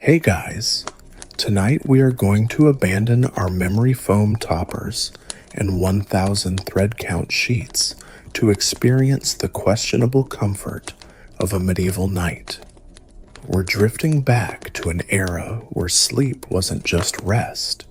Hey guys, tonight we are going to abandon our memory foam toppers and 1000 thread count sheets to experience the questionable comfort of a medieval night. We're drifting back to an era where sleep wasn't just rest,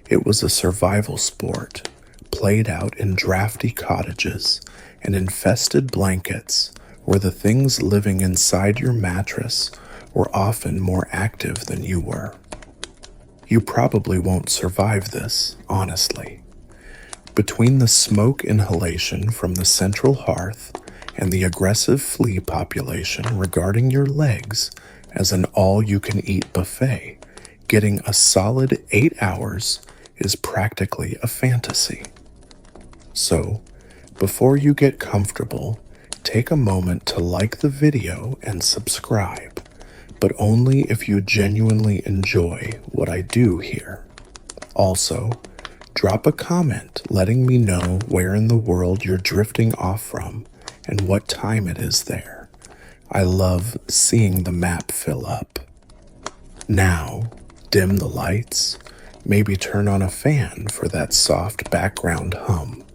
it was a survival sport played out in drafty cottages and infested blankets where the things living inside your mattress were often more active than you were. You probably won't survive this, honestly. Between the smoke inhalation from the central hearth and the aggressive flea population regarding your legs as an all-you-can-eat buffet, getting a solid 8 hours is practically a fantasy. So, before you get comfortable, take a moment to like the video and subscribe, but only if you genuinely enjoy what I do here. Also, drop a comment letting me know where in the world you're drifting off from and what time it is there. I love seeing the map fill up. Now, dim the lights, maybe turn on a fan for that soft background hum,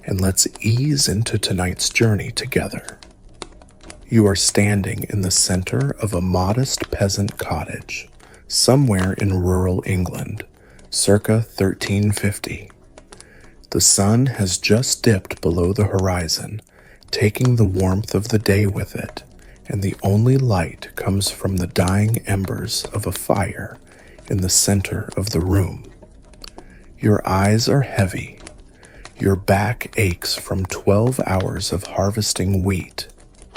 and let's ease into tonight's journey together. You are standing in the center of a modest peasant cottage, somewhere in rural England, circa 1350. The sun has just dipped below the horizon, taking the warmth of the day with it, and the only light comes from the dying embers of a fire in the center of the room. Your eyes are heavy. Your back aches from 12 hours of harvesting wheat,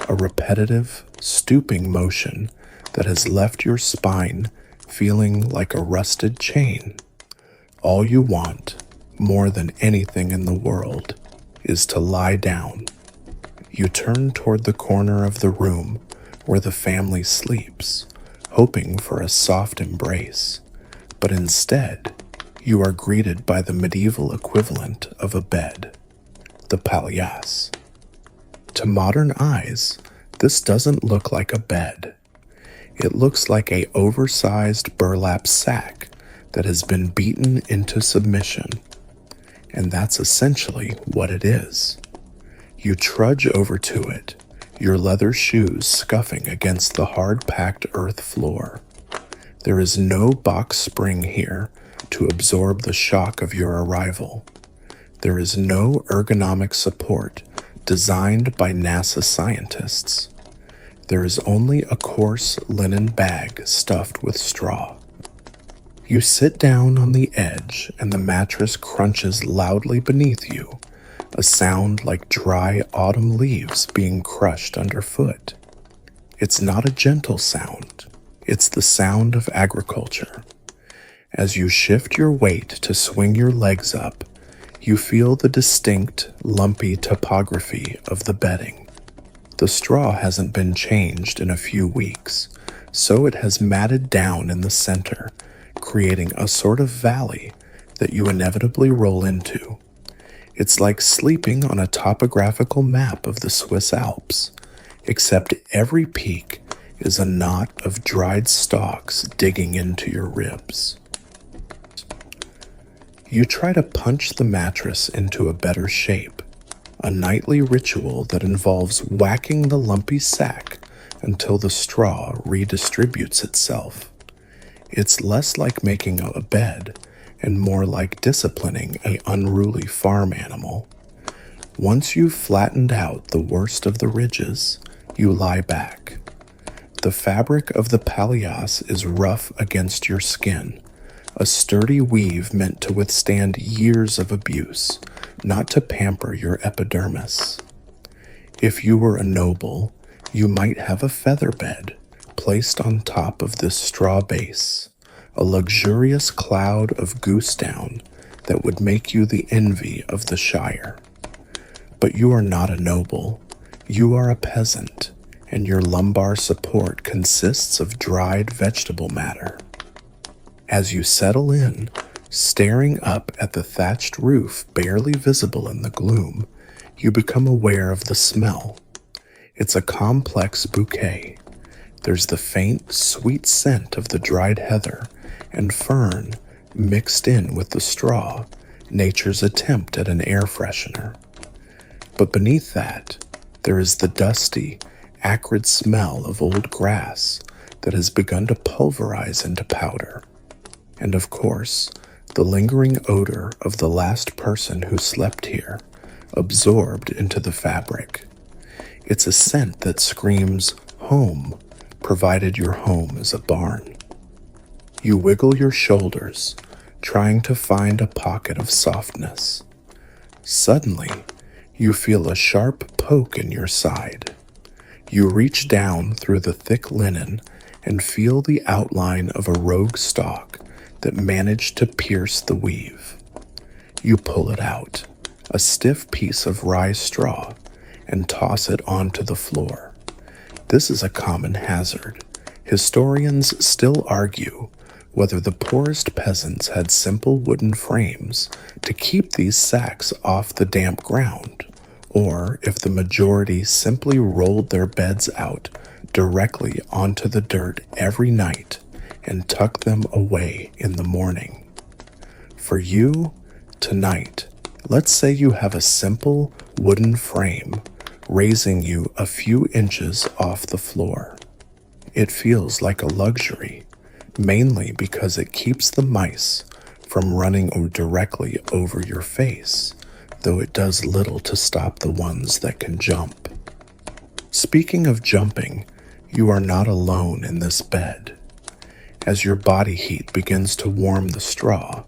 a repetitive, stooping motion that has left your spine feeling like a rusted chain. All you want, more than anything in the world, is to lie down. You turn toward the corner of the room where the family sleeps, hoping for a soft embrace, but instead, you are greeted by the medieval equivalent of a bed, the palliasse. To modern eyes, this doesn't look like a bed. It looks like an oversized burlap sack that has been beaten into submission. And that's essentially what it is. You trudge over to it, your leather shoes scuffing against the hard-packed earth floor. There is no box spring here to absorb the shock of your arrival. There is no ergonomic support designed by NASA scientists. There is only a coarse linen bag stuffed with straw. You sit down on the edge and the mattress crunches loudly beneath you, a sound like dry autumn leaves being crushed underfoot. It's not a gentle sound. It's the sound of agriculture. As you shift your weight to swing your legs up, you feel the distinct, lumpy topography of the bedding. The straw hasn't been changed in a few weeks, so it has matted down in the center, creating a sort of valley that you inevitably roll into. It's like sleeping on a topographical map of the Swiss Alps, except every peak is a knot of dried stalks digging into your ribs. You try to punch the mattress into a better shape, a nightly ritual that involves whacking the lumpy sack until the straw redistributes itself. It's less like making a bed and more like disciplining an unruly farm animal. Once you've flattened out the worst of the ridges, you lie back. The fabric of the palliasse is rough against your skin, a sturdy weave meant to withstand years of abuse, not to pamper your epidermis. If you were a noble, you might have a feather bed placed on top of this straw base, a luxurious cloud of goose down that would make you the envy of the Shire. But you are not a noble. You are a peasant, and your lumbar support consists of dried vegetable matter. As you settle in, staring up at the thatched roof barely visible in the gloom, you become aware of the smell. It's a complex bouquet. There's the faint, sweet scent of the dried heather and fern mixed in with the straw, nature's attempt at an air freshener. But beneath that, there is the dusty, acrid smell of old grass that has begun to pulverize into powder. And of course, the lingering odor of the last person who slept here, absorbed into the fabric. It's a scent that screams home, provided your home is a barn. You wiggle your shoulders, trying to find a pocket of softness. Suddenly, you feel a sharp poke in your side. You reach down through the thick linen and feel the outline of a rogue stalk that managed to pierce the weave. You pull it out, a stiff piece of rye straw, and toss it onto the floor. This is a common hazard. Historians still argue whether the poorest peasants had simple wooden frames to keep these sacks off the damp ground, or if the majority simply rolled their beds out directly onto the dirt every night and tucked them away in the morning. For you, tonight, let's say you have a simple wooden frame raising you a few inches off the floor. It feels like a luxury, mainly because it keeps the mice from running directly over your face, though it does little to stop the ones that can jump. Speaking of jumping, you are not alone in this bed. As your body heat begins to warm the straw,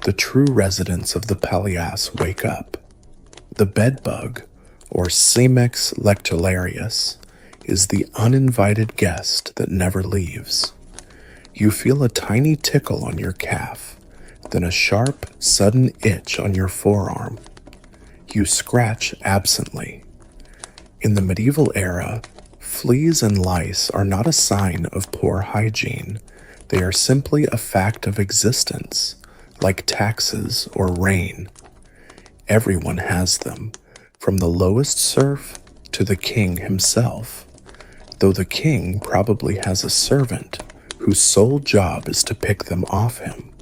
the true residents of the palliasse wake up. The bedbug, or Cimex lectularius, is the uninvited guest that never leaves. You feel a tiny tickle on your calf, then a sharp, sudden itch on your forearm. You scratch absently. In the medieval era, fleas and lice are not a sign of poor hygiene. They are simply a fact of existence, like taxes or rain. Everyone has them, from the lowest serf to the king himself, though the king probably has a servant whose sole job is to pick them off him.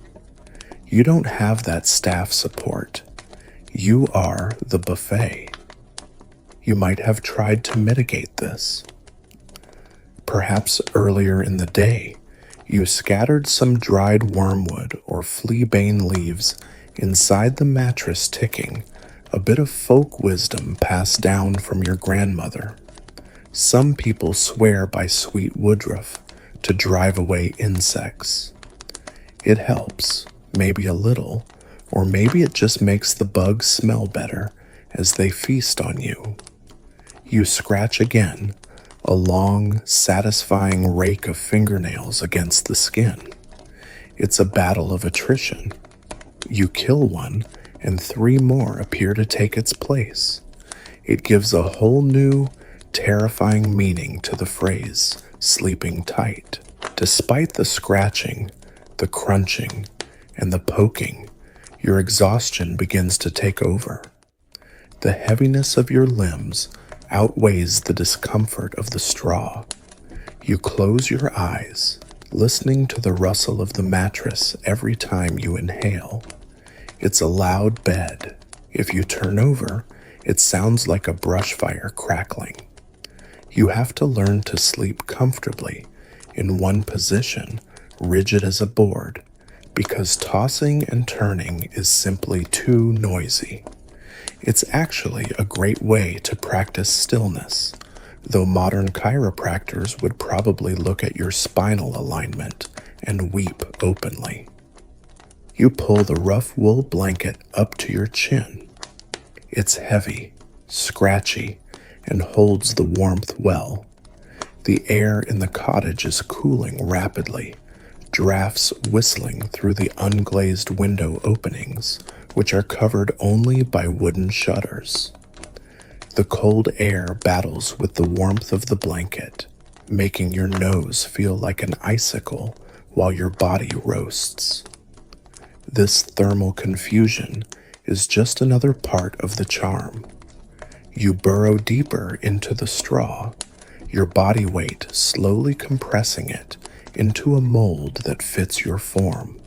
You don't have that staff support. You are the buffet. You might have tried to mitigate this. Perhaps earlier in the day, you scattered some dried wormwood or fleabane leaves inside the mattress, ticking, a bit of folk wisdom passed down from your grandmother. Some people swear by sweet woodruff to drive away insects. It helps, maybe a little, or maybe it just makes the bugs smell better as they feast on you. You scratch again, a long, satisfying rake of fingernails against the skin. It's a battle of attrition. You kill one, and 3 more appear to take its place. It gives a whole new, terrifying meaning to the phrase, sleeping tight. Despite the scratching, the crunching, and the poking, your exhaustion begins to take over. The heaviness of your limbs outweighs the discomfort of the straw. You close your eyes, listening to the rustle of the mattress every time you inhale. It's a loud bed. If you turn over, it sounds like a brush fire crackling. You have to learn to sleep comfortably in one position, rigid as a board, because tossing and turning is simply too noisy. It's actually a great way to practice stillness, though modern chiropractors would probably look at your spinal alignment and weep openly. You pull the rough wool blanket up to your chin. It's heavy, scratchy, and holds the warmth well. The air in the cottage is cooling rapidly, drafts whistling through the unglazed window openings, which are covered only by wooden shutters. The cold air battles with the warmth of the blanket, making your nose feel like an icicle while your body roasts. This thermal confusion is just another part of the charm. You burrow deeper into the straw, your body weight slowly compressing it into a mold that fits your form.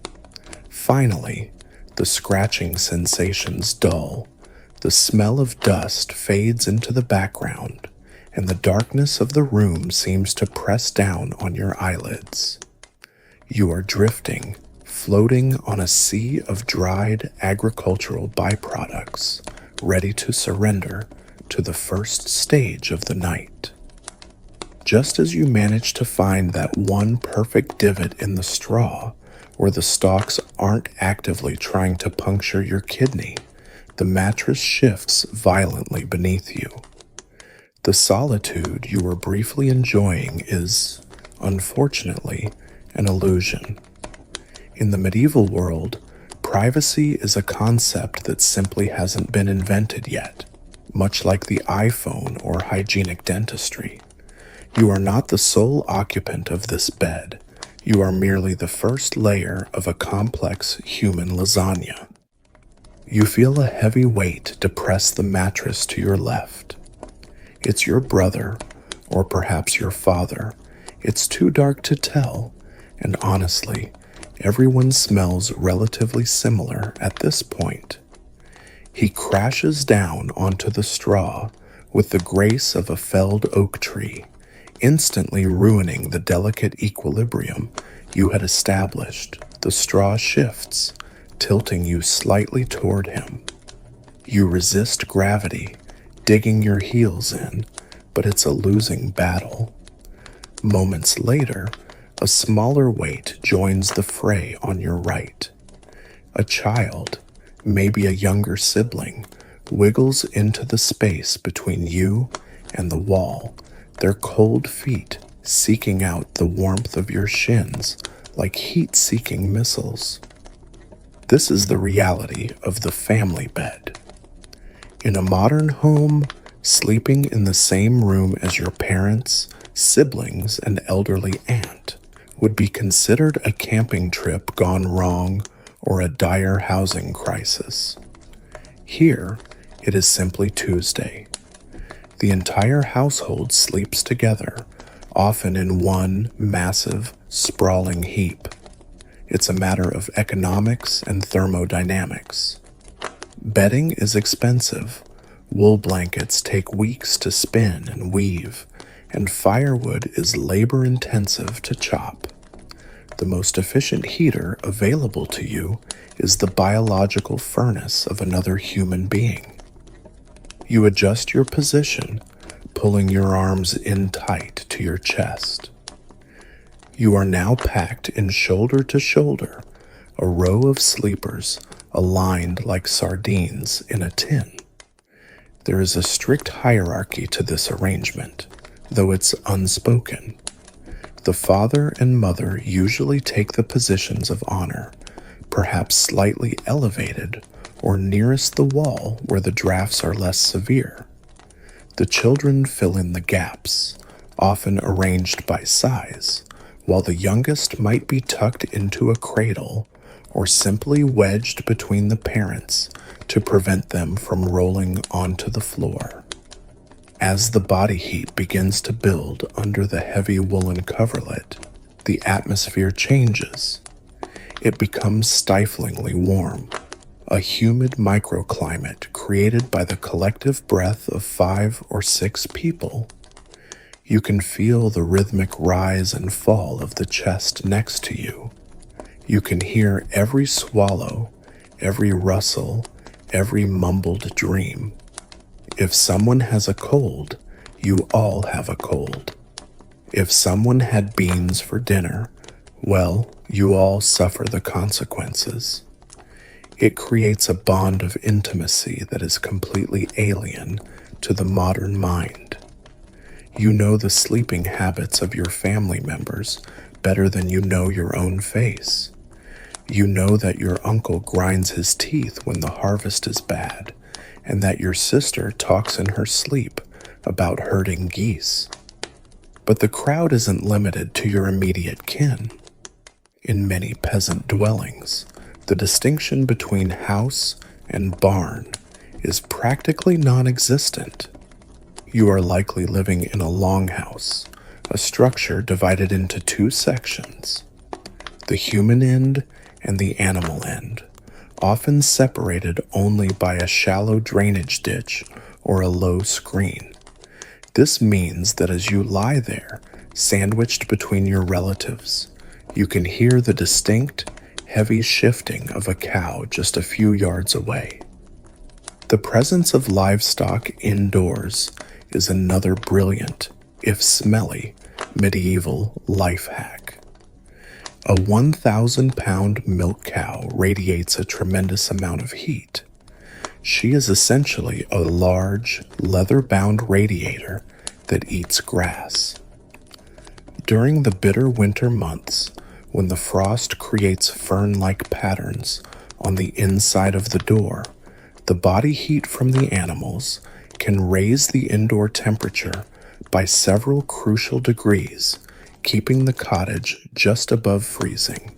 Finally, the scratching sensations dull, the smell of dust fades into the background, and the darkness of the room seems to press down on your eyelids. You are drifting, floating on a sea of dried agricultural byproducts, ready to surrender to the first stage of the night. Just as you manage to find that one perfect divot in the straw where the stalks aren't actively trying to puncture your kidney, the mattress shifts violently beneath you. The solitude you were briefly enjoying is, unfortunately, an illusion. In the medieval world, privacy is a concept that simply hasn't been invented yet, much like the iPhone or hygienic dentistry. You are not the sole occupant of this bed. You are merely the first layer of a complex human lasagna. You feel a heavy weight depress the mattress to your left. It's your brother, or perhaps your father. It's too dark to tell, and honestly, everyone smells relatively similar at this point. He crashes down onto the straw with the grace of a felled oak tree, instantly ruining the delicate equilibrium you had established. The straw shifts, tilting you slightly toward him. You resist gravity, digging your heels in, but it's a losing battle. Moments later, a smaller weight joins the fray on your right. A child, maybe a younger sibling, wiggles into the space between you and the wall, their cold feet seeking out the warmth of your shins like heat-seeking missiles. This is the reality of the family bed. In a modern home, sleeping in the same room as your parents, siblings, and elderly aunt would be considered a camping trip gone wrong or a dire housing crisis. Here, it is simply Tuesday. The entire household sleeps together, often in one massive, sprawling heap. It's a matter of economics and thermodynamics. Bedding is expensive. Wool blankets take weeks to spin and weave, and firewood is labor-intensive to chop. The most efficient heater available to you is the biological furnace of another human being. You adjust your position, pulling your arms in tight to your chest. You are now packed in shoulder to shoulder, a row of sleepers aligned like sardines in a tin. There is a strict hierarchy to this arrangement, though it's unspoken. The father and mother usually take the positions of honor, perhaps slightly elevated or nearest the wall where the drafts are less severe. The children fill in the gaps, often arranged by size, while the youngest might be tucked into a cradle or simply wedged between the parents to prevent them from rolling onto the floor. As the body heat begins to build under the heavy woolen coverlet, the atmosphere changes. It becomes stiflingly warm, a humid microclimate created by the collective breath of 5 or 6 people. You can feel the rhythmic rise and fall of the chest next to you. You can hear every swallow, every rustle, every mumbled dream. If someone has a cold, you all have a cold. If someone had beans for dinner, well, you all suffer the consequences. It creates a bond of intimacy that is completely alien to the modern mind. You know the sleeping habits of your family members better than you know your own face. You know that your uncle grinds his teeth when the harvest is bad, and that your sister talks in her sleep about herding geese. But the crowd isn't limited to your immediate kin. In many peasant dwellings, the distinction between house and barn is practically non-existent. You are likely living in a longhouse, a structure divided into two sections: the human end and the animal end, often separated only by a shallow drainage ditch or a low screen. This means that as you lie there, sandwiched between your relatives, you can hear the distinct, heavy shifting of a cow just a few yards away. The presence of livestock indoors is another brilliant, if smelly, medieval life hack. A 1,000-pound milk cow radiates a tremendous amount of heat. She is essentially a large, leather-bound radiator that eats grass. During the bitter winter months, when the frost creates fern-like patterns on the inside of the door, the body heat from the animals can raise the indoor temperature by several crucial degrees, keeping the cottage just above freezing.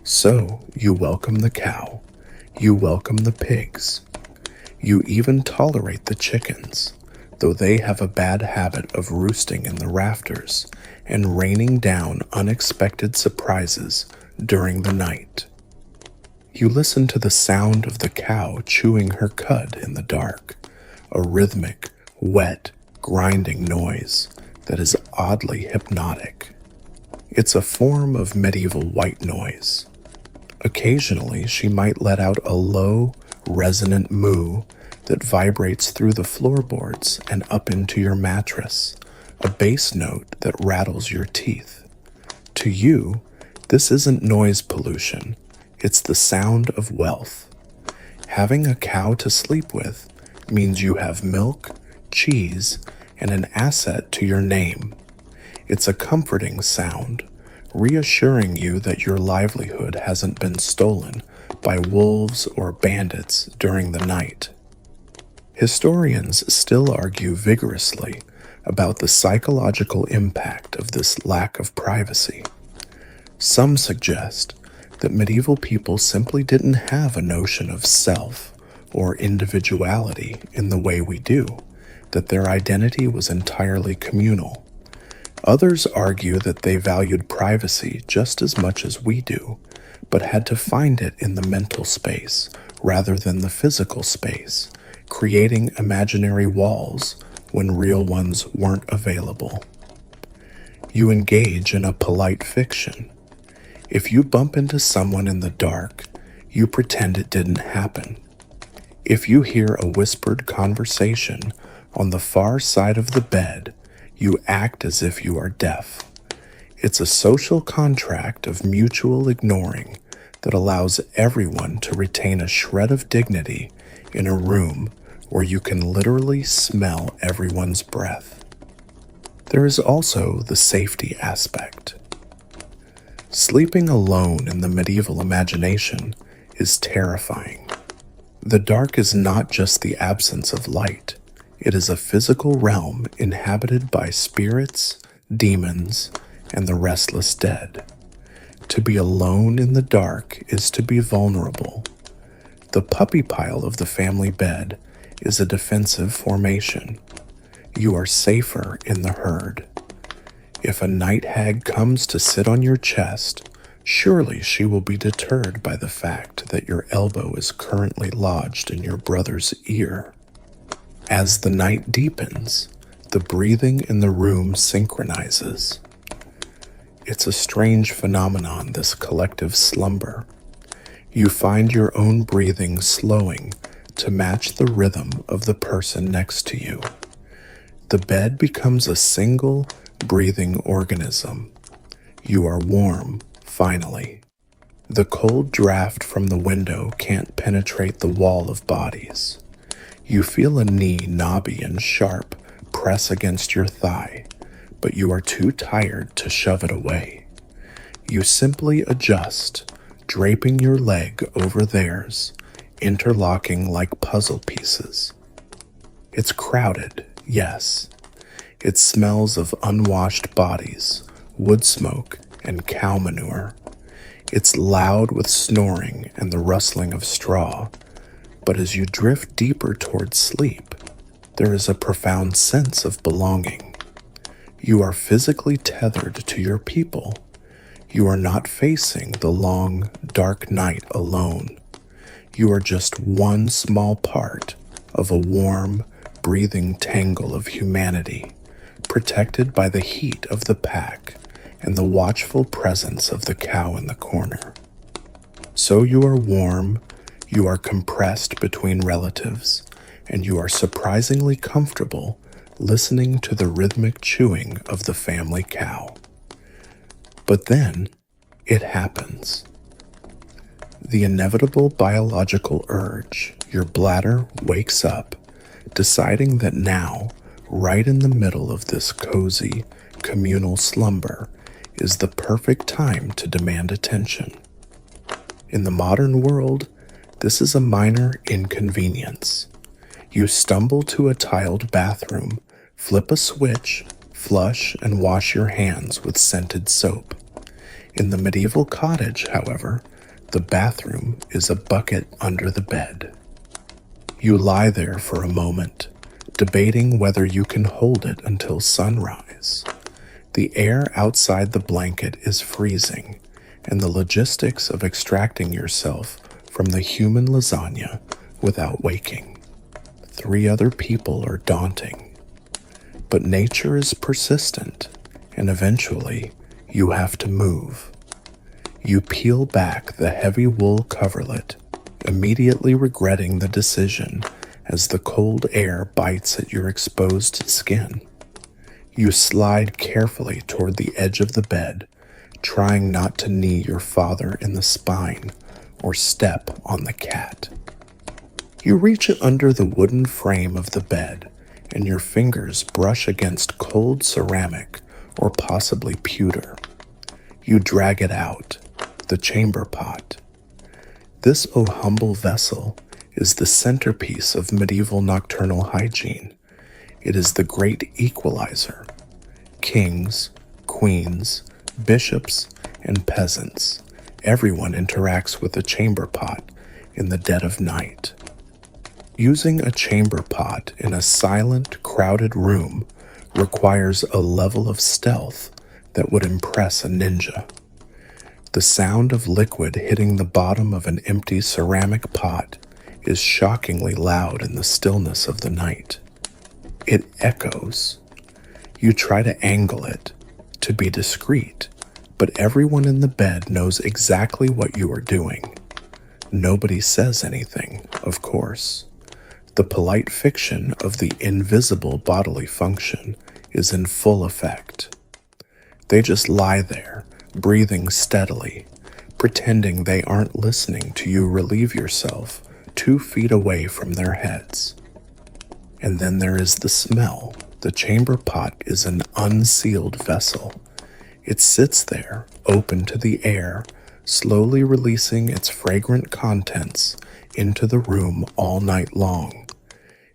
So, you welcome the cow, you welcome the pigs, you even tolerate the chickens, though they have a bad habit of roosting in the rafters and raining down unexpected surprises during the night. You listen to the sound of the cow chewing her cud in the dark, a rhythmic, wet, grinding noise that is oddly hypnotic. It's a form of medieval white noise. Occasionally, she might let out a low, resonant moo that vibrates through the floorboards and up into your mattress, a bass note that rattles your teeth. To you, this isn't noise pollution. It's the sound of wealth. Having a cow to sleep with means you have milk, cheese, and an asset to your name. It's a comforting sound, reassuring you that your livelihood hasn't been stolen by wolves or bandits during the night. Historians still argue vigorously about the psychological impact of this lack of privacy. Some suggest that medieval people simply didn't have a notion of self or individuality in the way we do, that their identity was entirely communal. Others argue that they valued privacy just as much as we do, but had to find it in the mental space rather than the physical space, creating imaginary walls when real ones weren't available. You engage in a polite fiction. If you bump into someone in the dark, you pretend it didn't happen. If you hear a whispered conversation on the far side of the bed, you act as if you are deaf. It's a social contract of mutual ignoring that allows everyone to retain a shred of dignity in a room where you can literally smell everyone's breath. There is also the safety aspect. Sleeping alone in the medieval imagination is terrifying. The dark is not just the absence of light. It is a physical realm inhabited by spirits, demons, and the restless dead. To be alone in the dark is to be vulnerable. The puppy pile of the family bed is a defensive formation. You are safer in the herd. If a night hag comes to sit on your chest, surely she will be deterred by the fact that your elbow is currently lodged in your brother's ear. As the night deepens, the breathing in the room synchronizes. It's a strange phenomenon, this collective slumber. You find your own breathing slowing to match the rhythm of the person next to you. The bed becomes a single, breathing organism. You are warm, finally. The cold draft from the window can't penetrate the wall of bodies. You feel a knee knobby and sharp press against your thigh, but you are too tired to shove it away. You simply adjust, draping your leg over theirs, interlocking like puzzle pieces. It's crowded, yes. It smells of unwashed bodies, wood smoke, and cow manure. It's loud with snoring and the rustling of straw, but as you drift deeper towards sleep, there is a profound sense of belonging. You are physically tethered to your people. You are not facing the long, dark night alone. You are just one small part of a warm, breathing tangle of humanity, protected by the heat of the pack and the watchful presence of the cow in the corner. So you are warm, you are compressed between relatives, and you are surprisingly comfortable listening to the rhythmic chewing of the family cow. But then, it happens. The inevitable biological urge, your bladder wakes up, deciding that now, right in the middle of this cozy, communal slumber, is the perfect time to demand attention. In the modern world, this is a minor inconvenience. You stumble to a tiled bathroom, flip a switch, flush and wash your hands with scented soap. In the medieval cottage, however, the bathroom is a bucket under the bed. You lie there for a moment, debating whether you can hold it until sunrise. The air outside the blanket is freezing, and the logistics of extracting yourself from the human lasagna without waking. 3 other people are daunting. But nature is persistent, and eventually you have to move. You peel back the heavy wool coverlet, immediately regretting the decision as the cold air bites at your exposed skin. You slide carefully toward the edge of the bed, trying not to knee your father in the spine or step on the cat. You reach under the wooden frame of the bed, and your fingers brush against cold ceramic or possibly pewter. You drag it out, the chamber pot. This humble vessel is the centerpiece of medieval nocturnal hygiene. It is the great equalizer. Kings, queens, bishops, and peasants, everyone interacts with a chamber pot in the dead of night. Using a chamber pot in a silent, crowded room requires a level of stealth that would impress a ninja. The sound of liquid hitting the bottom of an empty ceramic pot is shockingly loud in the stillness of the night. It echoes. You try to angle it, to be discreet, but everyone in the bed knows exactly what you are doing. Nobody says anything, of course. The polite fiction of the invisible bodily function is in full effect. They just lie there, breathing steadily, pretending they aren't listening to you relieve yourself 2 feet away from their heads. And then there is the smell. The chamber pot is an unsealed vessel. It sits there, open to the air, slowly releasing its fragrant contents into the room all night long.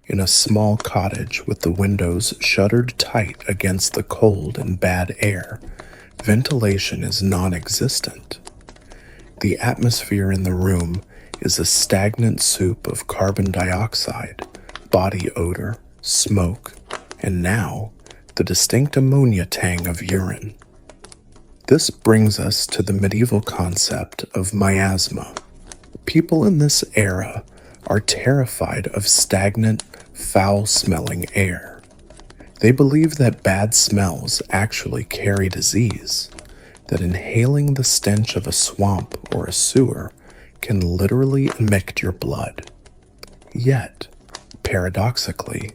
In a small cottage with the windows shuttered tight against the cold and bad air, ventilation is non-existent. The atmosphere in the room is a stagnant soup of carbon dioxide, body odor, smoke, and now the distinct ammonia tang of urine. This brings us to the medieval concept of miasma. People in this era are terrified of stagnant, foul-smelling air. They believe that bad smells actually carry disease, that inhaling the stench of a swamp or a sewer can literally emit your blood. Yet, paradoxically,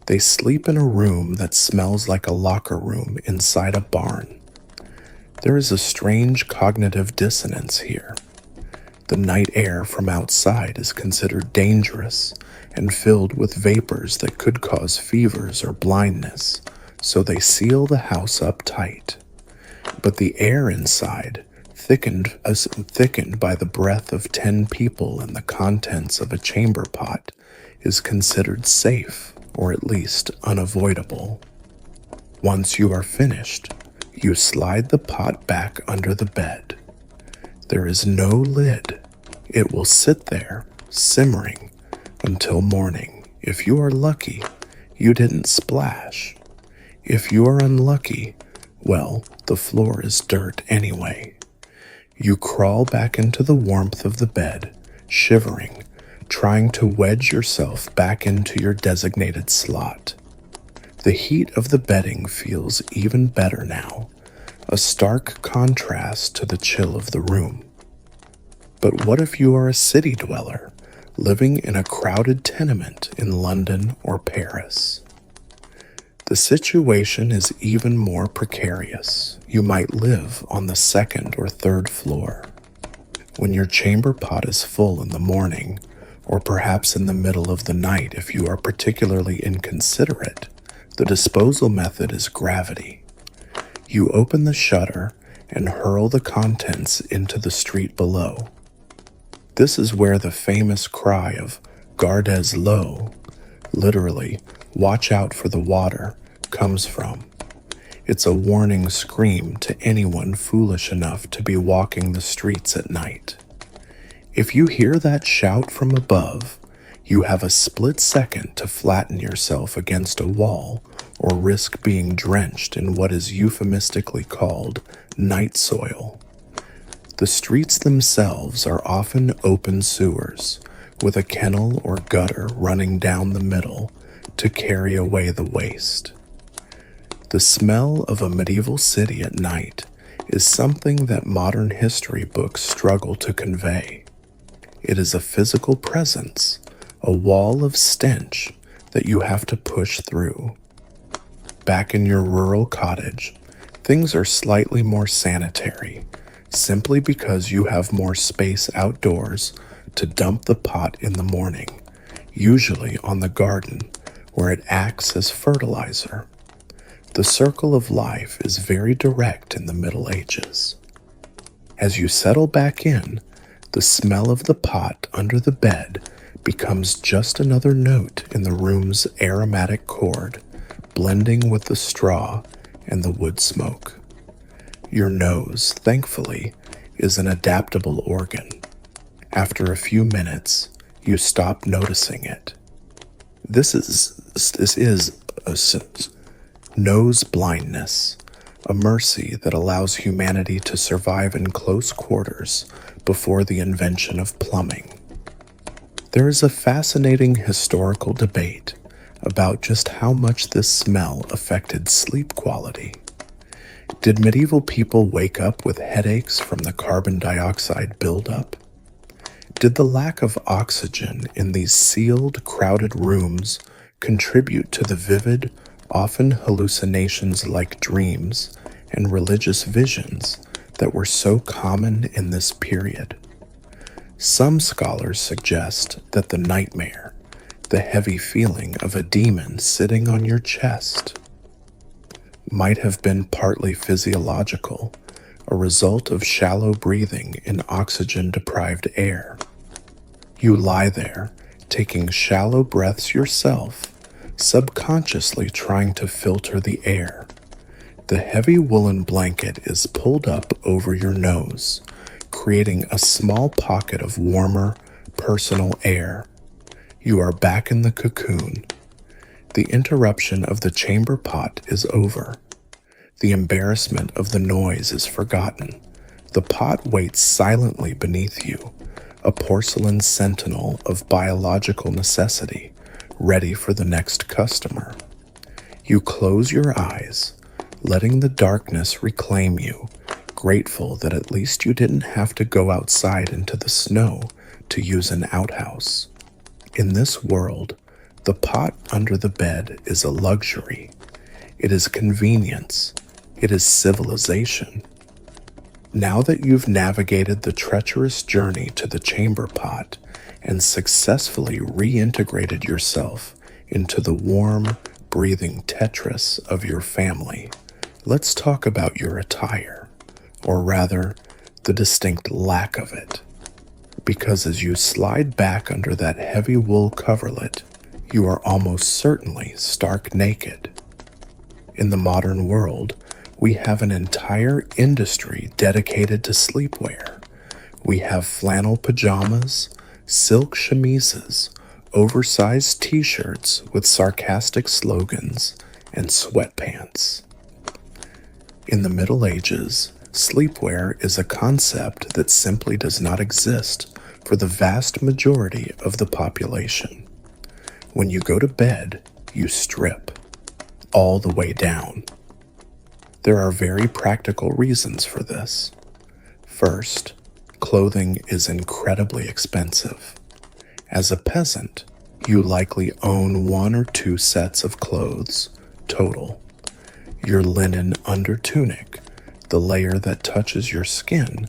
they sleep in a room that smells like a locker room inside a barn. There is a strange cognitive dissonance here. The night air from outside is considered dangerous and filled with vapors that could cause fevers or blindness, so they seal the house up tight. But the air inside, thickened by the breath of 10 people and the contents of a chamber pot, is considered safe, or at least unavoidable. Once you are finished, you slide the pot back under the bed. There is no lid. It will sit there, simmering, until morning. If you are lucky, You didn't splash. If you are unlucky, well, the floor is dirt anyway. You crawl back into the warmth of the bed, shivering, trying to wedge yourself back into your designated slot. The heat of the bedding feels even better now, a stark contrast to the chill of the room. But what if you are a city dweller, living in a crowded tenement in London or Paris? The situation is even more precarious. You might live on the second or third floor. When your chamber pot is full in the morning, or perhaps in the middle of the night if you are particularly inconsiderate, the disposal method is gravity. You open the shutter and hurl the contents into the street below. This is where the famous cry of "Gardez low," literally, "watch out for the water," comes from. It's a warning scream to anyone foolish enough to be walking the streets at night. If you hear that shout from above, you have a split second to flatten yourself against a wall or risk being drenched in what is euphemistically called night soil. The streets themselves are often open sewers, with a kennel or gutter running down the middle to carry away the waste. The smell of a medieval city at night is something that modern history books struggle to convey. It is a physical presence, a wall of stench that you have to push through. Back in your rural cottage, things are slightly more sanitary, simply because you have more space outdoors to dump the pot in the morning, usually on the garden, where it acts as fertilizer. The circle of life is very direct in the Middle Ages. As you settle back in, the smell of the pot under the bed becomes just another note in the room's aromatic chord, blending with the straw and the wood smoke. Your nose, thankfully, is an adaptable organ. After a few minutes, you stop noticing it. This is nose blindness, a mercy that allows humanity to survive in close quarters before the invention of plumbing. There is a fascinating historical debate about just how much this smell affected sleep quality. Did medieval people wake up with headaches from the carbon dioxide buildup? Did the lack of oxygen in these sealed, crowded rooms contribute to the vivid, often hallucinations like dreams and religious visions that were so common in this period? Some scholars suggest that the nightmare, the heavy feeling of a demon sitting on your chest, might have been partly physiological, a result of shallow breathing in oxygen-deprived air. You lie there, taking shallow breaths yourself, subconsciously trying to filter the air. The heavy woolen blanket is pulled up over your nose, creating a small pocket of warmer, personal air. You are back in the cocoon. The interruption of the chamber pot is over. The embarrassment of the noise is forgotten. The pot waits silently beneath you, a porcelain sentinel of biological necessity, ready for the next customer. You close your eyes, letting the darkness reclaim you, grateful that at least you didn't have to go outside into the snow to use an outhouse. In this world, the pot under the bed is a luxury. It is convenience. It is civilization. Now that you've navigated the treacherous journey to the chamber pot and successfully reintegrated yourself into the warm, breathing Tetris of your family, let's talk about your attire, or rather, the distinct lack of it. Because as you slide back under that heavy wool coverlet, you are almost certainly stark naked. In the modern world, we have an entire industry dedicated to sleepwear. We have flannel pajamas, silk chemises, oversized t-shirts with sarcastic slogans, and sweatpants. In the Middle Ages, sleepwear is a concept that simply does not exist for the vast majority of the population. When you go to bed, you strip, all the way down. There are very practical reasons for this. First, clothing is incredibly expensive. As a peasant, you likely own 1 or 2 sets of clothes, total. Your linen under tunic, the layer that touches your skin,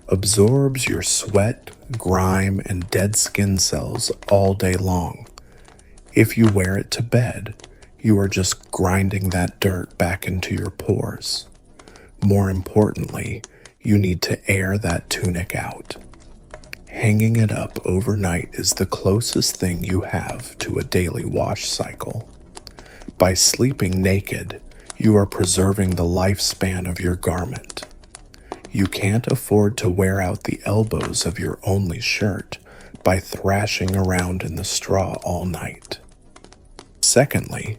absorbs your sweat, grime, and dead skin cells all day long. If you wear it to bed, you are just grinding that dirt back into your pores. More importantly, you need to air that tunic out. Hanging it up overnight is the closest thing you have to a daily wash cycle. By sleeping naked, you are preserving the lifespan of your garment. You can't afford to wear out the elbows of your only shirt by thrashing around in the straw all night. Secondly,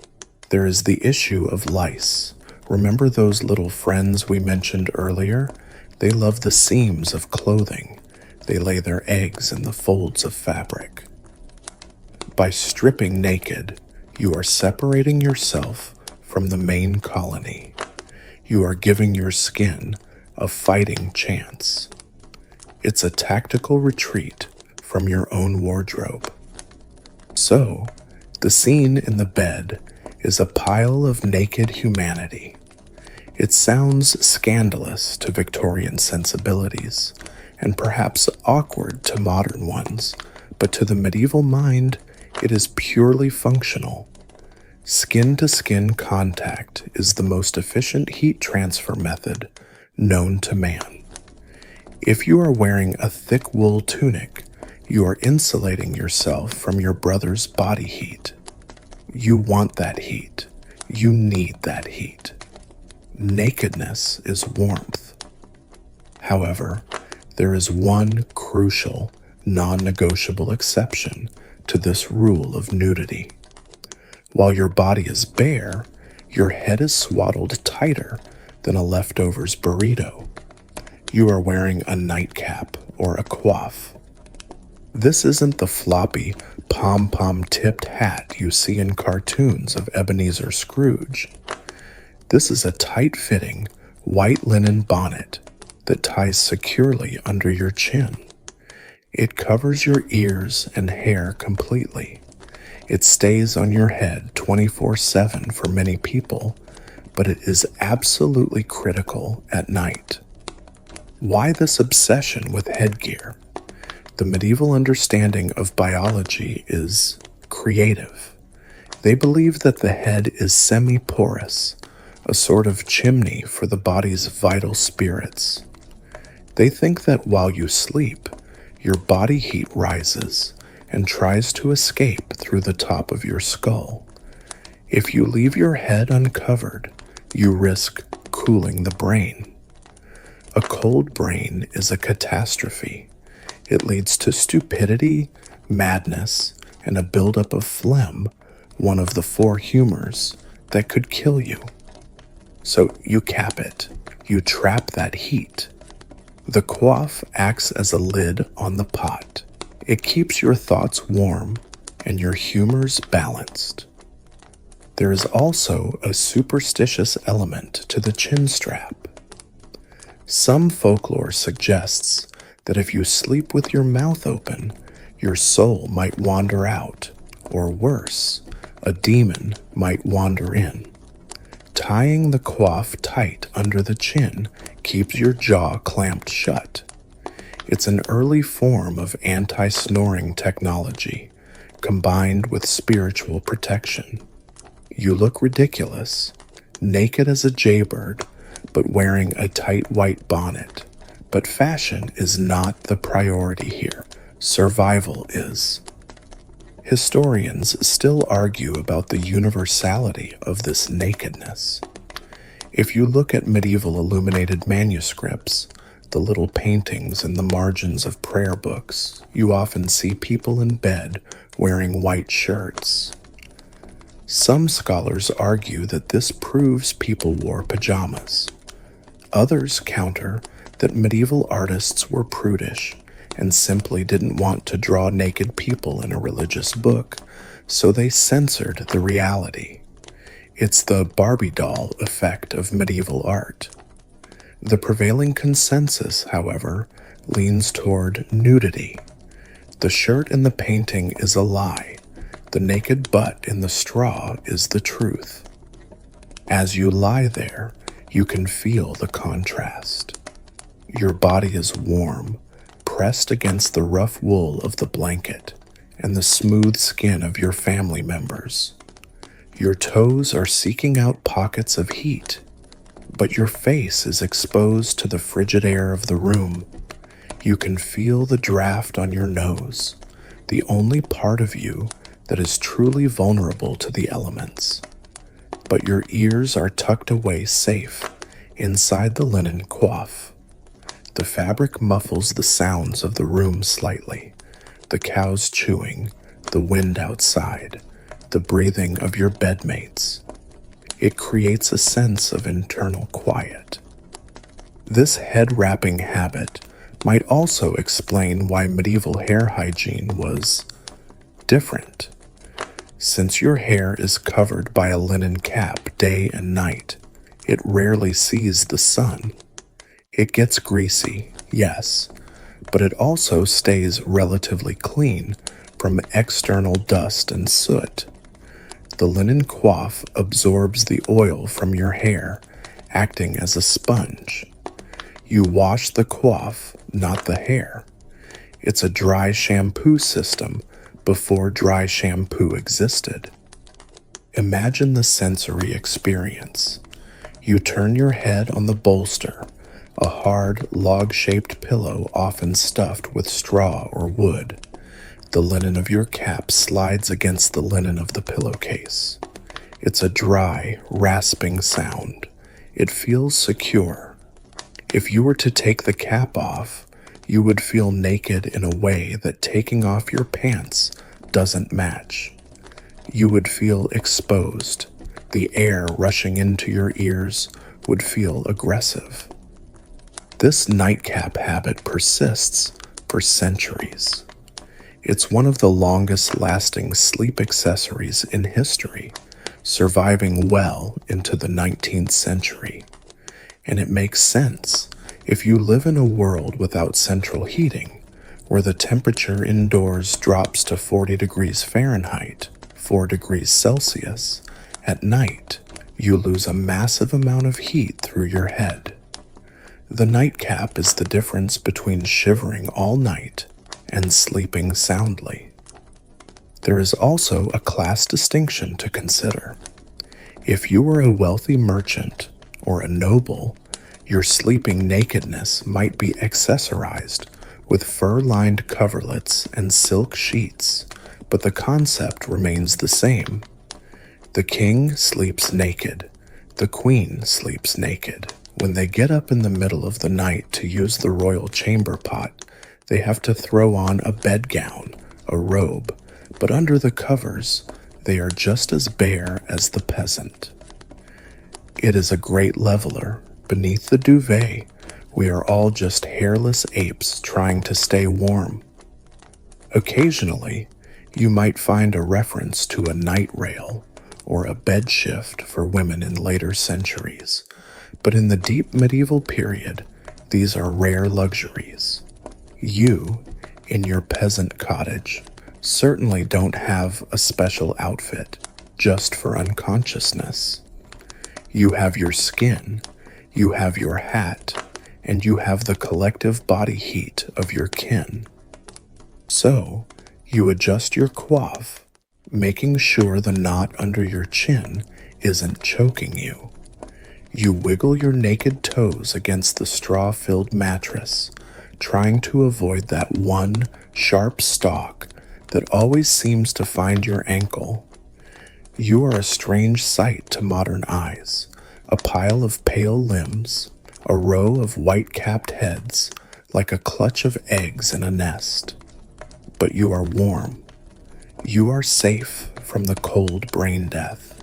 there is the issue of lice. Remember those little friends we mentioned earlier? They love the seams of clothing. They lay their eggs in the folds of fabric. By stripping naked, you are separating yourself from the main colony. You are giving your skin a fighting chance. It's a tactical retreat from your own wardrobe. So, the scene in the bed is a pile of naked humanity. It sounds scandalous to Victorian sensibilities, and perhaps awkward to modern ones, but to the medieval mind, it is purely functional. Skin-to-skin contact is the most efficient heat transfer method known to man. If you are wearing a thick wool tunic, you are insulating yourself from your brother's body heat. You want that heat. You need that heat. Nakedness is warmth. However, there is one crucial, non-negotiable exception to this rule of nudity. While your body is bare, your head is swaddled tighter than a leftovers burrito. You are wearing a nightcap or a coif. This isn't the floppy, pom-pom tipped hat you see in cartoons of Ebenezer Scrooge. This is a tight-fitting, white linen bonnet that ties securely under your chin. It covers your ears and hair completely. It stays on your head 24/7 for many people, but it is absolutely critical at night. Why this obsession with headgear? The medieval understanding of biology is creative. They believe that the head is semi-porous, a sort of chimney for the body's vital spirits. They think that while you sleep, your body heat rises and tries to escape through the top of your skull. If you leave your head uncovered, you risk cooling the brain. A cold brain is a catastrophe. It leads to stupidity, madness, and a buildup of phlegm, one of the 4 humors that could kill you. So you cap it. You trap that heat. The coif acts as a lid on the pot. It keeps your thoughts warm and your humors balanced. There is also a superstitious element to the chin strap. Some folklore suggests that if you sleep with your mouth open, your soul might wander out, or worse, a demon might wander in. Tying the coif tight under the chin keeps your jaw clamped shut. It's an early form of anti-snoring technology, combined with spiritual protection. You look ridiculous, naked as a jaybird, but wearing a tight white bonnet. But fashion is not the priority here. Survival is. Historians still argue about the universality of this nakedness. If you look at medieval illuminated manuscripts, the little paintings in the margins of prayer books. You often see people in bed wearing white shirts. Some scholars argue that this proves people wore pajamas. Others counter that medieval artists were prudish and simply didn't want to draw naked people in a religious book, so they censored the reality. It's the Barbie doll effect of medieval art. The prevailing consensus, however, leans toward nudity. The shirt in the painting is a lie. The naked butt in the straw is the truth. As you lie there, you can feel the contrast. Your body is warm, pressed against the rough wool of the blanket and the smooth skin of your family members. Your toes are seeking out pockets of heat, but your face is exposed to the frigid air of the room. You can feel the draft on your nose, the only part of you that is truly vulnerable to the elements. But your ears are tucked away safe inside the linen coif. The fabric muffles the sounds of the room slightly, the cows chewing, the wind outside, the breathing of your bedmates. It creates a sense of internal quiet. This head-wrapping habit might also explain why medieval hair hygiene was different. Since your hair is covered by a linen cap day and night, it rarely sees the sun. It gets greasy, yes, but it also stays relatively clean from external dust and soot. The linen coif absorbs the oil from your hair, acting as a sponge. You wash the coif, not the hair. It's a dry shampoo system before dry shampoo existed. Imagine the sensory experience. You turn your head on the bolster, a hard, log-shaped pillow often stuffed with straw or wood. The linen of your cap slides against the linen of the pillowcase. It's a dry, rasping sound. It feels secure. If you were to take the cap off, you would feel naked in a way that taking off your pants doesn't match. You would feel exposed. The air rushing into your ears would feel aggressive. This nightcap habit persists for centuries. It's one of the longest-lasting sleep accessories in history, surviving well into the 19th century. And it makes sense if you live in a world without central heating, where the temperature indoors drops to 40 degrees Fahrenheit, 4 degrees Celsius. At night, you lose a massive amount of heat through your head. The nightcap is the difference between shivering all night and sleeping soundly. There is also a class distinction to consider. If you were a wealthy merchant or a noble, your sleeping nakedness might be accessorized with fur-lined coverlets and silk sheets, but the concept remains the same. The king sleeps naked. The queen sleeps naked. When they get up in the middle of the night to use the royal chamber pot, they have to throw on a bedgown, a robe, but under the covers, they are just as bare as the peasant. It is a great leveler. Beneath the duvet, we are all just hairless apes trying to stay warm. Occasionally, you might find a reference to a night rail or a bed shift for women in later centuries, but in the deep medieval period, these are rare luxuries. You, in your peasant cottage, certainly don't have a special outfit just for unconsciousness. You have your skin, you have your hat, and you have the collective body heat of your kin. So, you adjust your coif, making sure the knot under your chin isn't choking you. You wiggle your naked toes against the straw-filled mattress, trying to avoid that one sharp stalk that always seems to find your ankle. You are a strange sight to modern eyes, a pile of pale limbs, a row of white-capped heads like a clutch of eggs in a nest. But you are warm. You are safe from the cold brain death.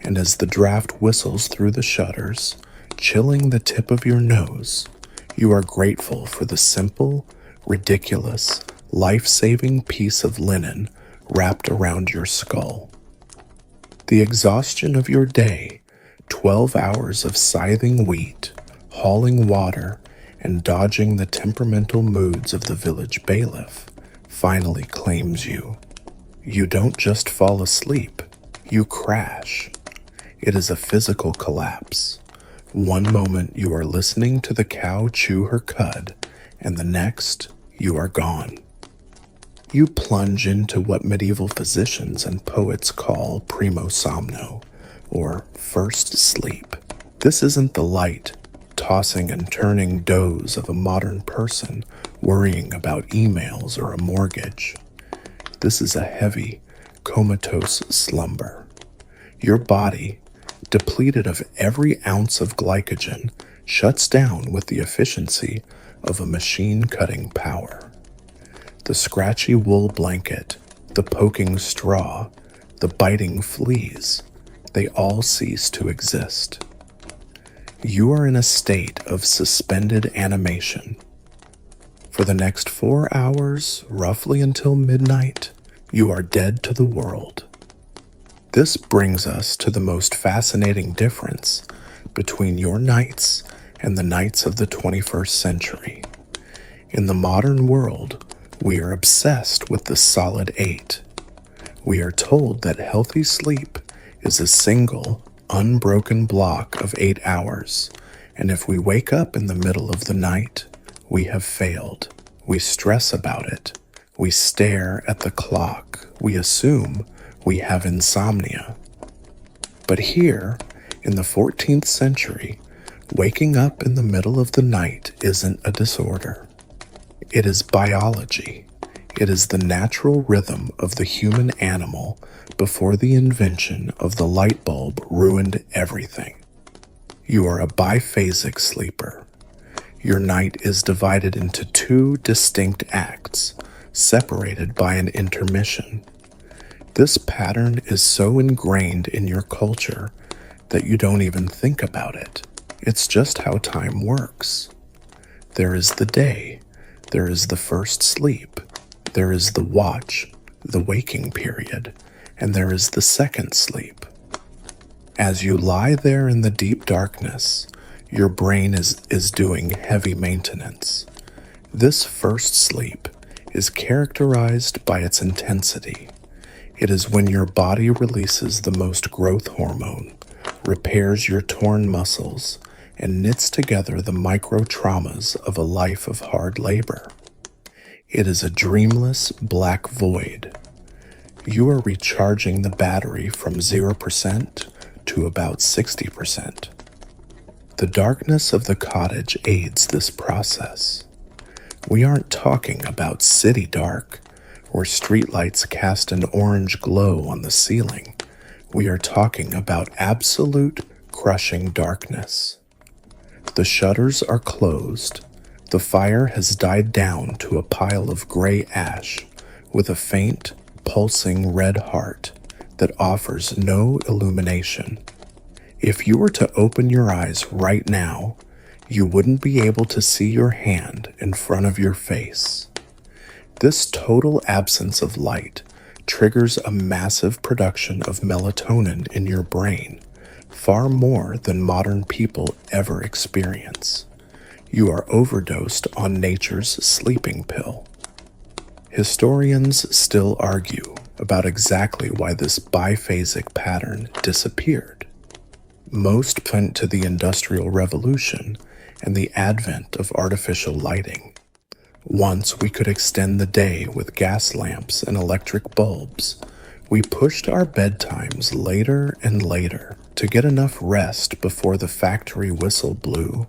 And as the draft whistles through the shutters, chilling the tip of your nose, you are grateful for the simple, ridiculous, life-saving piece of linen wrapped around your skull. The exhaustion of your day, 12 hours of scything wheat, hauling water, and dodging the temperamental moods of the village bailiff, finally claims you. You don't just fall asleep, you crash. It is a physical collapse. One moment you are listening to the cow chew her cud, and the next you are gone. You plunge into what medieval physicians and poets call primo somno, or first sleep. This isn't the light, tossing and turning doze of a modern person worrying about emails or a mortgage. This is a heavy, comatose slumber. Your body, depleted of every ounce of glycogen, shuts down with the efficiency of a machine cutting power. The scratchy wool blanket, the poking straw, the biting fleas, they all cease to exist. You are in a state of suspended animation. For the next 4 hours, roughly until midnight, you are dead to the world. This brings us to the most fascinating difference between your nights and the nights of the 21st century. In the modern world, we are obsessed with the solid 8. We are told that healthy sleep is a single, unbroken block of 8 hours, and if we wake up in the middle of the night, we have failed. We stress about it. We stare at the clock. We assume we have insomnia. But here, in the 14th century, waking up in the middle of the night isn't a disorder. It is biology. It is the natural rhythm of the human animal before the invention of the light bulb ruined everything. You are a biphasic sleeper. Your night is divided into 2 distinct acts, separated by an intermission. This pattern is so ingrained in your culture that you don't even think about it. It's just how time works. There is the day. There is the first sleep. There is the watch, the waking period, and there is the second sleep. As you lie there in the deep darkness, your brain is doing heavy maintenance. This first sleep is characterized by its intensity. It is when your body releases the most growth hormone, repairs your torn muscles, and knits together the micro-traumas of a life of hard labor. It is a dreamless black void. You are recharging the battery from 0% to about 60%. The darkness of the cottage aids this process. We aren't talking about city dark, where streetlights cast an orange glow on the ceiling. We are talking about absolute, crushing darkness. The shutters are closed. The fire has died down to a pile of gray ash with a faint, pulsing red heart that offers no illumination. If you were to open your eyes right now, you wouldn't be able to see your hand in front of your face. This total absence of light triggers a massive production of melatonin in your brain, far more than modern people ever experience. You are overdosed on nature's sleeping pill. Historians still argue about exactly why this biphasic pattern disappeared. Most went to the Industrial Revolution and the advent of artificial lighting. Once we could extend the day with gas lamps and electric bulbs, we pushed our bedtimes later and later. To get enough rest before the factory whistle blew,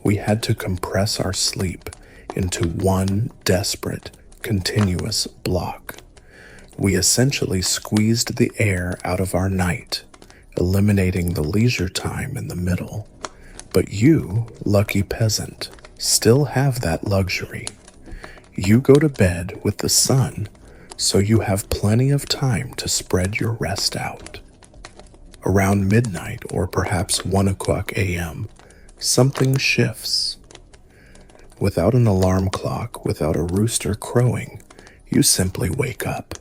we had to compress our sleep into one desperate, continuous block. We essentially squeezed the air out of our night, eliminating the leisure time in the middle. But you, lucky peasant, still have that luxury. You go to bed with the sun, so you have plenty of time to spread your rest out. Around midnight or perhaps 1 o'clock a.m., something shifts. Without an alarm clock, without a rooster crowing, you simply wake up.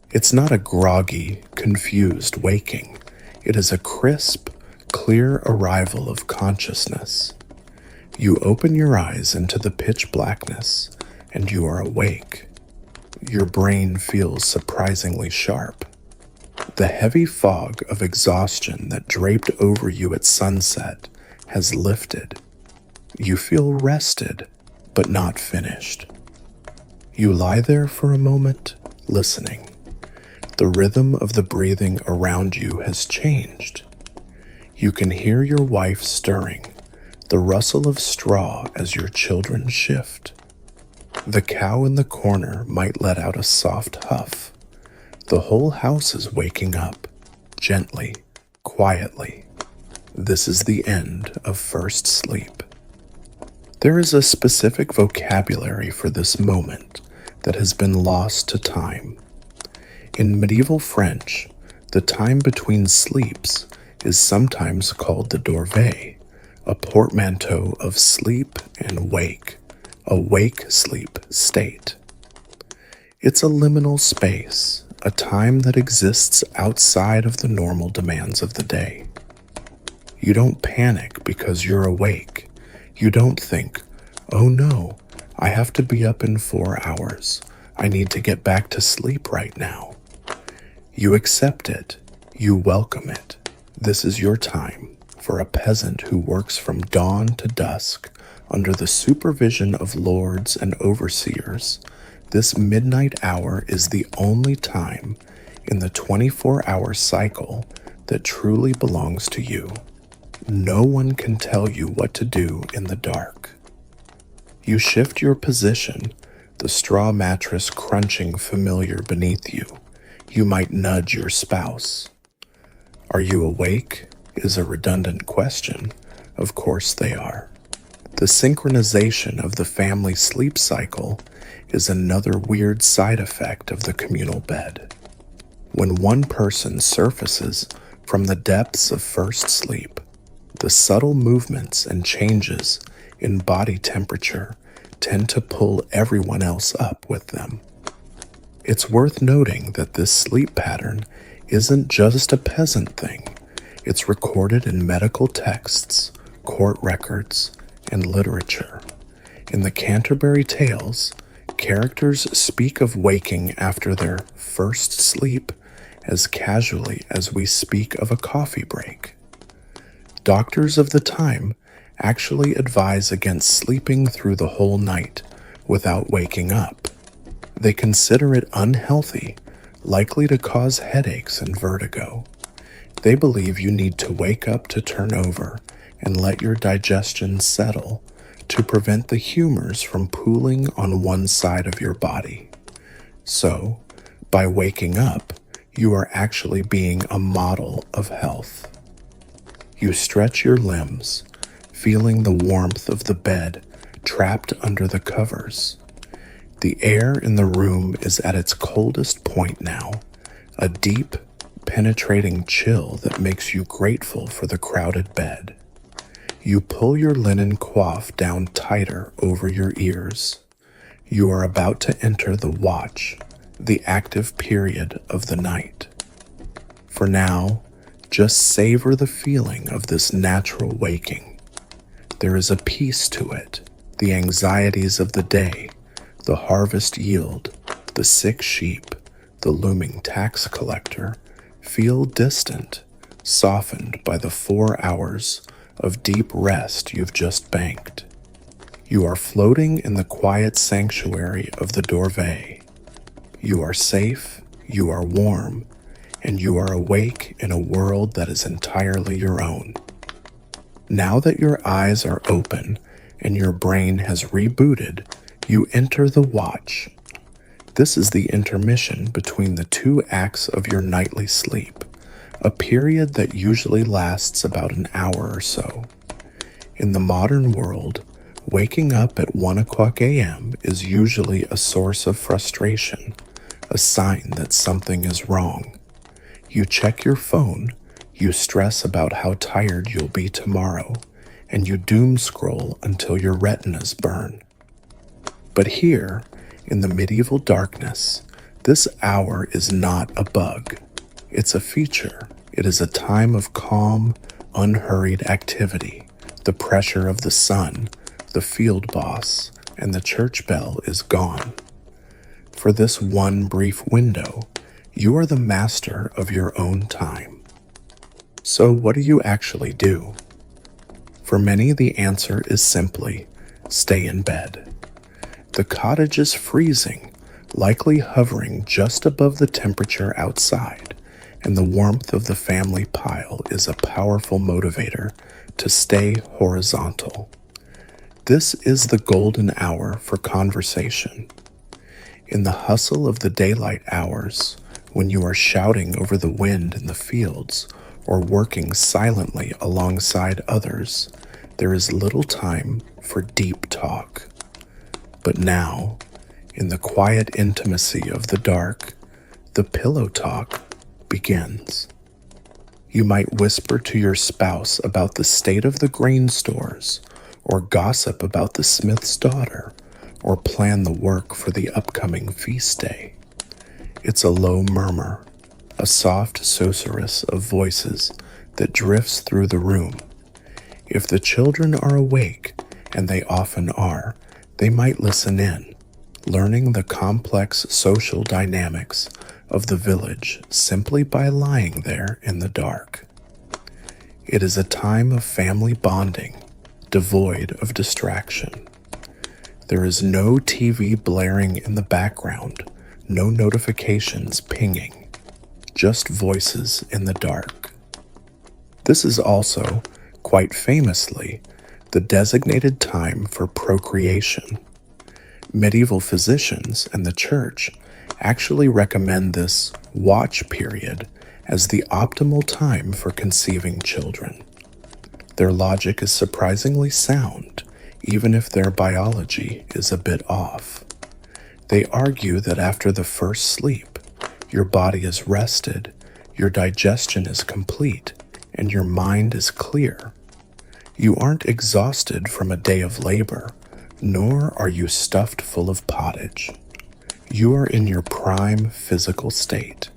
It's not a groggy, confused waking. It is a crisp, clear arrival of consciousness. You open your eyes into the pitch blackness, and you are awake. Your brain feels surprisingly sharp. The heavy fog of exhaustion that draped over you at sunset has lifted. You feel rested, but not finished. You lie there for a moment, listening. The rhythm of the breathing around you has changed. You can hear your wife stirring, the rustle of straw as your children shift. The cow in the corner might let out a soft huff. The whole house is waking up, gently, quietly. This is the end of first sleep. There is a specific vocabulary for this moment that has been lost to time. In medieval French, the time between sleeps is sometimes called the dorvée, a portmanteau of sleep and wake, a wake-sleep state. It's a liminal space, a time that exists outside of the normal demands of the day. You don't panic because you're awake. You don't think, oh no, I have to be up in 4 hours. I need to get back to sleep right now. You accept it. You welcome it. This is your time. For a peasant who works from dawn to dusk under the supervision of lords and overseers, this midnight hour is the only time in the 24-hour cycle that truly belongs to you. No one can tell you what to do in the dark. You shift your position, the straw mattress crunching familiar beneath you. You might nudge your spouse. Are you awake? Is a redundant question. Of course they are. The synchronization of the family sleep cycle is another weird side effect of the communal bed. When one person surfaces from the depths of first sleep, the subtle movements and changes in body temperature tend to pull everyone else up with them. It's worth noting that this sleep pattern isn't just a peasant thing. It's recorded in medical texts, court records, and literature. In the Canterbury Tales, characters speak of waking after their first sleep as casually as we speak of a coffee break. Doctors of the time actually advise against sleeping through the whole night without waking up. They consider it unhealthy, likely to cause headaches and vertigo. They believe you need to wake up to turn over and let your digestion settle to prevent the humors from pooling on one side of your body. So, by waking up, you are actually being a model of health. You stretch your limbs, feeling the warmth of the bed trapped under the covers. The air in the room is at its coldest point now, a deep, penetrating chill that makes you grateful for the crowded bed. You pull your linen coif down tighter over your ears. You are about to enter the watch, the active period of the night. For now, just savor the feeling of this natural waking. There is a peace to it, the anxieties of the day, the harvest yield, the sick sheep, the looming tax collector, feel distant, softened by the 4 hours of deep rest you've just banked. You are floating in the quiet sanctuary of the dorvée. You are safe, you are warm, and you are awake in a world that is entirely your own. Now that your eyes are open and your brain has rebooted, you enter the watch. This is the intermission between the 2 acts of your nightly sleep, a period that usually lasts about an hour or so. In the modern world, waking up at 1 o'clock a.m. is usually a source of frustration, a sign that something is wrong. You check your phone, you stress about how tired you'll be tomorrow, and you doom scroll until your retinas burn. But here, in the medieval darkness, this hour is not a bug. It's a feature. It is a time of calm, unhurried activity. The pressure of the sun, the field boss, and the church bell is gone. For this one brief window, you are the master of your own time. So what do you actually do? For many, the answer is simply stay in bed. The cottage is freezing, likely hovering just above the temperature outside, and the warmth of the family pile is a powerful motivator to stay horizontal. This is the golden hour for conversation. In the hustle of the daylight hours, when you are shouting over the wind in the fields or working silently alongside others, there is little time for deep talk. But now, in the quiet intimacy of the dark, the pillow talk begins. You might whisper to your spouse about the state of the grain stores, or gossip about the smith's daughter, or plan the work for the upcoming feast day. It's a low murmur, a soft susurrus of voices that drifts through the room. If the children are awake, and they often are, they might listen in, learning the complex social dynamics of the village simply by lying there in the dark. It is a time of family bonding, devoid of distraction. There is no TV blaring in the background, no notifications pinging, just voices in the dark. This is also, quite famously, the designated time for procreation. Medieval physicians and the church actually recommend this watch period as the optimal time for conceiving children. Their logic is surprisingly sound, even if their biology is a bit off. They argue that after the first sleep, your body is rested, your digestion is complete, and your mind is clear. You aren't exhausted from a day of labor, nor are you stuffed full of pottage. You are in your prime physical state.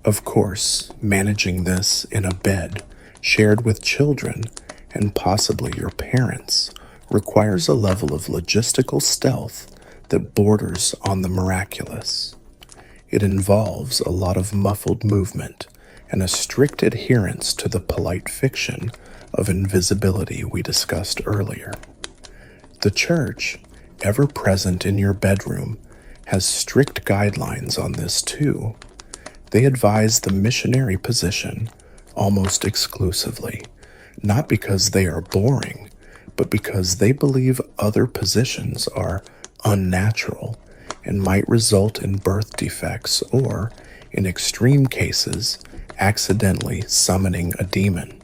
Of course, managing this in a bed shared with children and possibly your parents requires a level of logistical stealth that borders on the miraculous. It involves a lot of muffled movement and a strict adherence to the polite fiction of invisibility we discussed earlier. The church, ever present in your bedroom, has strict guidelines on this too. They advise the missionary position almost exclusively, not because they are boring, but because they believe other positions are unnatural and might result in birth defects or, in extreme cases, accidentally summoning a demon.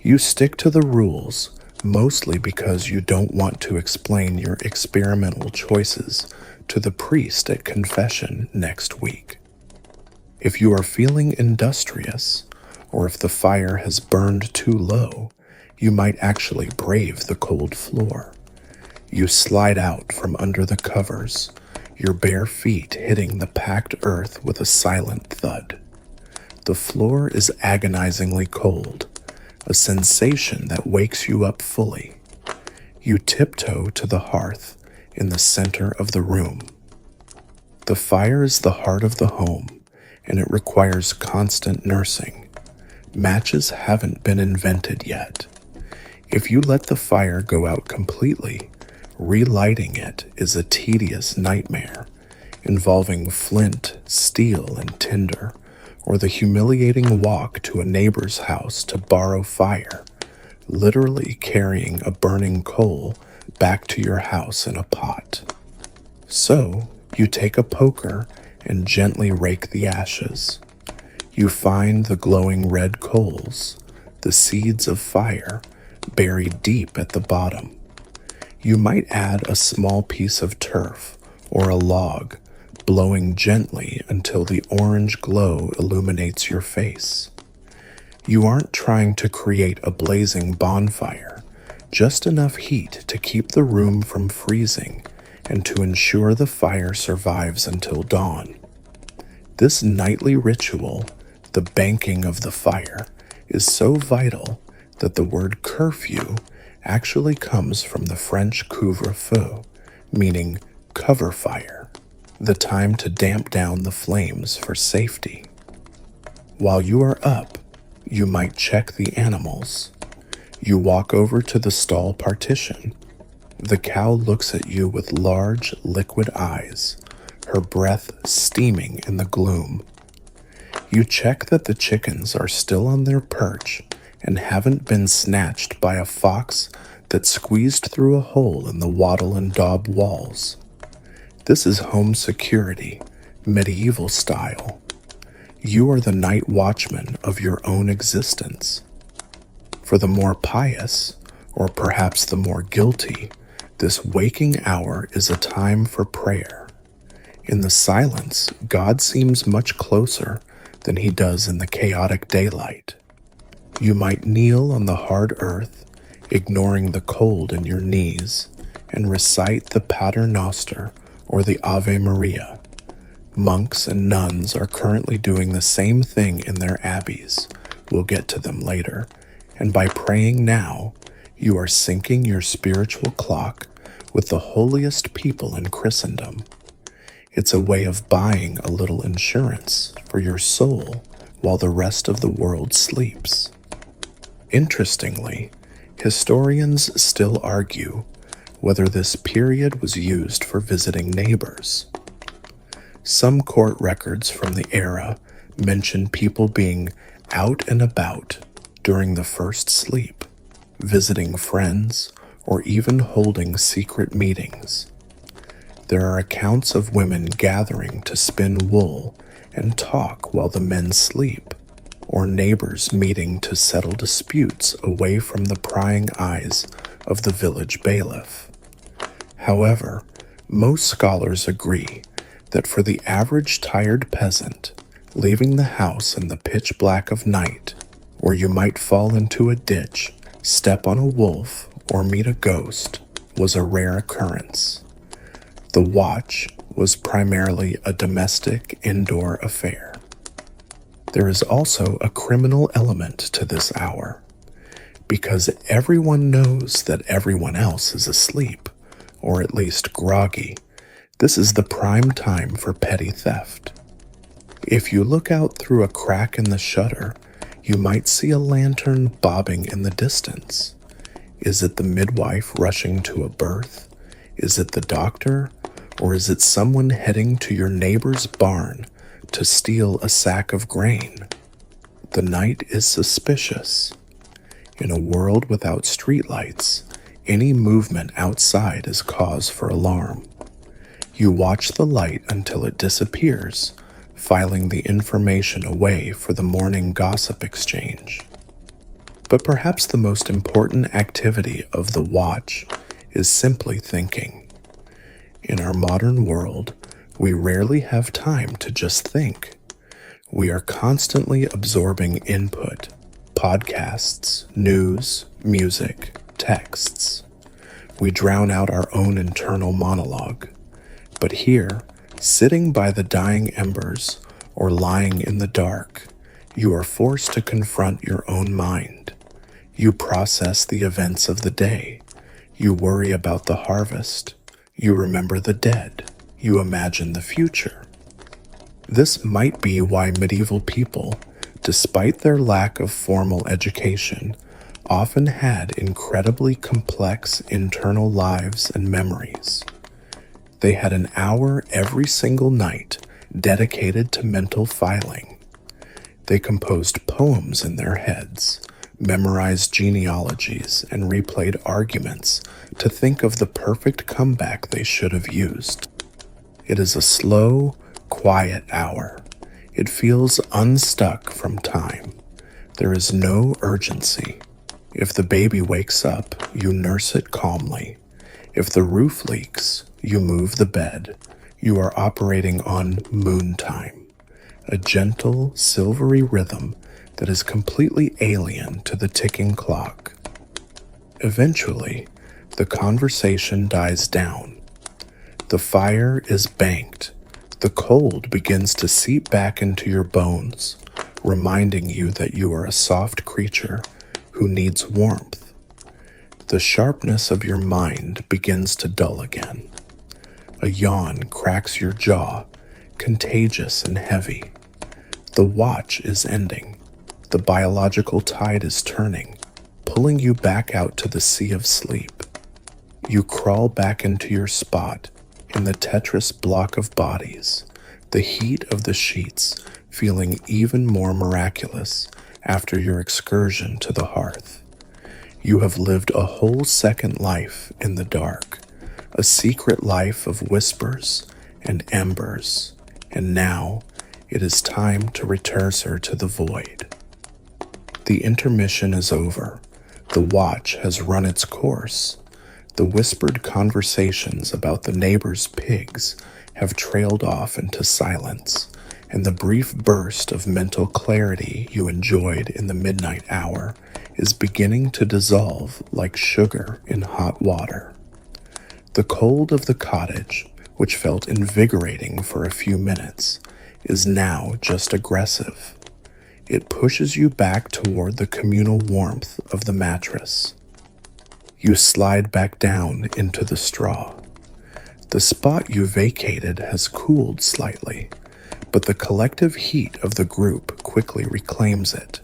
You stick to the rules mostly because you don't want to explain your experimental choices to the priest at confession next week. If you are feeling industrious, or if the fire has burned too low, you might actually brave the cold floor. You slide out from under the covers, your bare feet hitting the packed earth with a silent thud. The floor is agonizingly cold, a sensation that wakes you up fully. You tiptoe to the hearth in the center of the room. The fire is the heart of the home, and it requires constant nursing. Matches haven't been invented yet. If you let the fire go out completely, relighting it is a tedious nightmare, involving flint, steel, and tinder, or the humiliating walk to a neighbor's house to borrow fire, literally carrying a burning coal back to your house in a pot. So, you take a poker and gently rake the ashes. You find the glowing red coals, the seeds of fire, buried deep at the bottom. You might add a small piece of turf or a log, blowing gently until the orange glow illuminates your face. You aren't trying to create a blazing bonfire, just enough heat to keep the room from freezing and to ensure the fire survives until dawn. This nightly ritual, the banking of the fire, is so vital that the word curfew actually comes from the French couvre-feu, meaning cover fire, the time to damp down the flames for safety. While you are up, you might check the animals. You walk over to the stall partition. The cow looks at you with large, liquid eyes, her breath steaming in the gloom. You check that the chickens are still on their perch and haven't been snatched by a fox that squeezed through a hole in the wattle and daub walls. This is home security, medieval style. You are the night watchman of your own existence. For the more pious, or perhaps the more guilty, this waking hour is a time for prayer. In the silence, God seems much closer than he does in the chaotic daylight. You might kneel on the hard earth, ignoring the cold in your knees, and recite the Pater Noster or the Ave Maria. Monks and nuns are currently doing the same thing in their abbeys. We'll get to them later. And by praying now, you are syncing your spiritual clock with the holiest people in Christendom. It's a way of buying a little insurance for your soul while the rest of the world sleeps. Interestingly, historians still argue whether this period was used for visiting neighbors. Some court records from the era mention people being out and about during the first sleep, visiting friends, or even holding secret meetings. There are accounts of women gathering to spin wool and talk while the men sleep, or neighbors meeting to settle disputes away from the prying eyes of the village bailiff. However, most scholars agree that for the average tired peasant, leaving the house in the pitch black of night, where you might fall into a ditch, step on a wolf, or meet a ghost, was a rare occurrence. The watch was primarily a domestic indoor affair. There is also a criminal element to this hour, because everyone knows that everyone else is asleep, or at least groggy. This is the prime time for petty theft. If you look out through a crack in the shutter, you might see a lantern bobbing in the distance. Is it the midwife rushing to a birth? Is it the doctor? Or is it someone heading to your neighbor's barn to steal a sack of grain? The night is suspicious. In a world without streetlights, any movement outside is cause for alarm. You watch the light until it disappears, filing the information away for the morning gossip exchange. But perhaps the most important activity of the watch is simply thinking. In our modern world, we rarely have time to just think. We are constantly absorbing input, podcasts, news, music, texts. We drown out our own internal monologue. But here, sitting by the dying embers or lying in the dark, you are forced to confront your own mind. You process the events of the day. You worry about the harvest. You remember the dead. You imagine the future. This might be why medieval people, despite their lack of formal education, often had incredibly complex internal lives and memories. They had an hour every single night dedicated to mental filing. They composed poems in their heads, memorized genealogies, and replayed arguments to think of the perfect comeback they should have used. It is a slow, quiet hour. It feels unstuck from time. There is no urgency. If the baby wakes up, you nurse it calmly. If the roof leaks, you move the bed. You are operating on moon time, a gentle, silvery rhythm that is completely alien to the ticking clock. Eventually, the conversation dies down. The fire is banked. The cold begins to seep back into your bones, reminding you that you are a soft creature who needs warmth. The sharpness of your mind begins to dull again. A yawn cracks your jaw, contagious and heavy. The watch is ending. The biological tide is turning, pulling you back out to the sea of sleep. You crawl back into your spot in the Tetris block of bodies, the heat of the sheets feeling even more miraculous after your excursion to the hearth. You have lived a whole second life in the dark, a secret life of whispers and embers, and now it is time to return her to the void. The intermission is over. The watch has run its course. The whispered conversations about the neighbor's pigs have trailed off into silence, and the brief burst of mental clarity you enjoyed in the midnight hour is beginning to dissolve like sugar in hot water. The cold of the cottage, which felt invigorating for a few minutes, is now just aggressive. It pushes you back toward the communal warmth of the mattress. You slide back down into the straw. The spot you vacated has cooled slightly, but the collective heat of the group quickly reclaims it.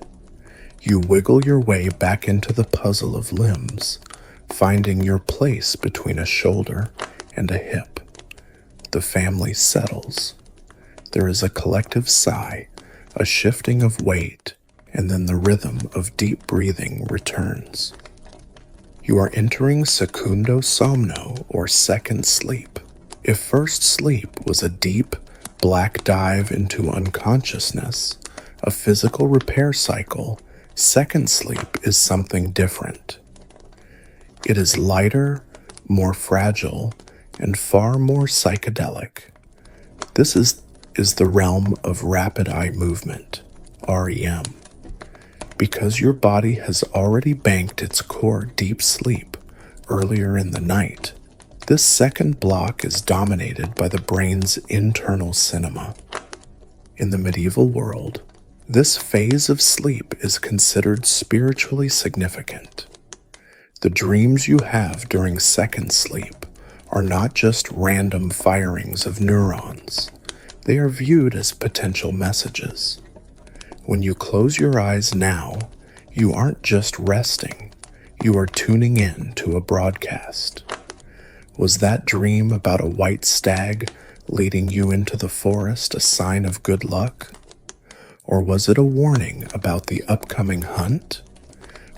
You wiggle your way back into the puzzle of limbs, finding your place between a shoulder and a hip. The family settles. There is a collective sigh, a shifting of weight, and then the rhythm of deep breathing returns. You are entering secundo somno, or second sleep. If first sleep was a deep, black dive into unconsciousness, a physical repair cycle, second sleep is something different. It is lighter, more fragile, and far more psychedelic. This is the realm of rapid eye movement, REM. Because your body has already banked its core deep sleep earlier in the night, this second block is dominated by the brain's internal cinema. In the medieval world, this phase of sleep is considered spiritually significant. The dreams you have during second sleep are not just random firings of neurons. They are viewed as potential messages. When you close your eyes now, you aren't just resting, you are tuning in to a broadcast. Was that dream about a white stag leading you into the forest a sign of good luck? Or was it a warning about the upcoming hunt?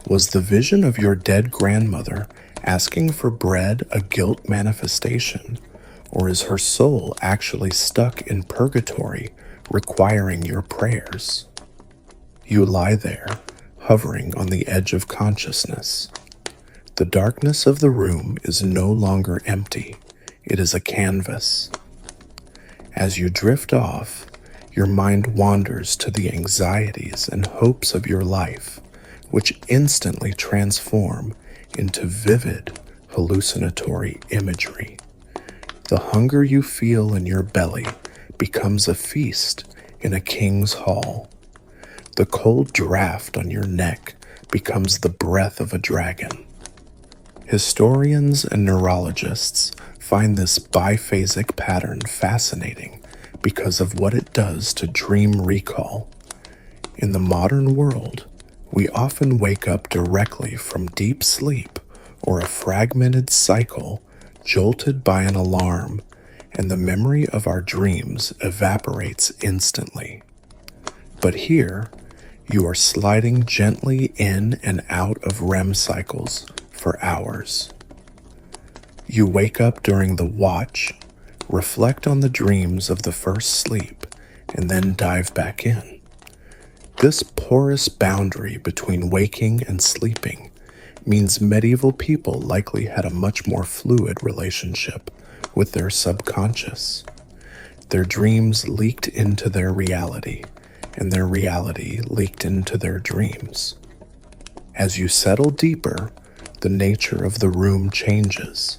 Was the vision of your dead grandmother asking for bread a guilt manifestation? Or is her soul actually stuck in purgatory, requiring your prayers? You lie there, hovering on the edge of consciousness. The darkness of the room is no longer empty. It is a canvas. As you drift off, your mind wanders to the anxieties and hopes of your life, which instantly transform into vivid, hallucinatory imagery. The hunger you feel in your belly becomes a feast in a king's hall. The cold draft on your neck becomes the breath of a dragon. Historians and neurologists find this biphasic pattern fascinating because of what it does to dream recall. In the modern world, we often wake up directly from deep sleep or a fragmented cycle jolted by an alarm, and the memory of our dreams evaporates instantly. But here, you are sliding gently in and out of REM cycles for hours. You wake up during the watch, reflect on the dreams of the first sleep, and then dive back in. This porous boundary between waking and sleeping means medieval people likely had a much more fluid relationship with their subconscious. Their dreams leaked into their reality, and their reality leaked into their dreams. As you settle deeper, the nature of the room changes.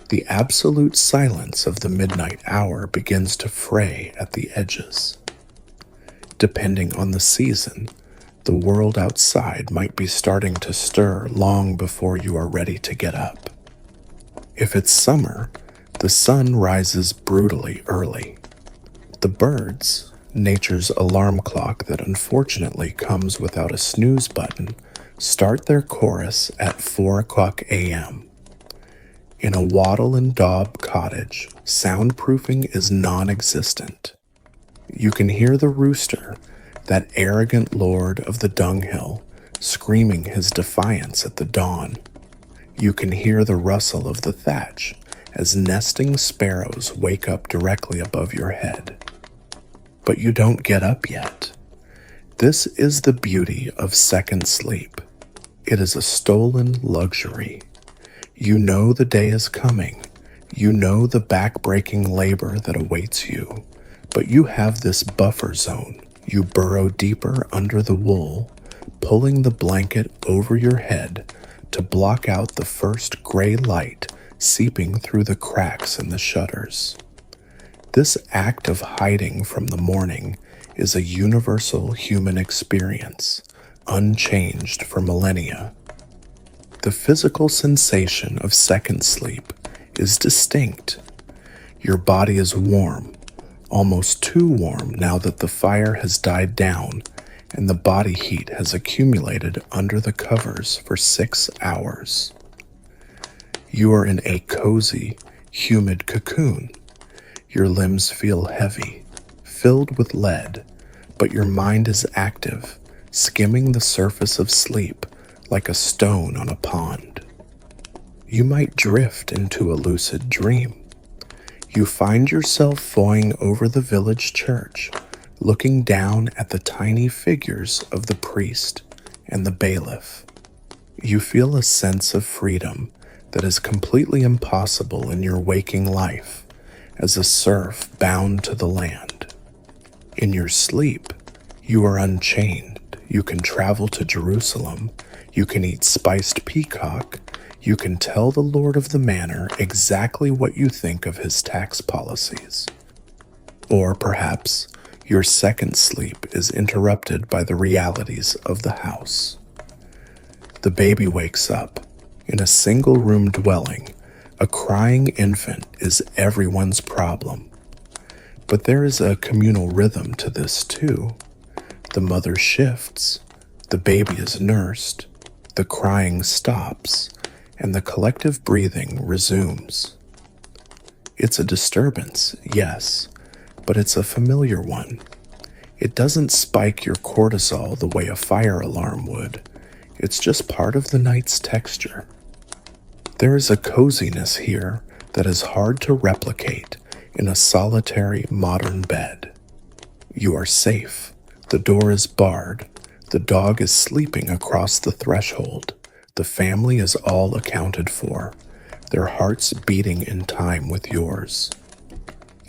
The absolute silence of the midnight hour begins to fray at the edges. Depending on the season, the world outside might be starting to stir long before you are ready to get up. If it's summer, the sun rises brutally early. The birds, nature's alarm clock that unfortunately comes without a snooze button, start their chorus at 4 o'clock a.m. In a wattle and daub cottage, soundproofing is non-existent. You can hear the rooster, that arrogant lord of the dunghill, screaming his defiance at the dawn. You can hear the rustle of the thatch as nesting sparrows wake up directly above your head. But you don't get up yet. This is the beauty of second sleep. It is a stolen luxury. You know the day is coming. You know the back-breaking labor that awaits you. But you have this buffer zone. You burrow deeper under the wool, pulling the blanket over your head to block out the first gray light seeping through the cracks in the shutters. This act of hiding from the morning is a universal human experience, unchanged for millennia. The physical sensation of second sleep is distinct. Your body is warm, almost too warm now that the fire has died down and the body heat has accumulated under the covers for 6 hours. You are in a cozy, humid cocoon. Your limbs feel heavy, filled with lead, but your mind is active, skimming the surface of sleep like a stone on a pond. You might drift into a lucid dream. You find yourself fawing over the village church, looking down at the tiny figures of the priest and the bailiff. You feel a sense of freedom that is completely impossible in your waking life, as a serf bound to the land. In your sleep, you are unchained. You can travel to Jerusalem. You can eat spiced peacock. You can tell the lord of the manor exactly what you think of his tax policies. Or perhaps your second sleep is interrupted by the realities of the house. The baby wakes up. In a single-room dwelling, a crying infant is everyone's problem. But there is a communal rhythm to this too. The mother shifts, the baby is nursed, the crying stops, and the collective breathing resumes. It's a disturbance, yes, but it's a familiar one. It doesn't spike your cortisol the way a fire alarm would. It's just part of the night's texture. There is a coziness here that is hard to replicate in a solitary modern bed. You are safe. The door is barred. The dog is sleeping across the threshold. The family is all accounted for, their hearts beating in time with yours.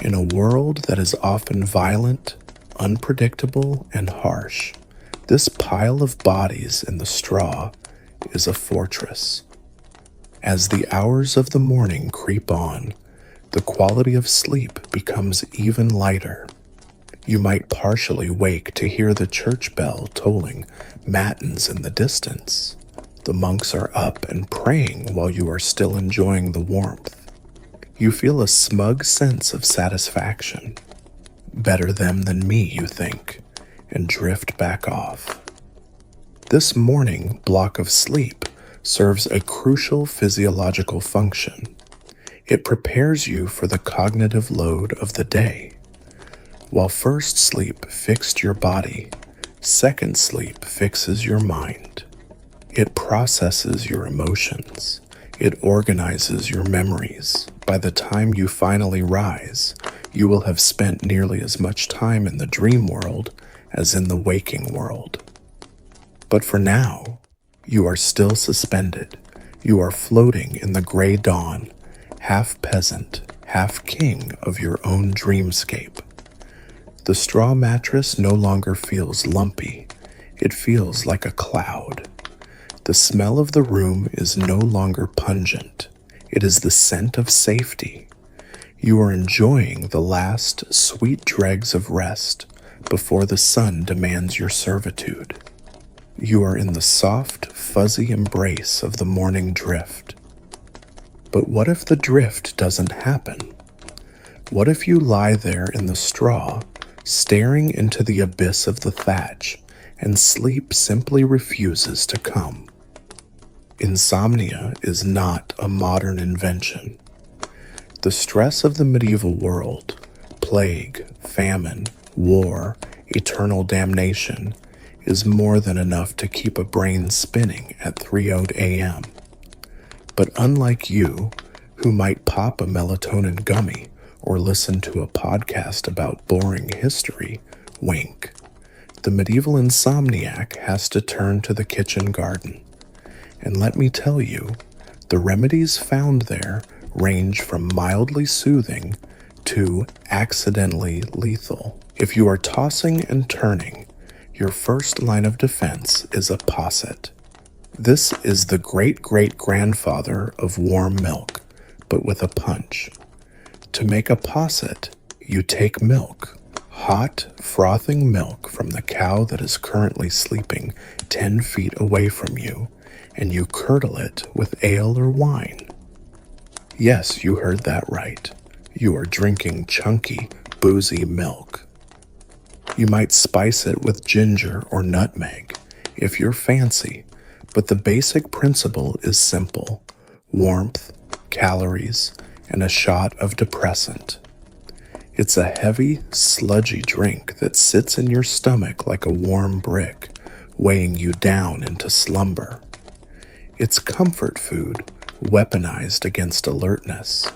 In a world that is often violent, unpredictable, and harsh, this pile of bodies in the straw is a fortress. As the hours of the morning creep on, the quality of sleep becomes even lighter. You might partially wake to hear the church bell tolling matins in the distance. The monks are up and praying while you are still enjoying the warmth. You feel a smug sense of satisfaction. Better them than me, you think, and drift back off. This morning block of sleep serves a crucial physiological function. It prepares you for the cognitive load of the day. While first sleep fixed your body, second sleep fixes your mind. It processes your emotions. It organizes your memories. By the time you finally rise, you will have spent nearly as much time in the dream world as in the waking world. But for now, You are still suspended. You are floating in the gray dawn, half peasant, half king of your own dreamscape. The straw mattress no longer feels lumpy. It feels like a cloud. The smell of the room is no longer pungent. It is the scent of safety. You are enjoying the last sweet dregs of rest before the sun demands your servitude. You are in the soft, fuzzy embrace of the morning drift. But what if the drift doesn't happen? What if you lie there in the straw, staring into the abyss of the thatch, and sleep simply refuses to come? Insomnia is not a modern invention. The stress of the medieval world, plague, famine, war, eternal damnation, is more than enough to keep a brain spinning at 3:00 a.m. But unlike you, who might pop a melatonin gummy or listen to a podcast about boring history, wink, the medieval insomniac has to turn to the kitchen garden. And let me tell you, the remedies found there range from mildly soothing to accidentally lethal. If you are tossing and turning, your first line of defense is a posset. This is the great-great-grandfather of warm milk, but with a punch. To make a posset, you take milk, hot, frothing milk from the cow that is currently sleeping 10 feet away from you, and you curdle it with ale or wine. Yes, you heard that right. You are drinking chunky, boozy milk. You might spice it with ginger or nutmeg, if you're fancy, but the basic principle is simple: warmth, calories, and a shot of depressant. It's a heavy, sludgy drink that sits in your stomach like a warm brick, weighing you down into slumber. It's comfort food, weaponized against alertness.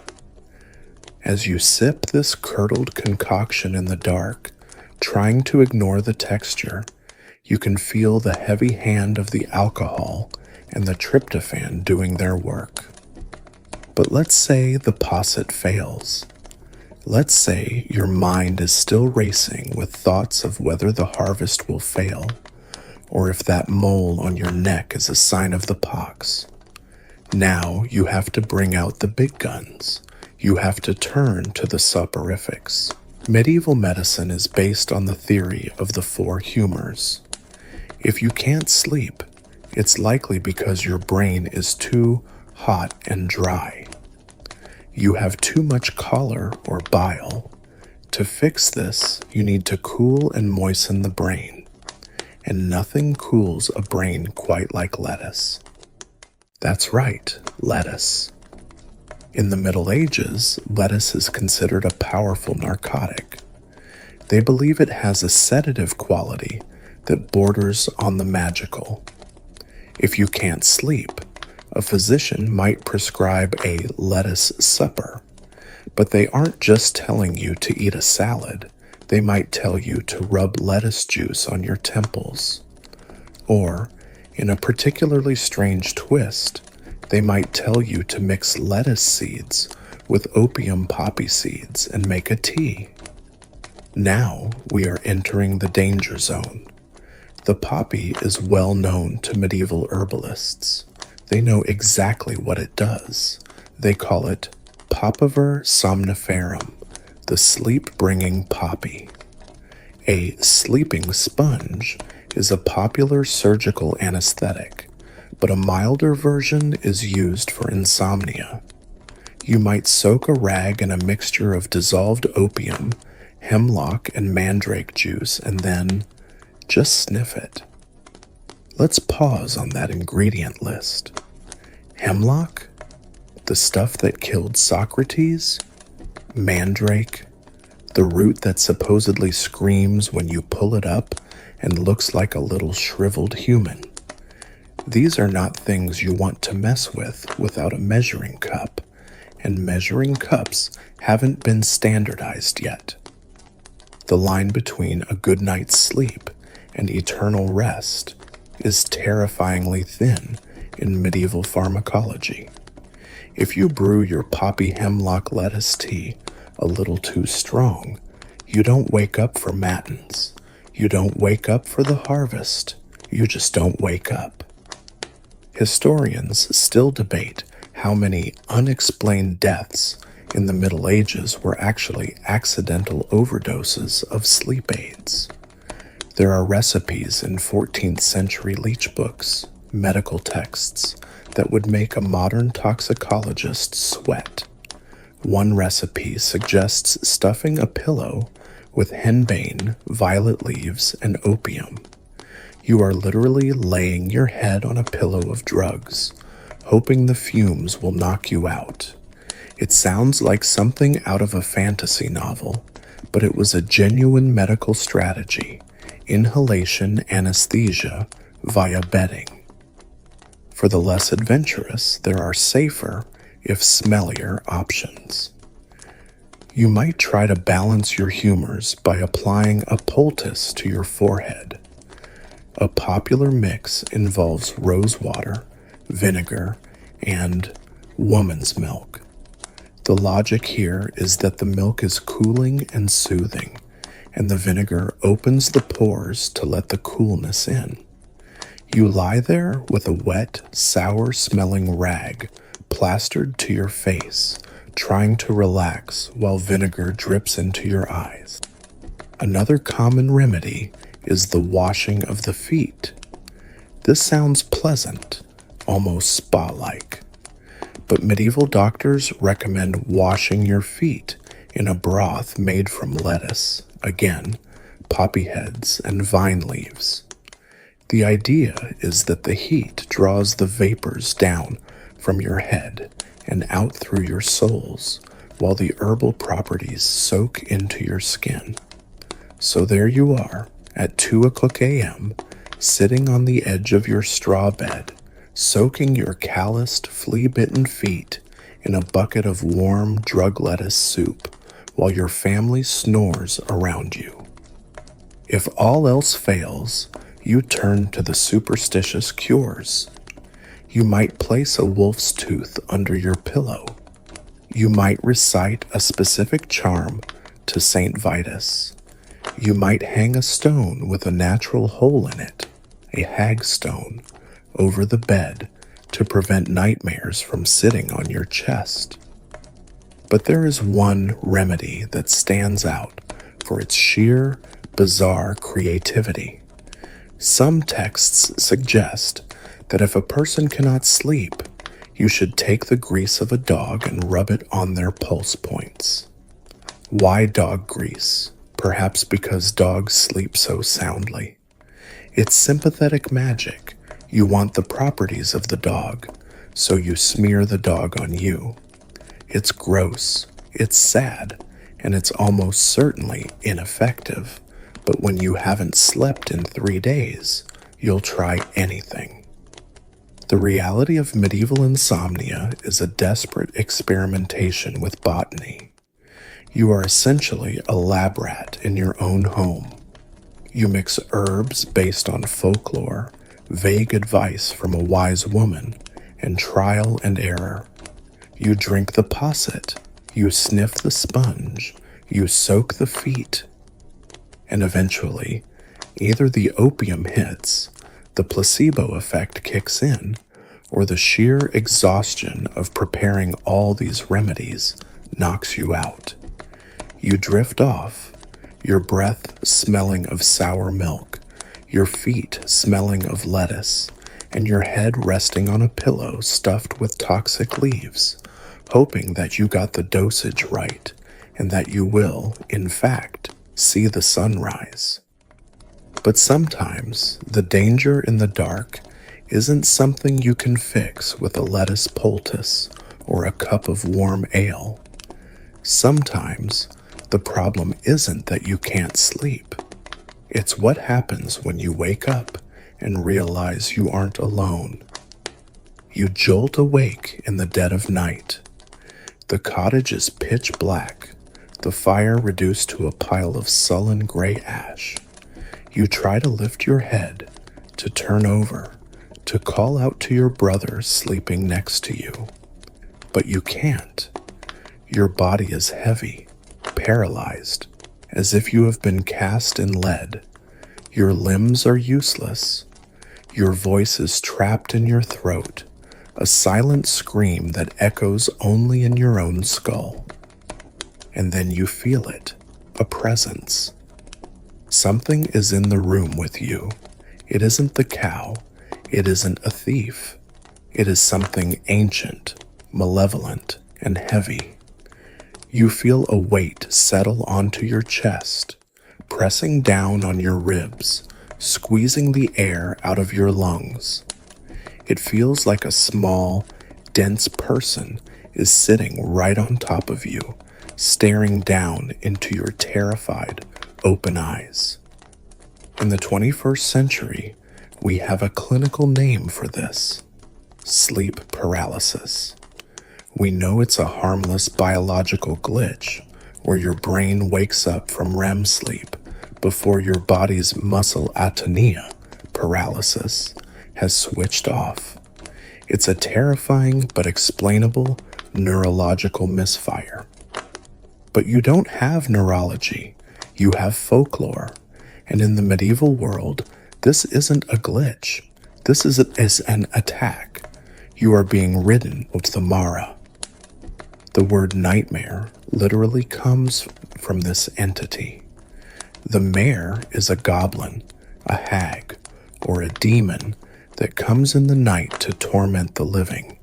As you sip this curdled concoction in the dark, trying to ignore the texture, you can feel the heavy hand of the alcohol and the tryptophan doing their work. But let's say the posset fails. Let's say your mind is still racing with thoughts of whether the harvest will fail, or if that mole on your neck is a sign of the pox. Now you have to bring out the big guns. You have to turn to the soporifics. Medieval medicine is based on the theory of the four humors. If you can't sleep, it's likely because your brain is too hot and dry. You have too much choler or bile. To fix this, you need to cool and moisten the brain. And nothing cools a brain quite like lettuce. That's right, lettuce. In the Middle Ages, lettuce is considered a powerful narcotic. They believe it has a sedative quality that borders on the magical. If you can't sleep, a physician might prescribe a lettuce supper, but they aren't just telling you to eat a salad. They might tell you to rub lettuce juice on your temples. Or, in a particularly strange twist, they might tell you to mix lettuce seeds with opium poppy seeds and make a tea. Now we are entering the danger zone. The poppy is well known to medieval herbalists. They know exactly what it does. They call it Papaver somniferum, the sleep-bringing poppy. A sleeping sponge is a popular surgical anesthetic, but a milder version is used for insomnia. You might soak a rag in a mixture of dissolved opium, hemlock, and mandrake juice, and then just sniff it. Let's pause on that ingredient list. Hemlock? The stuff that killed Socrates? Mandrake? The root that supposedly screams when you pull it up and looks like a little shriveled human. These are not things you want to mess with without a measuring cup, and measuring cups haven't been standardized yet. The line between a good night's sleep and eternal rest is terrifyingly thin in medieval pharmacology. If you brew your poppy hemlock lettuce tea a little too strong, you don't wake up for matins. You don't wake up for the harvest. You just don't wake up. Historians still debate how many unexplained deaths in the Middle Ages were actually accidental overdoses of sleep aids. There are recipes in 14th century leech books, medical texts, that would make a modern toxicologist sweat. One recipe suggests stuffing a pillow with henbane, violet leaves, and opium. You are literally laying your head on a pillow of drugs, hoping the fumes will knock you out. It sounds like something out of a fantasy novel, but it was a genuine medical strategy: inhalation anesthesia via bedding. For the less adventurous, there are safer, if smellier, options. You might try to balance your humors by applying a poultice to your forehead. A popular mix involves rose water, vinegar, and woman's milk. The logic here is that the milk is cooling and soothing, and the vinegar opens the pores to let the coolness in. You lie there with a wet, sour-smelling rag plastered to your face, trying to relax while vinegar drips into your eyes. Another common remedy is the washing of the feet. This sounds pleasant, almost spa-like, but medieval doctors recommend washing your feet in a broth made from lettuce, again, poppy heads, and vine leaves. The idea is that the heat draws the vapors down from your head and out through your soles, while the herbal properties soak into your skin. So there you are, at 2:00 a.m., sitting on the edge of your straw bed, soaking your calloused, flea-bitten feet in a bucket of warm drug lettuce soup, while your family snores around you. If all else fails, you turn to the superstitious cures. You might place a wolf's tooth under your pillow. You might recite a specific charm to Saint Vitus. You might hang a stone with a natural hole in it, a hagstone, over the bed to prevent nightmares from sitting on your chest. But there is one remedy that stands out for its sheer, bizarre creativity. Some texts suggest that if a person cannot sleep, you should take the grease of a dog and rub it on their pulse points. Why dog grease? Perhaps because dogs sleep so soundly. It's sympathetic magic. You want the properties of the dog, so you smear the dog on you. It's gross, it's sad, and it's almost certainly ineffective. But when you haven't slept in 3 days, you'll try anything. The reality of medieval insomnia is a desperate experimentation with botany. You are essentially a lab rat in your own home. You mix herbs based on folklore, vague advice from a wise woman, and trial and error. You drink the posset, you sniff the sponge, you soak the feet, and eventually, either the opium hits, the placebo effect kicks in, or the sheer exhaustion of preparing all these remedies knocks you out. You drift off, your breath smelling of sour milk, your feet smelling of lettuce, and your head resting on a pillow stuffed with toxic leaves, hoping that you got the dosage right and that you will, in fact, see the sunrise. But sometimes the danger in the dark isn't something you can fix with a lettuce poultice or a cup of warm ale. Sometimes the problem isn't that you can't sleep. It's what happens when you wake up and realize you aren't alone. You jolt awake in the dead of night. The cottage is pitch black, the fire reduced to a pile of sullen gray ash. You try to lift your head, to turn over, to call out to your brother sleeping next to you. But you can't. Your body is heavy, paralyzed, as if you have been cast in lead. Your limbs are useless. Your voice is trapped in your throat, a silent scream that echoes only in your own skull. And then you feel it, a presence. Something is in the room with you. It isn't the cow. It isn't a thief. It is something ancient, malevolent, and heavy. You feel a weight settle onto your chest, pressing down on your ribs, squeezing the air out of your lungs. It feels like a small, dense person is sitting right on top of you, staring down into your terrified, open eyes. In the 21st century, we have a clinical name for this: sleep paralysis. We know it's a harmless biological glitch where your brain wakes up from REM sleep before your body's muscle atonia, paralysis, has switched off. It's a terrifying but explainable neurological misfire. But you don't have neurology, you have folklore. And in the medieval world, this isn't a glitch. This is an attack. You are being ridden with the Mara. The word nightmare literally comes from this entity. The mare is a goblin, a hag, or a demon that comes in the night to torment the living.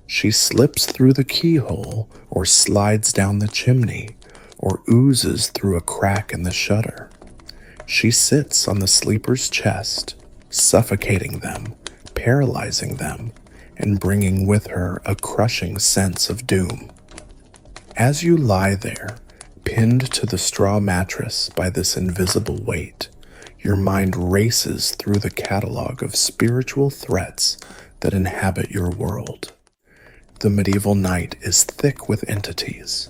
She slips through the keyhole or slides down the chimney or oozes through a crack in the shutter. She sits on the sleeper's chest, suffocating them, paralyzing them, and bringing with her a crushing sense of doom. As you lie there, pinned to the straw mattress by this invisible weight, your mind races through the catalog of spiritual threats that inhabit your world. The medieval night is thick with entities.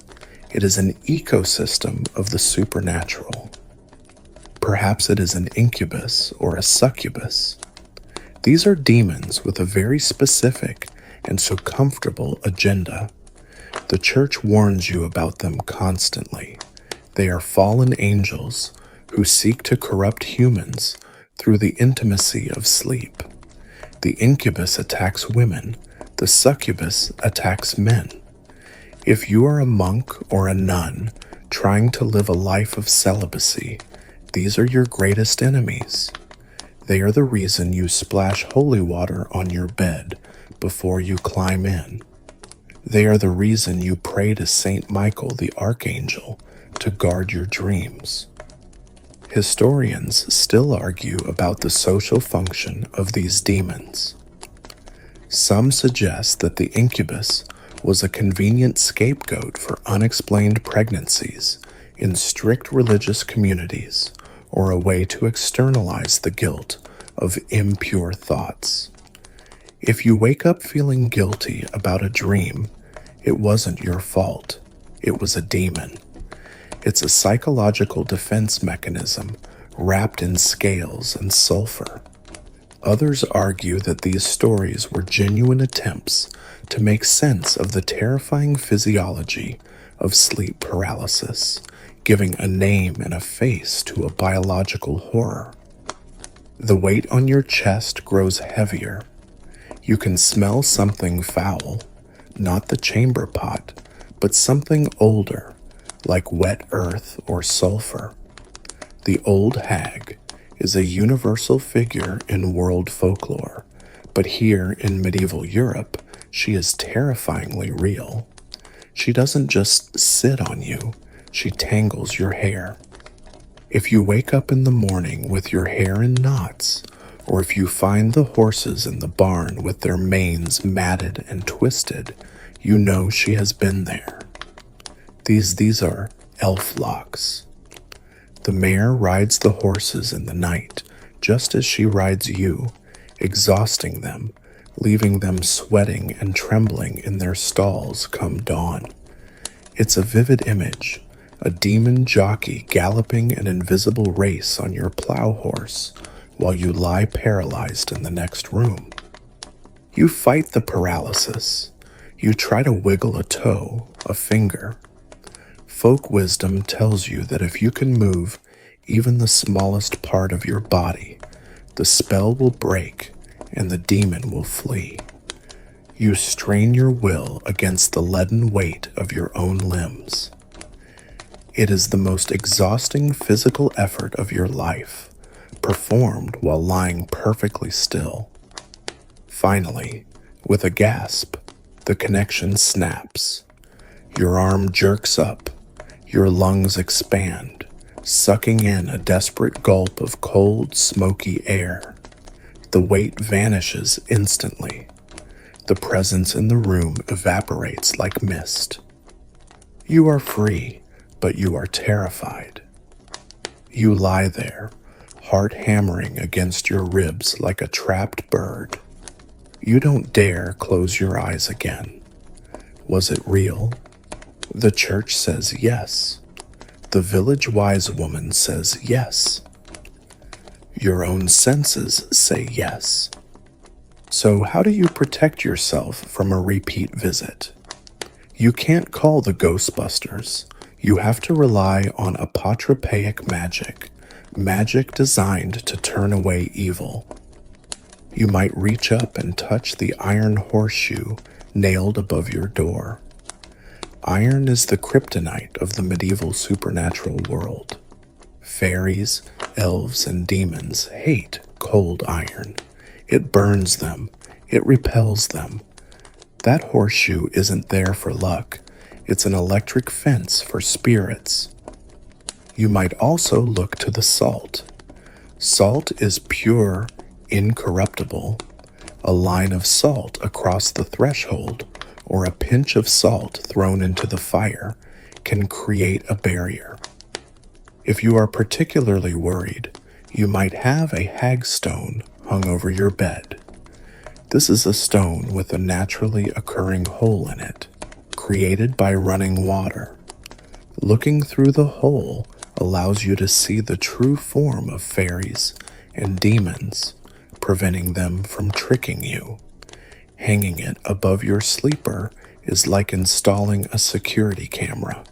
It is an ecosystem of the supernatural. Perhaps it is an incubus or a succubus. These are demons with a very specific and so comfortable agenda. The church warns you about them constantly. They are fallen angels who seek to corrupt humans through the intimacy of sleep. The incubus attacks women. The succubus attacks men. If you are a monk or a nun trying to live a life of celibacy, these are your greatest enemies. They are the reason you splash holy water on your bed before you climb in. They are the reason you pray to Saint Michael the Archangel to guard your dreams. Historians still argue about the social function of these demons. Some suggest that the incubus was a convenient scapegoat for unexplained pregnancies in strict religious communities, or a way to externalize the guilt of impure thoughts. If you wake up feeling guilty about a dream, it wasn't your fault. It was a demon. It's a psychological defense mechanism wrapped in scales and sulfur. Others argue that these stories were genuine attempts to make sense of the terrifying physiology of sleep paralysis, giving a name and a face to a biological horror. The weight on your chest grows heavier. You can smell something foul, not the chamber pot, but something older, like wet earth or sulfur. The old hag is a universal figure in world folklore, but here in medieval Europe, she is terrifyingly real. She doesn't just sit on you, she tangles your hair. If you wake up in the morning with your hair in knots, or if you find the horses in the barn with their manes matted and twisted, you know she has been there. These are elf locks. The mare rides the horses in the night, just as she rides you, exhausting them, leaving them sweating and trembling in their stalls come dawn. It's a vivid image, a demon jockey galloping an invisible race on your plow horse, while you lie paralyzed in the next room. You fight the paralysis. You try to wiggle a toe, a finger. Folk wisdom tells you that if you can move even the smallest part of your body, the spell will break and the demon will flee. You strain your will against the leaden weight of your own limbs. It is the most exhausting physical effort of your life, performed while lying perfectly still. Finally, with a gasp, the connection snaps. Your arm jerks up, your lungs expand, sucking in a desperate gulp of cold, smoky air. The weight vanishes instantly. The presence in the room evaporates like mist. You are free, but you are terrified. You lie there, heart hammering against your ribs like a trapped bird. You don't dare close your eyes again. Was it real? The church says yes. The village wise woman says yes. Your own senses say yes. So how do you protect yourself from a repeat visit? You can't call the Ghostbusters. You have to rely on apotropaic magic, magic designed to turn away evil. You might reach up and touch the iron horseshoe nailed above your door. Iron is the kryptonite of the medieval supernatural world. Fairies, elves, and demons hate cold iron. It burns them. It repels them. That horseshoe isn't there for luck. It's an electric fence for spirits. You might also look to the salt. Salt is pure, incorruptible. A line of salt across the threshold, or a pinch of salt thrown into the fire, can create a barrier. If you are particularly worried, you might have a hagstone hung over your bed. This is a stone with a naturally occurring hole in it, created by running water. Looking through the hole allows you to see the true form of fairies and demons, preventing them from tricking you. Hanging it above your sleeper is like installing a security camera.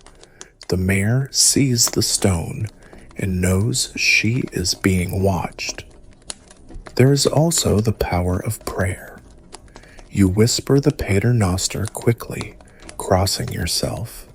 The mare sees the stone and knows she is being watched. There is also the power of prayer. You whisper the Pater Noster quickly, crossing yourself.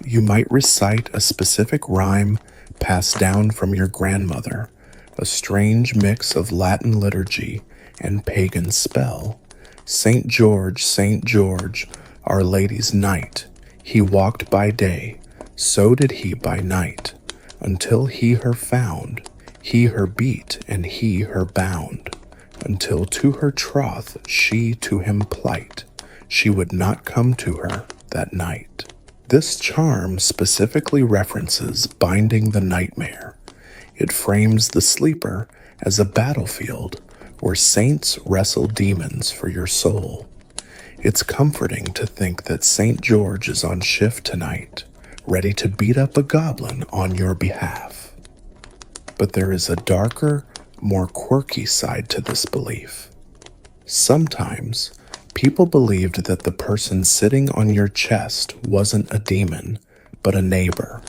You might recite a specific rhyme passed down from your grandmother, a strange mix of Latin liturgy and pagan spell. Saint George, Our Lady's knight, he walked by day, so did he by night, until he her found, he her beat and he her bound, until to her troth she to him plight, she would not come to her that night. This charm specifically references binding the nightmare. It frames the sleeper as a battlefield where saints wrestle demons for your soul. It's comforting to think that St. George is on shift tonight, ready to beat up a goblin on your behalf. But there is a darker, more quirky side to this belief. Sometimes, people believed that the person sitting on your chest wasn't a demon, but a neighbor,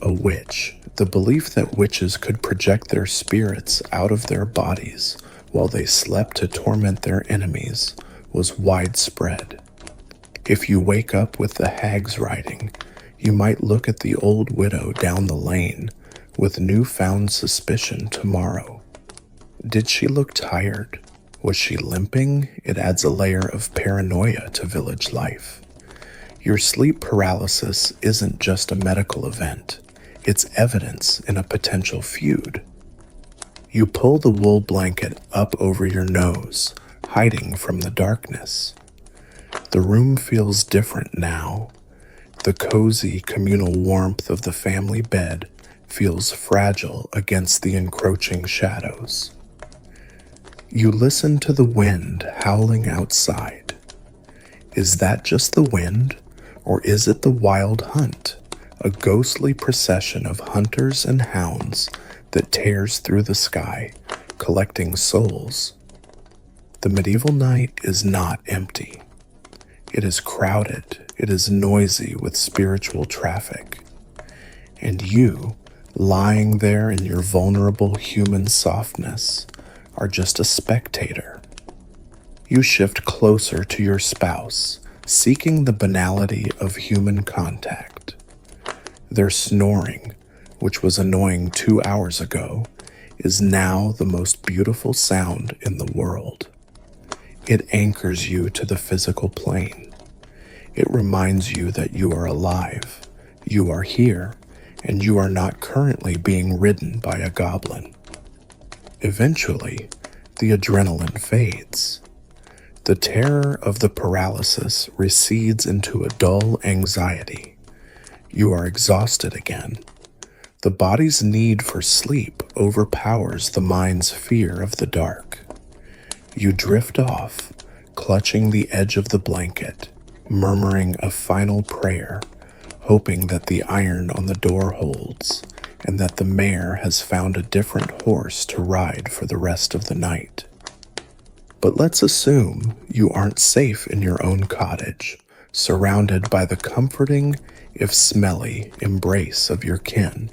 a witch. The belief that witches could project their spirits out of their bodies while they slept to torment their enemies was widespread. If you wake up with the hags riding, you might look at the old widow down the lane with newfound suspicion tomorrow. Did she look tired? Was she limping? It adds a layer of paranoia to village life. Your sleep paralysis isn't just a medical event. It's evidence in a potential feud. You pull the wool blanket up over your nose, hiding from the darkness. The room feels different now. The cozy communal warmth of the family bed feels fragile against the encroaching shadows. You listen to the wind howling outside. Is that just the wind, or is it the wild hunt, a ghostly procession of hunters and hounds that tears through the sky, collecting souls. The medieval night is not empty. It is crowded, it is noisy with spiritual traffic. And you, lying there in your vulnerable human softness, are just a spectator. You shift closer to your spouse, seeking the banality of human contact. Their snoring, which was annoying 2 hours ago, is now the most beautiful sound in the world. It anchors you to the physical plane. It reminds you that you are alive, you are here, and you are not currently being ridden by a goblin. Eventually, the adrenaline fades. The terror of the paralysis recedes into a dull anxiety. You are exhausted again. The body's need for sleep overpowers the mind's fear of the dark. You drift off, clutching the edge of the blanket, murmuring a final prayer, hoping that the iron on the door holds and that the mare has found a different horse to ride for the rest of the night. But let's assume you aren't safe in your own cottage, surrounded by the comforting, if smelly, embrace of your kin.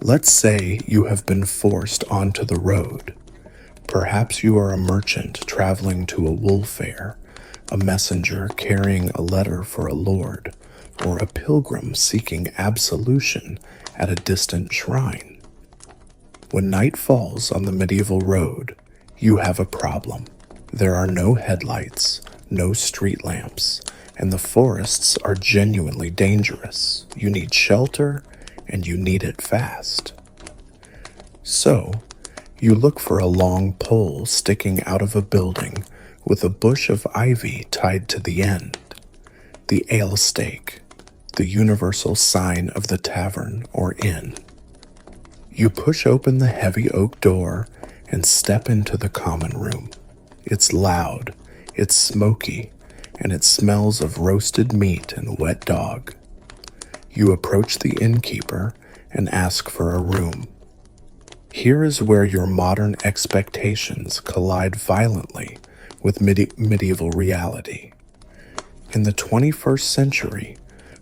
Let's say you have been forced onto the road. Perhaps you are a merchant traveling to a wool fair, a messenger carrying a letter for a lord, or a pilgrim seeking absolution at a distant shrine. When night falls on the medieval road, you have a problem. There are no headlights, no street lamps, and the forests are genuinely dangerous. You need shelter, and you need it fast. So, you look for a long pole sticking out of a building with a bush of ivy tied to the end. The ale stake, the universal sign of the tavern or inn. You push open the heavy oak door and step into the common room. It's loud, it's smoky, and it smells of roasted meat and wet dog. You approach the innkeeper and ask for a room. Here is where your modern expectations collide violently with medieval reality. In the 21st century,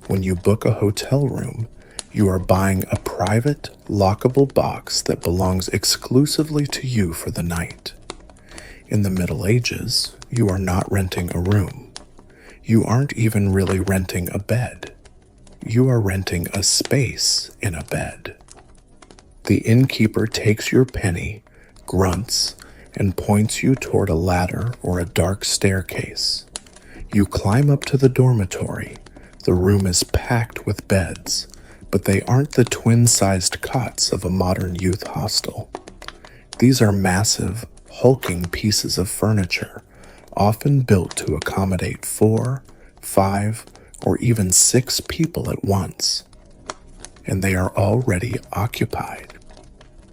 when you book a hotel room, you are buying a private, lockable box that belongs exclusively to you for the night. In the Middle Ages, you are not renting a room. You aren't even really renting a bed. You are renting a space in a bed. The innkeeper takes your penny, grunts, and points you toward a ladder or a dark staircase. You climb up to the dormitory. The room is packed with beds, but they aren't the twin-sized cots of a modern youth hostel. These are massive, hulking pieces of furniture, often built to accommodate 4, 5, or even 6 people at once. And they are already occupied.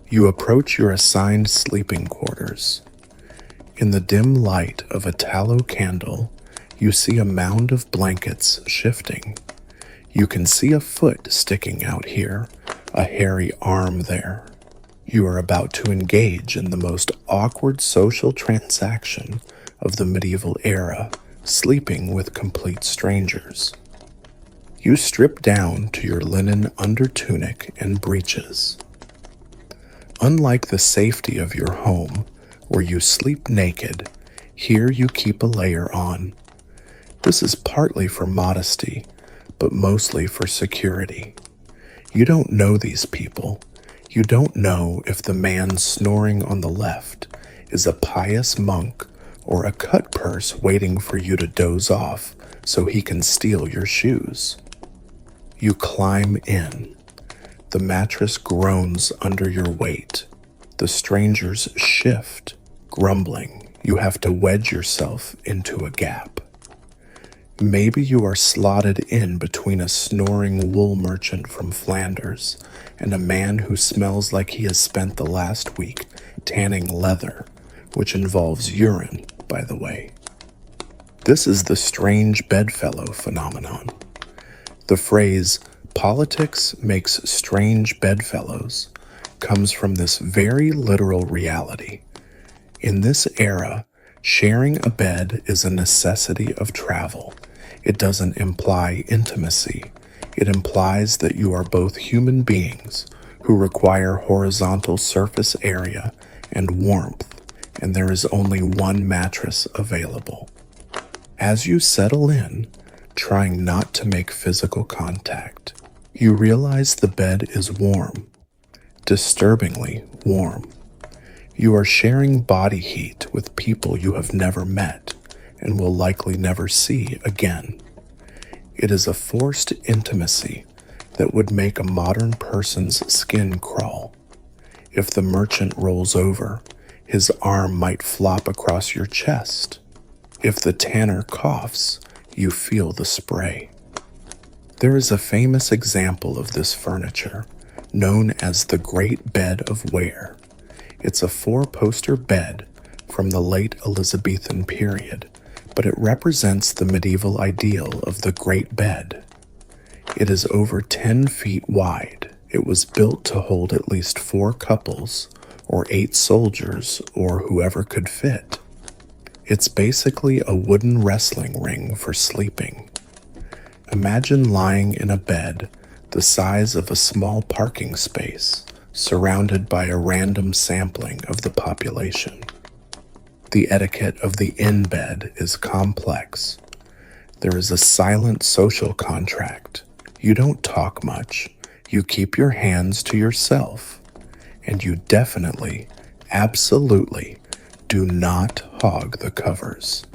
You approach your assigned sleeping quarters. In the dim light of a tallow candle, you see a mound of blankets shifting. You can see a foot sticking out here, a hairy arm there. You are about to engage in the most awkward social transaction of the medieval era, sleeping with complete strangers. You strip down to your linen undertunic and breeches. Unlike the safety of your home, where you sleep naked, here you keep a layer on. This is partly for modesty, but mostly for security. You don't know these people. You don't know if the man snoring on the left is a pious monk or a cut purse waiting for you to doze off so he can steal your shoes. You climb in. The mattress groans under your weight. The strangers shift, grumbling. You have to wedge yourself into a gap. Maybe you are slotted in between a snoring wool merchant from Flanders and a man who smells like he has spent the last week tanning leather, which involves urine, by the way. This is the strange bedfellow phenomenon. The phrase, politics makes strange bedfellows, comes from this very literal reality. In this era, sharing a bed is a necessity of travel. It doesn't imply intimacy. It implies that you are both human beings who require horizontal surface area and warmth, and there is only one mattress available. As you settle in, trying not to make physical contact, you realize the bed is warm, disturbingly warm. You are sharing body heat with people you have never met and will likely never see again. It is a forced intimacy that would make a modern person's skin crawl. If the merchant rolls over, his arm might flop across your chest. If the tanner coughs, you feel the spray. There is a famous example of this furniture, known as the Great Bed of Ware. It's a 4-poster bed from the late Elizabethan period, but it represents the medieval ideal of the great bed. It is over 10 feet wide. It was built to hold at least 4 couples, or 8 soldiers, or whoever could fit. It's basically a wooden wrestling ring for sleeping. Imagine lying in a bed the size of a small parking space, surrounded by a random sampling of the population. The etiquette of the in-bed is complex. There is a silent social contract. You don't talk much. You keep your hands to yourself. And you definitely, absolutely, do not hog the covers.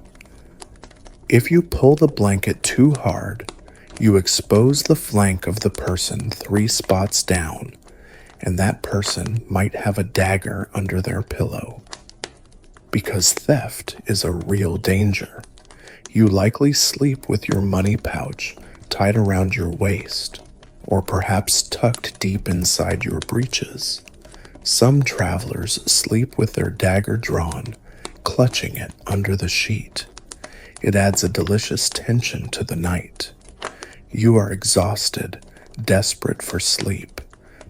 If you pull the blanket too hard, you expose the flank of the person 3 spots down, and that person might have a dagger under their pillow. Because theft is a real danger. You likely sleep with your money pouch tied around your waist, or perhaps tucked deep inside your breeches. Some travelers sleep with their dagger drawn, clutching it under the sheet. It adds a delicious tension to the night. You are exhausted, desperate for sleep,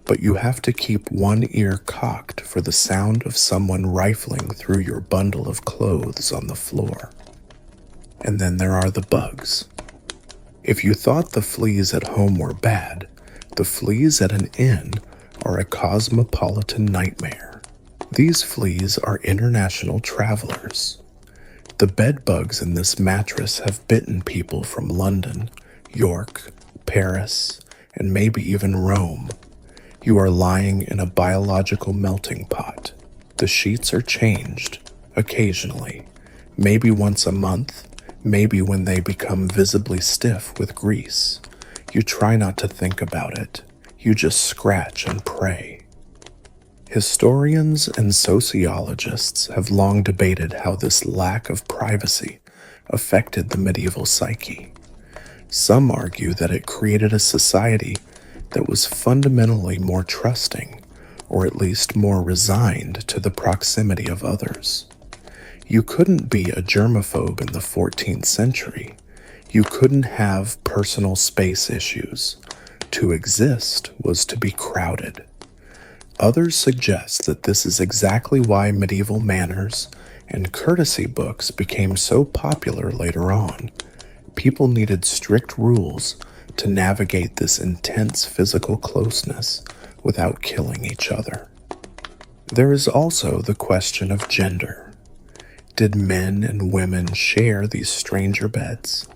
but you have to keep one ear cocked for the sound of someone rifling through your bundle of clothes on the floor. And then there are the bugs. If you thought the fleas at home were bad, the fleas at an inn are a cosmopolitan nightmare. These fleas are international travelers. The bed bugs in this mattress have bitten people from London, York, Paris, and maybe even Rome. You are lying in a biological melting pot. The sheets are changed, occasionally, maybe once a month, maybe when they become visibly stiff with grease. You try not to think about it. You just scratch and pray. Historians and sociologists have long debated how this lack of privacy affected the medieval psyche. Some argue that it created a society that was fundamentally more trusting, or at least more resigned to the proximity of others. You couldn't be a germaphobe in the 14th century. You couldn't have personal space issues. To exist was to be crowded. Others suggest that this is exactly why medieval manners and courtesy books became so popular later on. People needed strict rules to navigate this intense physical closeness without killing each other. There is also the question of gender. Did men and women share these stranger beds?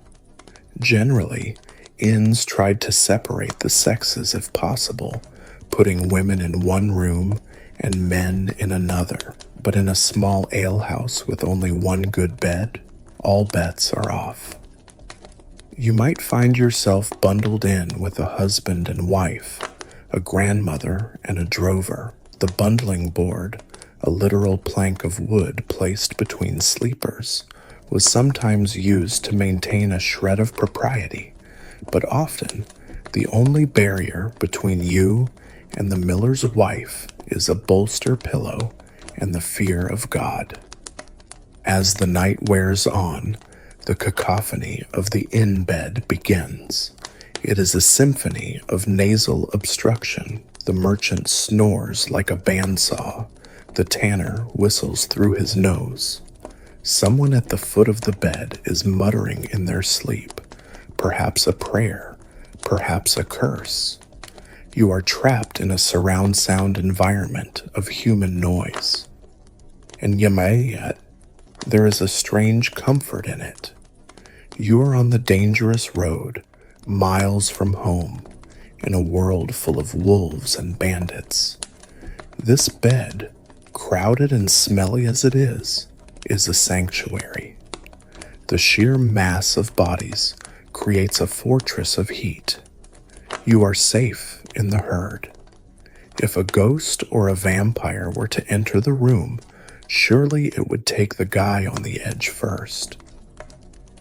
Generally, inns tried to separate the sexes if possible, putting women in one room and men in another. But in a small alehouse with only one good bed, all bets are off. You might find yourself bundled in with a husband and wife, a grandmother and a drover. The bundling board, a literal plank of wood placed between sleepers, was sometimes used to maintain a shred of propriety, but often the only barrier between you and the miller's wife is a bolster pillow and the fear of God. As the night wears on, the cacophony of the inn bed begins. It is a symphony of nasal obstruction, The merchant snores like a bandsaw. The tanner whistles through his nose. Someone at the foot of the bed is muttering in their sleep, perhaps a prayer, perhaps a curse. You are trapped in a surround sound environment of human noise. And yet, there is a strange comfort in it. You are on the dangerous road, miles from home, in a world full of wolves and bandits. This bed, crowded and smelly as it is a sanctuary. The sheer mass of bodies creates a fortress of heat. You are safe in the herd. If a ghost or a vampire were to enter the room, surely it would take the guy on the edge first.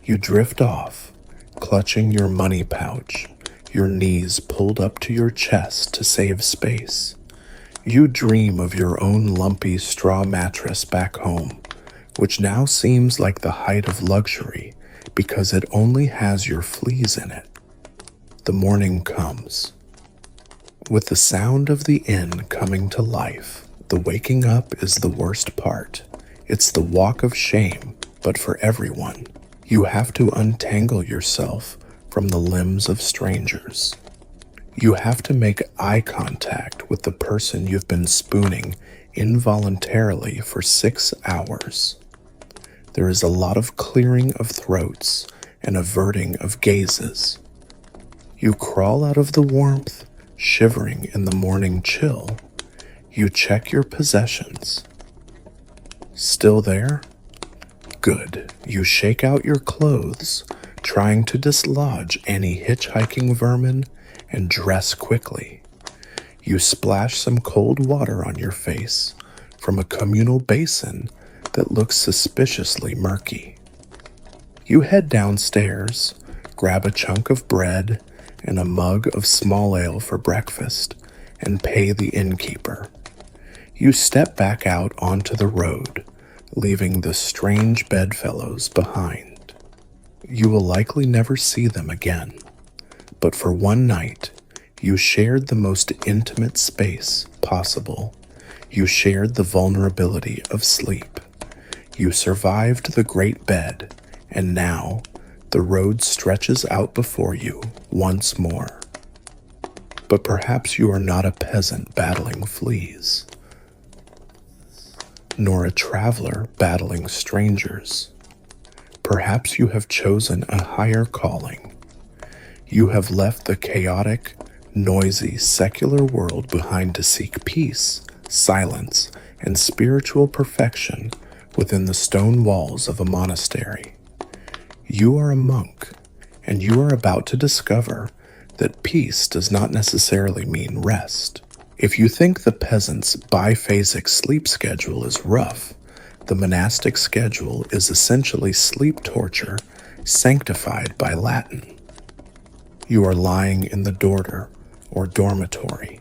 You drift off, clutching your money pouch, your knees pulled up to your chest to save space. You dream of your own lumpy straw mattress back home, which now seems like the height of luxury because it only has your fleas in it. The morning comes. With the sound of the inn coming to life, the waking up is the worst part. It's the walk of shame, but for everyone. You have to untangle yourself from the limbs of strangers. You have to make eye contact with the person you've been spooning involuntarily for 6 hours. There is a lot of clearing of throats and averting of gazes. You crawl out of the warmth, shivering in the morning chill. You check your possessions. Still there? Good. You shake out your clothes, trying to dislodge any hitchhiking vermin, and dress quickly. You splash some cold water on your face from a communal basin that looks suspiciously murky. You head downstairs, grab a chunk of bread and a mug of small ale for breakfast, and pay the innkeeper. You step back out onto the road, leaving the strange bedfellows behind. You will likely never see them again, but for one night, you shared the most intimate space possible. You shared the vulnerability of sleep. You survived the great bed, and now the road stretches out before you once more. But perhaps you are not a peasant battling fleas, nor a traveler battling strangers. Perhaps you have chosen a higher calling. You have left the chaotic, noisy, secular world behind to seek peace, silence, and spiritual perfection within the stone walls of a monastery. You are a monk, and you are about to discover that peace does not necessarily mean rest. If you think the peasant's biphasic sleep schedule is rough, the monastic schedule is essentially sleep torture sanctified by Latin. You are lying in the dorter, or dormitory.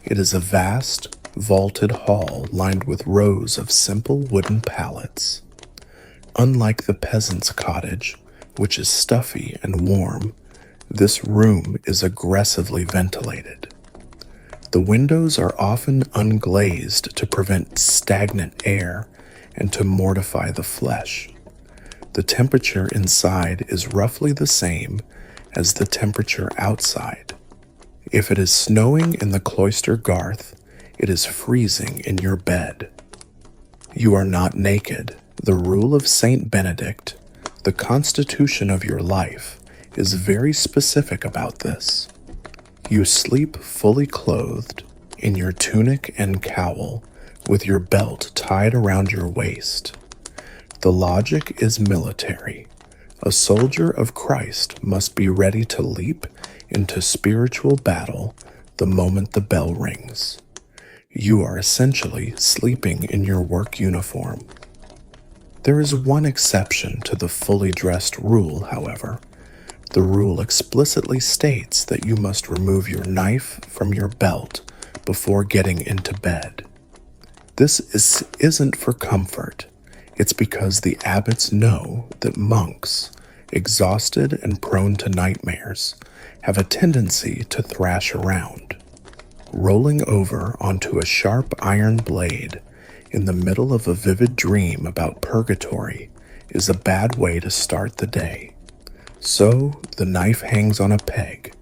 It is a vast, vaulted hall lined with rows of simple wooden pallets. Unlike the peasant's cottage, which is stuffy and warm, this room is aggressively ventilated. The windows are often unglazed to prevent stagnant air and to mortify the flesh. The temperature inside is roughly the same as the temperature outside. If it is snowing in the cloister garth, it is freezing in your bed. You are not naked. The rule of Saint Benedict, the constitution of your life, is very specific about this. You sleep fully clothed in your tunic and cowl, with your belt tied around your waist. The logic is military. A soldier of Christ must be ready to leap into spiritual battle the moment the bell rings. You are essentially sleeping in your work uniform. There is one exception to the fully dressed rule, however. The rule explicitly states that you must remove your knife from your belt before getting into bed. This isn't for comfort. It's because the abbots know that monks, exhausted and prone to nightmares, have a tendency to thrash around. Rolling over onto a sharp iron blade in the middle of a vivid dream about purgatory is a bad way to start the day. So the knife hangs on a peg,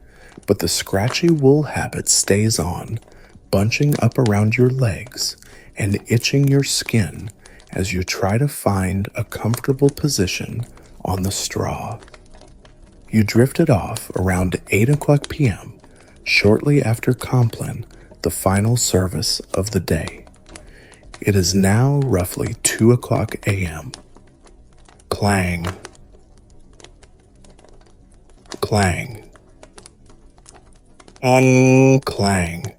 but the scratchy wool habit stays on, bunching up around your legs and itching your skin as you try to find a comfortable position on the straw. You drifted off around 8 o'clock p.m., shortly after Compline, the final service of the day. It is now roughly 2 o'clock a.m. Clang. Clang. Clang.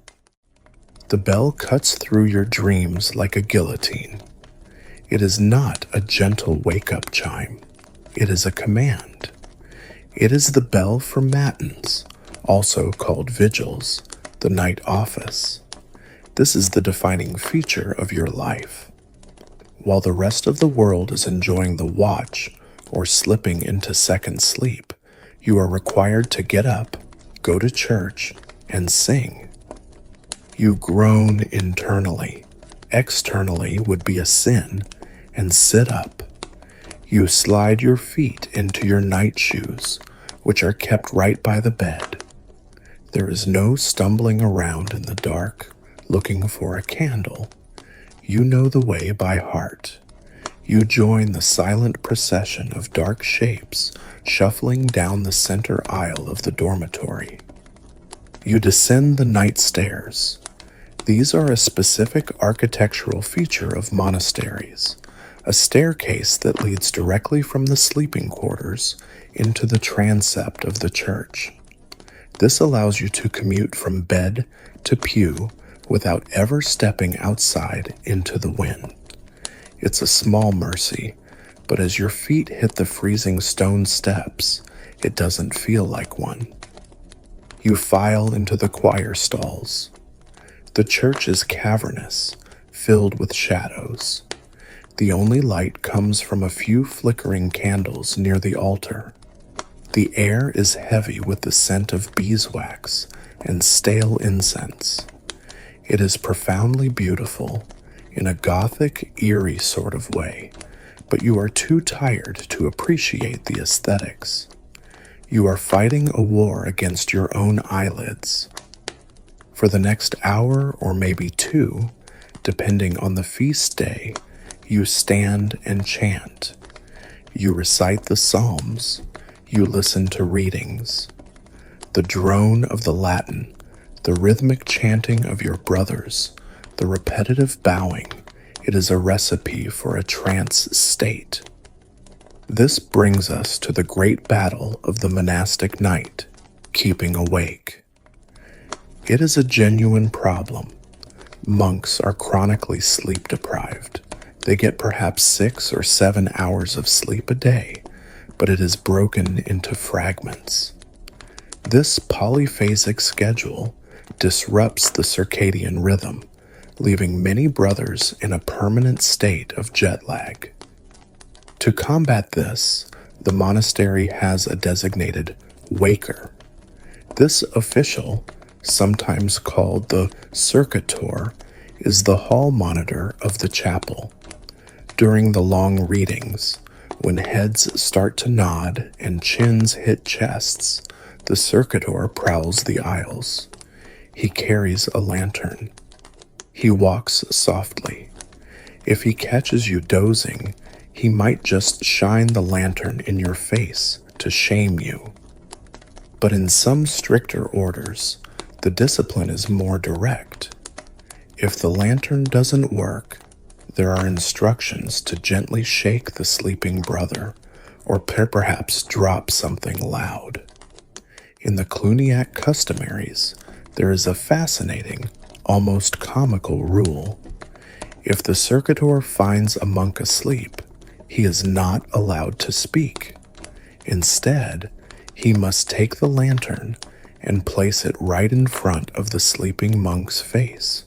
The bell cuts through your dreams like a guillotine. It is not a gentle wake-up chime. It is a command. It is the bell for matins, also called vigils, the night office. This is the defining feature of your life. While the rest of the world is enjoying the watch or slipping into second sleep, you are required to get up, go to church, and sing. You groan internally. Externally would be a sin, and sit up. You slide your feet into your night shoes, which are kept right by the bed. There is no stumbling around in the dark, looking for a candle. You know the way by heart. You join the silent procession of dark shapes shuffling down the center aisle of the dormitory. You descend the night stairs. These are a specific architectural feature of monasteries, a staircase that leads directly from the sleeping quarters into the transept of the church. This allows you to commute from bed to pew without ever stepping outside into the wind. It's a small mercy, but as your feet hit the freezing stone steps, it doesn't feel like one. You file into the choir stalls. The church is cavernous, filled with shadows. The only light comes from a few flickering candles near the altar. The air is heavy with the scent of beeswax and stale incense. It is profoundly beautiful, in a gothic, eerie sort of way, but you are too tired to appreciate the aesthetics. You are fighting a war against your own eyelids. For the next hour or maybe two, depending on the feast day, you stand and chant. You recite the Psalms. You listen to readings. The drone of the Latin, the rhythmic chanting of your brothers, the repetitive bowing, it is a recipe for a trance state. This brings us to the great battle of the monastic night, keeping awake. It is a genuine problem. Monks are chronically sleep deprived. They get perhaps 6 or 7 hours of sleep a day, but it is broken into fragments. This polyphasic schedule disrupts the circadian rhythm, leaving many brothers in a permanent state of jet lag. To combat this, the monastery has a designated waker. This official, sometimes called the circuitor, is the hall monitor of the chapel. During the long readings, when heads start to nod and chins hit chests, the circuitor prowls the aisles. He carries a lantern. He walks softly. If he catches you dozing, he might just shine the lantern in your face to shame you. But in some stricter orders, the discipline is more direct. If the lantern doesn't work, there are instructions to gently shake the sleeping brother, or perhaps drop something loud. In the Cluniac customaries, there is a fascinating, almost comical rule. If the circuitor finds a monk asleep, he is not allowed to speak. Instead, he must take the lantern and place it right in front of the sleeping monk's face.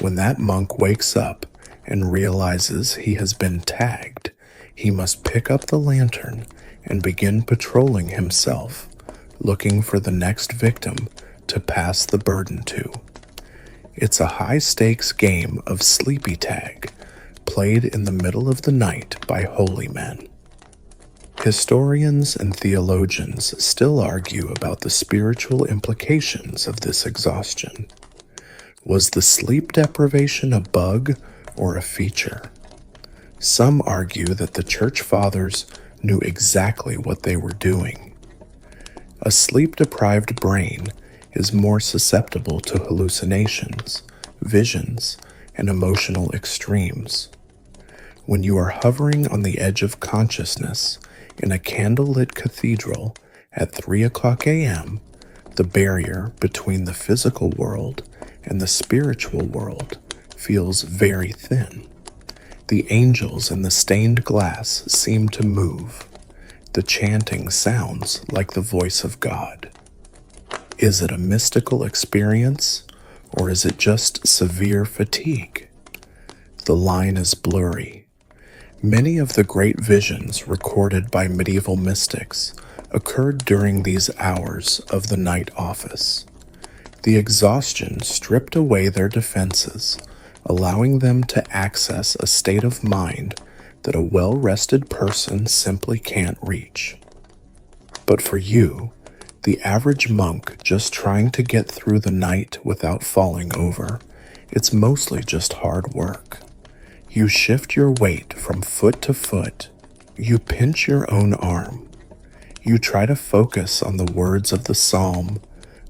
When that monk wakes up and realizes he has been tagged, he must pick up the lantern and begin patrolling himself, looking for the next victim to pass the burden to. It's a high-stakes game of sleepy tag, played in the middle of the night by holy men. Historians and theologians still argue about the spiritual implications of this exhaustion. Was the sleep deprivation a bug or a feature? Some argue that the Church Fathers knew exactly what they were doing. A sleep-deprived brain is more susceptible to hallucinations, visions, and emotional extremes. When you are hovering on the edge of consciousness in a candlelit cathedral at 3 o'clock a.m., the barrier between the physical world and the spiritual world feels very thin. The angels in the stained glass seem to move. The chanting sounds like the voice of God. Is it a mystical experience, or is it just severe fatigue? The line is blurry. Many of the great visions recorded by medieval mystics occurred during these hours of the night office. The exhaustion stripped away their defenses, allowing them to access a state of mind that a well-rested person simply can't reach. But for you, the average monk just trying to get through the night without falling over, it's mostly just hard work. You shift your weight from foot to foot. You pinch your own arm. You try to focus on the words of the psalm,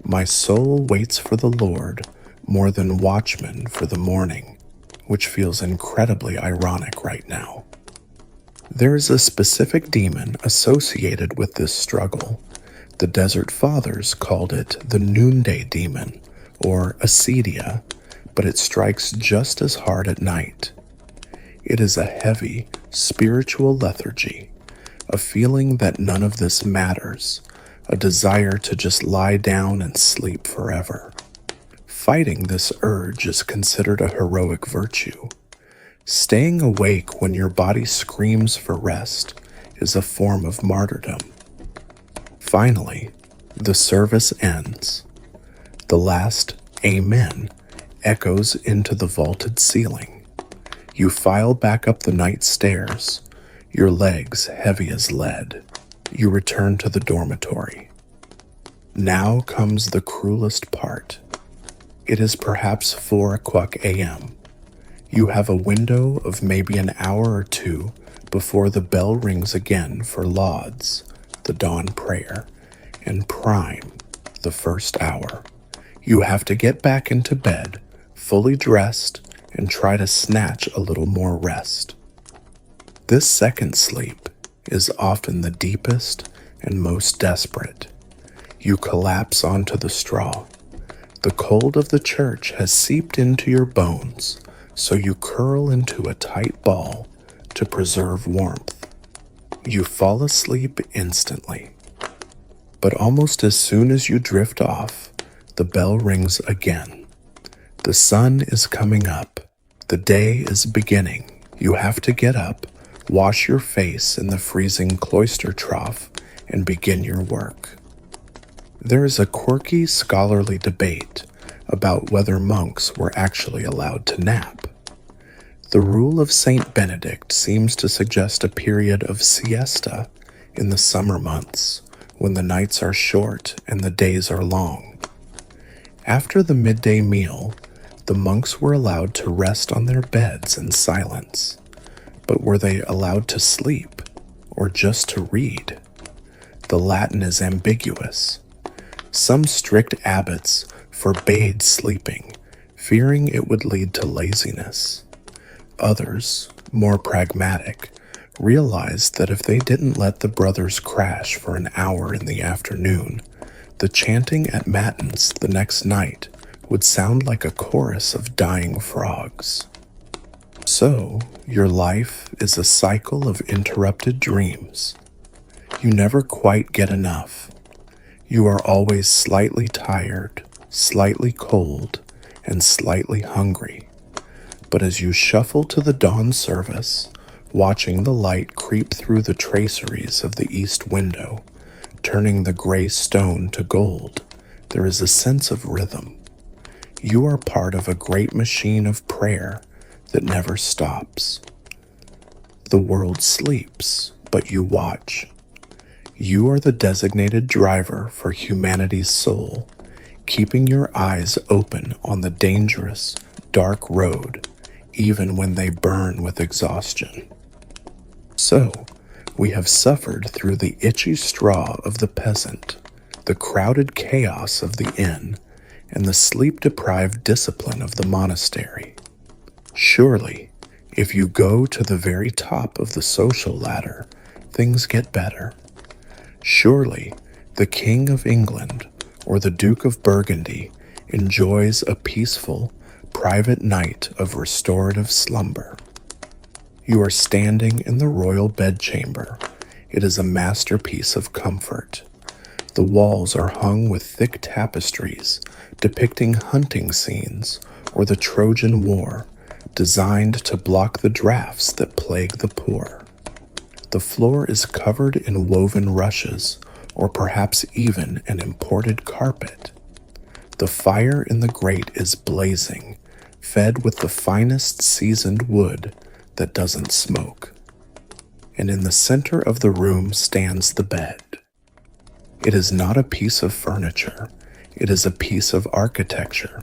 "My soul waits for the Lord more than watchmen for the morning," which feels incredibly ironic right now. There is a specific demon associated with this struggle. The Desert Fathers called it the noonday demon, or acedia, but it strikes just as hard at night. It is a heavy, spiritual lethargy, a feeling that none of this matters, a desire to just lie down and sleep forever. Fighting this urge is considered a heroic virtue. Staying awake when your body screams for rest is a form of martyrdom. Finally, the service ends. The last Amen echoes into the vaulted ceiling. You file back up the night stairs, your legs heavy as lead. You return to the dormitory. Now comes the cruelest part. It is perhaps 4 o'clock a.m. You have a window of maybe an hour or two before the bell rings again for lauds, the dawn prayer, and prime, the first hour. You have to get back into bed, fully dressed, and try to snatch a little more rest. This second sleep is often the deepest and most desperate. You collapse onto the straw. The cold of the church has seeped into your bones, so you curl into a tight ball to preserve warmth. You fall asleep instantly. But almost as soon as you drift off, the bell rings again. The sun is coming up. The day is beginning. You have to get up, wash your face in the freezing cloister trough, and begin your work. There is a quirky scholarly debate about whether monks were actually allowed to nap. The rule of Saint Benedict seems to suggest a period of siesta in the summer months, when the nights are short and the days are long. After the midday meal, the monks were allowed to rest on their beds in silence. But were they allowed to sleep, or just to read? The Latin is ambiguous. Some strict abbots forbade sleeping, fearing it would lead to laziness. Others, more pragmatic, realized that if they didn't let the brothers crash for an hour in the afternoon, the chanting at matins the next night would sound like a chorus of dying frogs. So, your life is a cycle of interrupted dreams. You never quite get enough. You are always slightly tired, slightly cold, and slightly hungry. But as you shuffle to the dawn service, watching the light creep through the traceries of the east window, turning the gray stone to gold, there is a sense of rhythm. You are part of a great machine of prayer that never stops. The world sleeps, but you watch. You are the designated driver for humanity's soul, keeping your eyes open on the dangerous, dark road, even when they burn with exhaustion. So, we have suffered through the itchy straw of the peasant, the crowded chaos of the inn, and the sleep-deprived discipline of the monastery. Surely, if you go to the very top of the social ladder, things get better. Surely, the King of England or the Duke of Burgundy enjoys a peaceful, private night of restorative slumber. You are standing in the royal bedchamber. It is a masterpiece of comfort. The walls are hung with thick tapestries depicting hunting scenes or the Trojan War, designed to block the drafts that plague the poor. The floor is covered in woven rushes, or perhaps even an imported carpet. The fire in the grate is blazing, fed with the finest seasoned wood that doesn't smoke. And in the center of the room stands the bed. It is not a piece of furniture, it is a piece of architecture.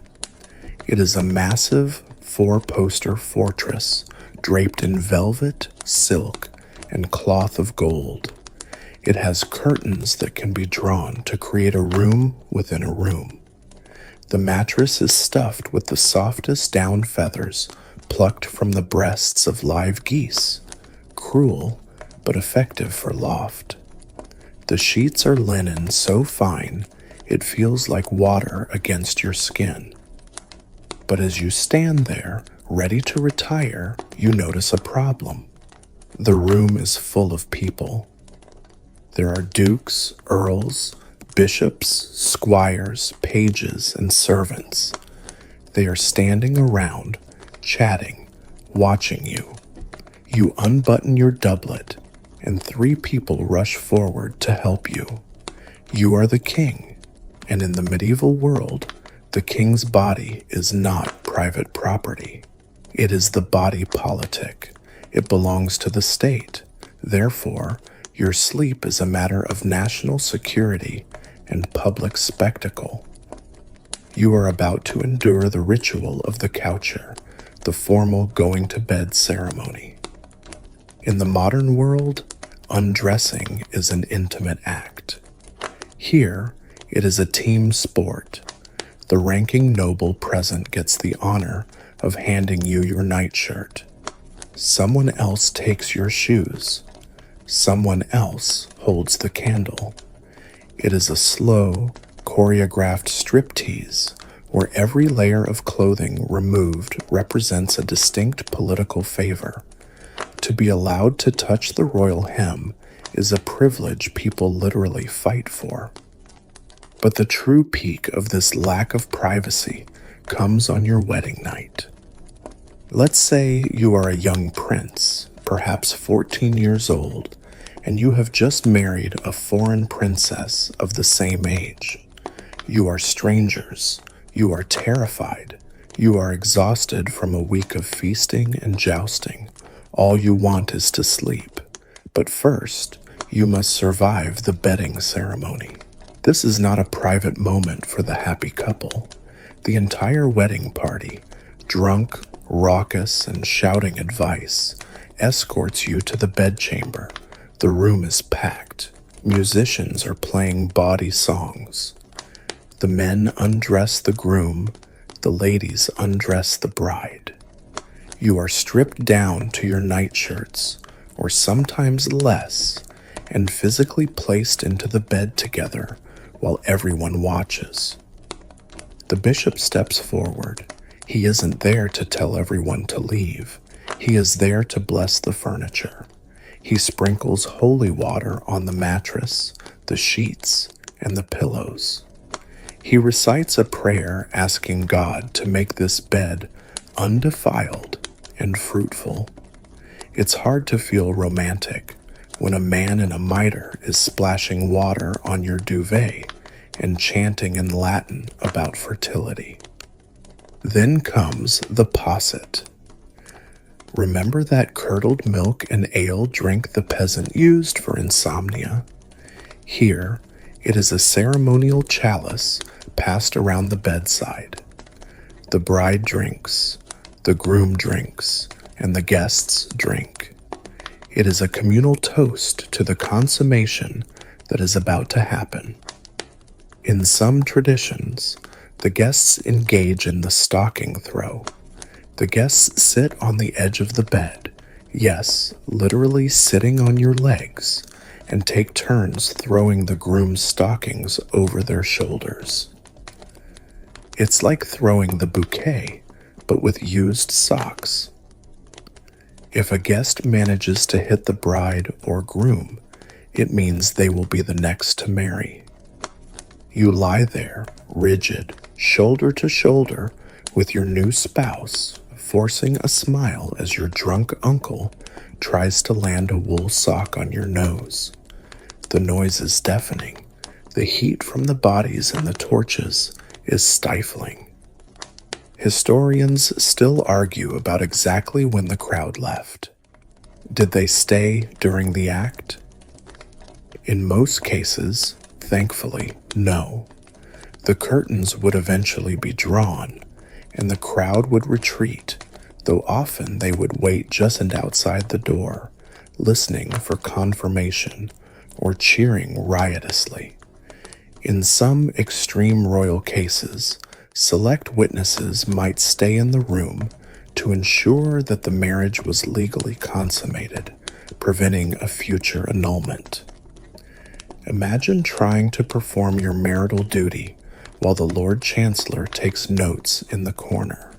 It is a massive four-poster fortress draped in velvet, silk, and cloth of gold. It has curtains that can be drawn to create a room within a room. The mattress is stuffed with the softest down feathers plucked from the breasts of live geese, cruel but effective for loft. The sheets are linen so fine it feels like water against your skin. But as you stand there, ready to retire, you notice a problem. The room is full of people. There are dukes, earls, bishops, squires, pages, and servants. They are standing around, chatting, watching you. You unbutton your doublet, and 3 people rush forward to help you. You are the king, and in the medieval world, the king's body is not private property. It is the body politic. It belongs to the state. Therefore, your sleep is a matter of national security and public spectacle. You are about to endure the ritual of the coucher, the formal going to bed ceremony. In the modern world, undressing is an intimate act. Here, it is a team sport. The ranking noble present gets the honor of handing you your nightshirt. Someone else takes your shoes. Someone else holds the candle. It is a slow, choreographed striptease where every layer of clothing removed represents a distinct political favor. To be allowed to touch the royal hem is a privilege people literally fight for. But the true peak of this lack of privacy comes on your wedding night. Let's say you are a young prince, perhaps 14 years old, and you have just married a foreign princess of the same age. You are strangers. You are terrified. You are exhausted from a week of feasting and jousting. All you want is to sleep. But first, you must survive the bedding ceremony. This is not a private moment for the happy couple. The entire wedding party, drunk, raucous, and shouting advice, escorts you to the bedchamber. The room is packed. Musicians are playing bawdy songs. The men undress the groom. The ladies undress the bride. You are stripped down to your nightshirts, or sometimes less, and physically placed into the bed together while everyone watches. The bishop steps forward. He isn't there to tell everyone to leave. He is there to bless the furniture. He sprinkles holy water on the mattress, the sheets, and the pillows. He recites a prayer asking God to make this bed undefiled and fruitful. It's hard to feel romantic when a man in a mitre is splashing water on your duvet and chanting in Latin about fertility. Then comes the posset. Remember that curdled milk and ale drink the peasant used for insomnia? Here, it is a ceremonial chalice passed around the bedside. The bride drinks, the groom drinks, and the guests drink. It is a communal toast to the consummation that is about to happen. In some traditions, the guests engage in the stocking throw. The guests sit on the edge of the bed, yes, literally sitting on your legs, and take turns throwing the groom's stockings over their shoulders. It's like throwing the bouquet, but with used socks. If a guest manages to hit the bride or groom, it means they will be the next to marry. You lie there, rigid, shoulder to shoulder, with your new spouse, forcing a smile as your drunk uncle tries to land a wool sock on your nose. The noise is deafening. The heat from the bodies and the torches is stifling. Historians still argue about exactly when the crowd left. Did they stay during the act? In most cases, thankfully, no. The curtains would eventually be drawn, and the crowd would retreat, though often they would wait just outside the door, listening for confirmation or cheering riotously. In some extreme royal cases, select witnesses might stay in the room to ensure that the marriage was legally consummated, preventing a future annulment. Imagine trying to perform your marital duty while the Lord Chancellor takes notes in the corner.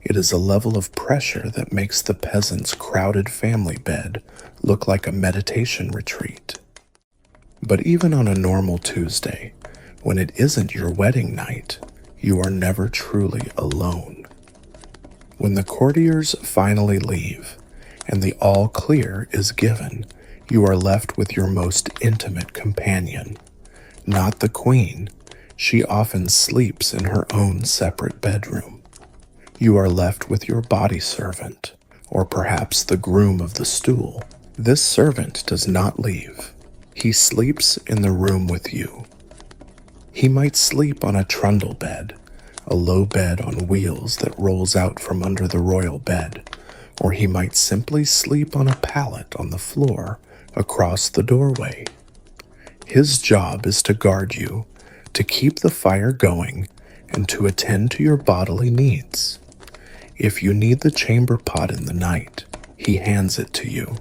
It is a level of pressure that makes the peasant's crowded family bed look like a meditation retreat. But even on a normal Tuesday, when it isn't your wedding night, you are never truly alone. When the courtiers finally leave and the all clear is given, you are left with your most intimate companion. Not the queen. She often sleeps in her own separate bedroom. You are left with your body servant, or perhaps the groom of the stool. This servant does not leave. He sleeps in the room with you. He might sleep on a trundle bed, a low bed on wheels that rolls out from under the royal bed, or he might simply sleep on a pallet on the floor across the doorway. His job is to guard you, to keep the fire going, and to attend to your bodily needs. If you need the chamber pot in the night, he hands it to you.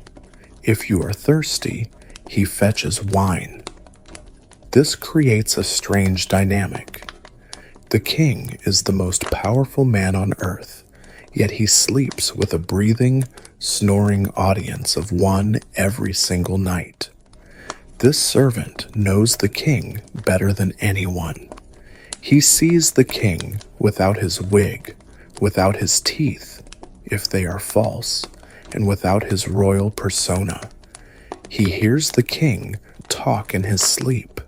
If you are thirsty, he fetches wine. This creates a strange dynamic. The king is the most powerful man on earth, yet he sleeps with a breathing, snoring audience of one every single night. This servant knows the king better than anyone. He sees the king without his wig, without his teeth, if they are false, and without his royal persona. He hears the king talk in his sleep.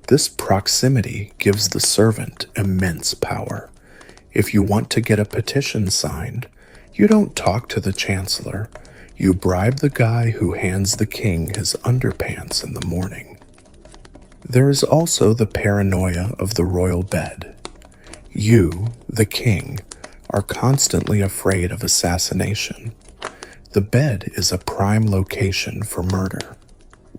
This proximity gives the servant immense power. If you want to get a petition signed, you don't talk to the chancellor. You bribe the guy who hands the king his underpants in the morning. There is also the paranoia of the royal bed. You, the king, are constantly afraid of assassination. The bed is a prime location for murder.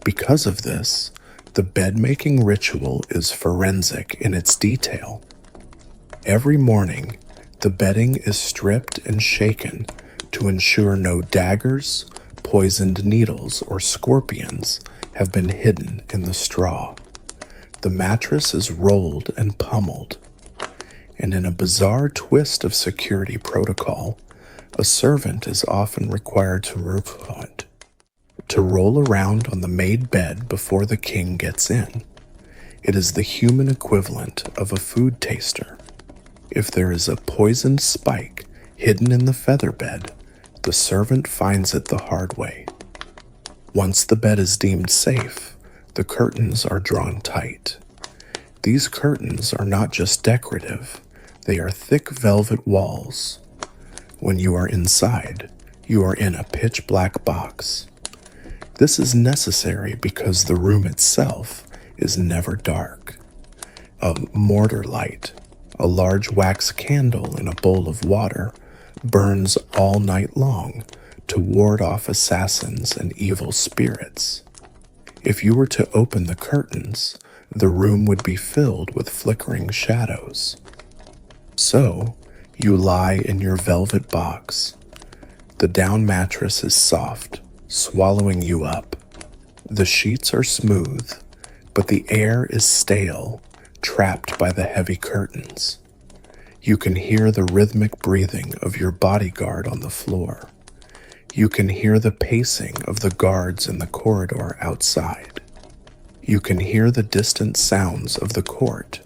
Because of this, the bed-making ritual is forensic in its detail. Every morning, the bedding is stripped and shaken to ensure no daggers, poisoned needles, or scorpions have been hidden in the straw. The mattress is rolled and pummeled. And in a bizarre twist of security protocol, a servant is often required to roll around on the made bed before the king gets in. It is the human equivalent of a food taster. If there is a poisoned spike hidden in the feather bed, the servant finds it the hard way. Once the bed is deemed safe, the curtains are drawn tight. These curtains are not just decorative, They are thick velvet walls. When you are inside, you are in a pitch black box. This is necessary because the room itself is never dark. A mortar light, a large wax candle in a bowl of water, burns all night long to ward off assassins and evil spirits. If you were to open the curtains, the room would be filled with flickering shadows. So, you lie in your velvet box. The down mattress is soft, swallowing you up. The sheets are smooth, but the air is stale, trapped by the heavy curtains. You can hear the rhythmic breathing of your bodyguard on the floor. You can hear the pacing of the guards in the corridor outside. You can hear the distant sounds of the court,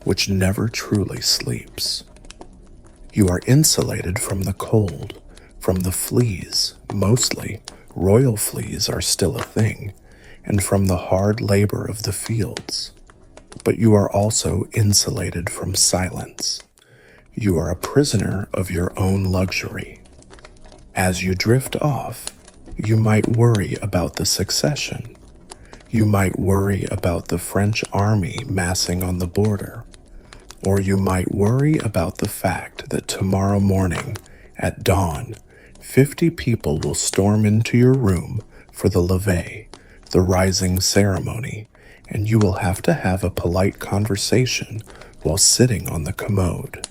which never truly sleeps. You are insulated from the cold, from the fleas, mostly royal fleas are still a thing, and from the hard labor of the fields. But you are also insulated from silence. You are a prisoner of your own luxury. As you drift off, you might worry about the succession. You might worry about the French army massing on the border. Or you might worry about the fact that tomorrow morning, at dawn, 50 people will storm into your room for the levee, the rising ceremony, and you will have to have a polite conversation while sitting on the commode.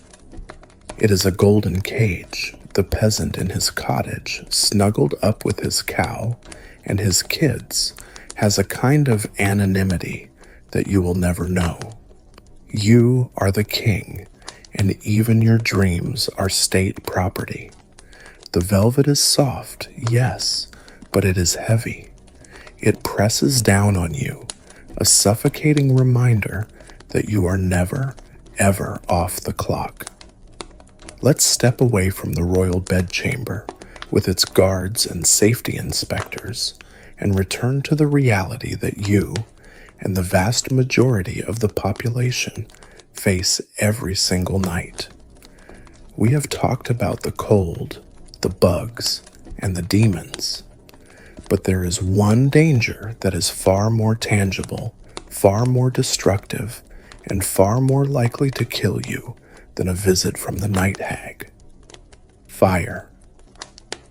It is a golden cage, the peasant in his cottage, snuggled up with his cow and his kids, has a kind of anonymity that you will never know. You are the king, and even your dreams are state property. The velvet is soft, yes, but it is heavy. It presses down on you, a suffocating reminder that you are never, ever off the clock. Let's step away from the royal bedchamber with its guards and safety inspectors and return to the reality that you and the vast majority of the population face every single night. We have talked about the cold, the bugs, and the demons, but there is one danger that is far more tangible, far more destructive, and far more likely to kill you than a visit from the night hag. Fire.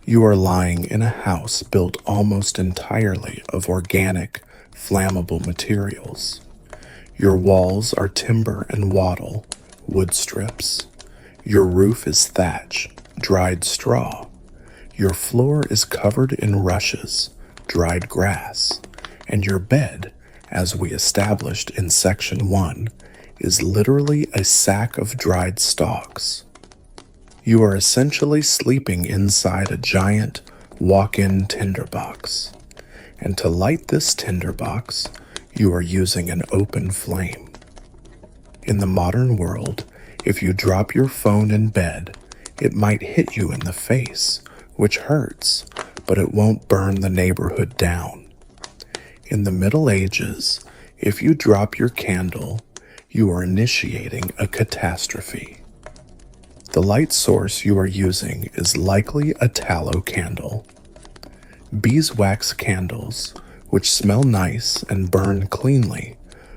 You are lying in a house built almost entirely of organic, flammable materials. Your walls are timber and wattle, wood strips. Your roof is thatch, dried straw. Your floor is covered in rushes, dried grass, and your bed, as we established in Section 1, is literally a sack of dried stalks. You are essentially sleeping inside a giant walk-in tinderbox. And to light this tinderbox, you are using an open flame. In the modern world, if you drop your phone in bed, it might hit you in the face, which hurts, but it won't burn the neighborhood down. In the Middle Ages, if you drop your candle, you are initiating a catastrophe. The light source you are using is likely a tallow candle. Beeswax candles, which smell nice and burn cleanly,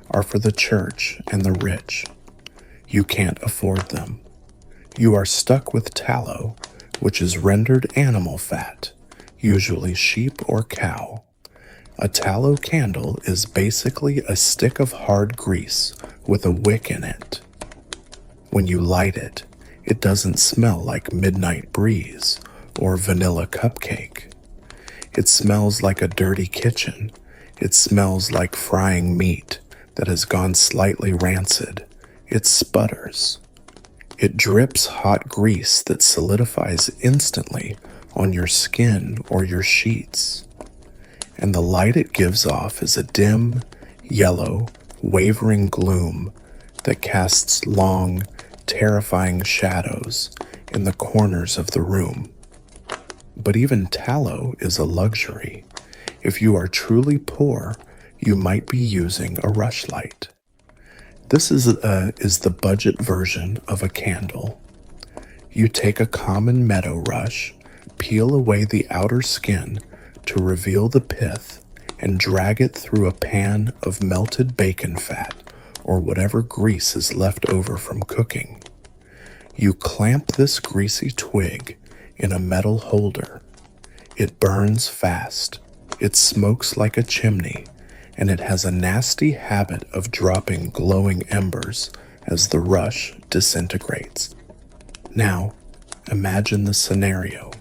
are for the church and the rich. You can't afford them. You are stuck with tallow, which is rendered animal fat, usually sheep or cow. A tallow candle is basically a stick of hard grease with a wick in it. When you light it, it doesn't smell like midnight breeze or vanilla cupcake. It smells like a dirty kitchen. It smells like frying meat that has gone slightly rancid. It sputters. It drips hot grease that solidifies instantly on your skin or your sheets. And the light it gives off is a dim, yellow, wavering gloom that casts long, terrifying shadows in the corners of the room. But even tallow is a luxury. If you are truly poor, you might be using a rushlight. This is the budget version of a candle. You take a common meadow rush, peel away the outer skin to reveal the pith, and drag it through a pan of melted bacon fat or whatever grease is left over from cooking. You clamp this greasy twig in a metal holder. It burns fast, it smokes like a chimney, and it has a nasty habit of dropping glowing embers as the rush disintegrates. Now, imagine the scenario.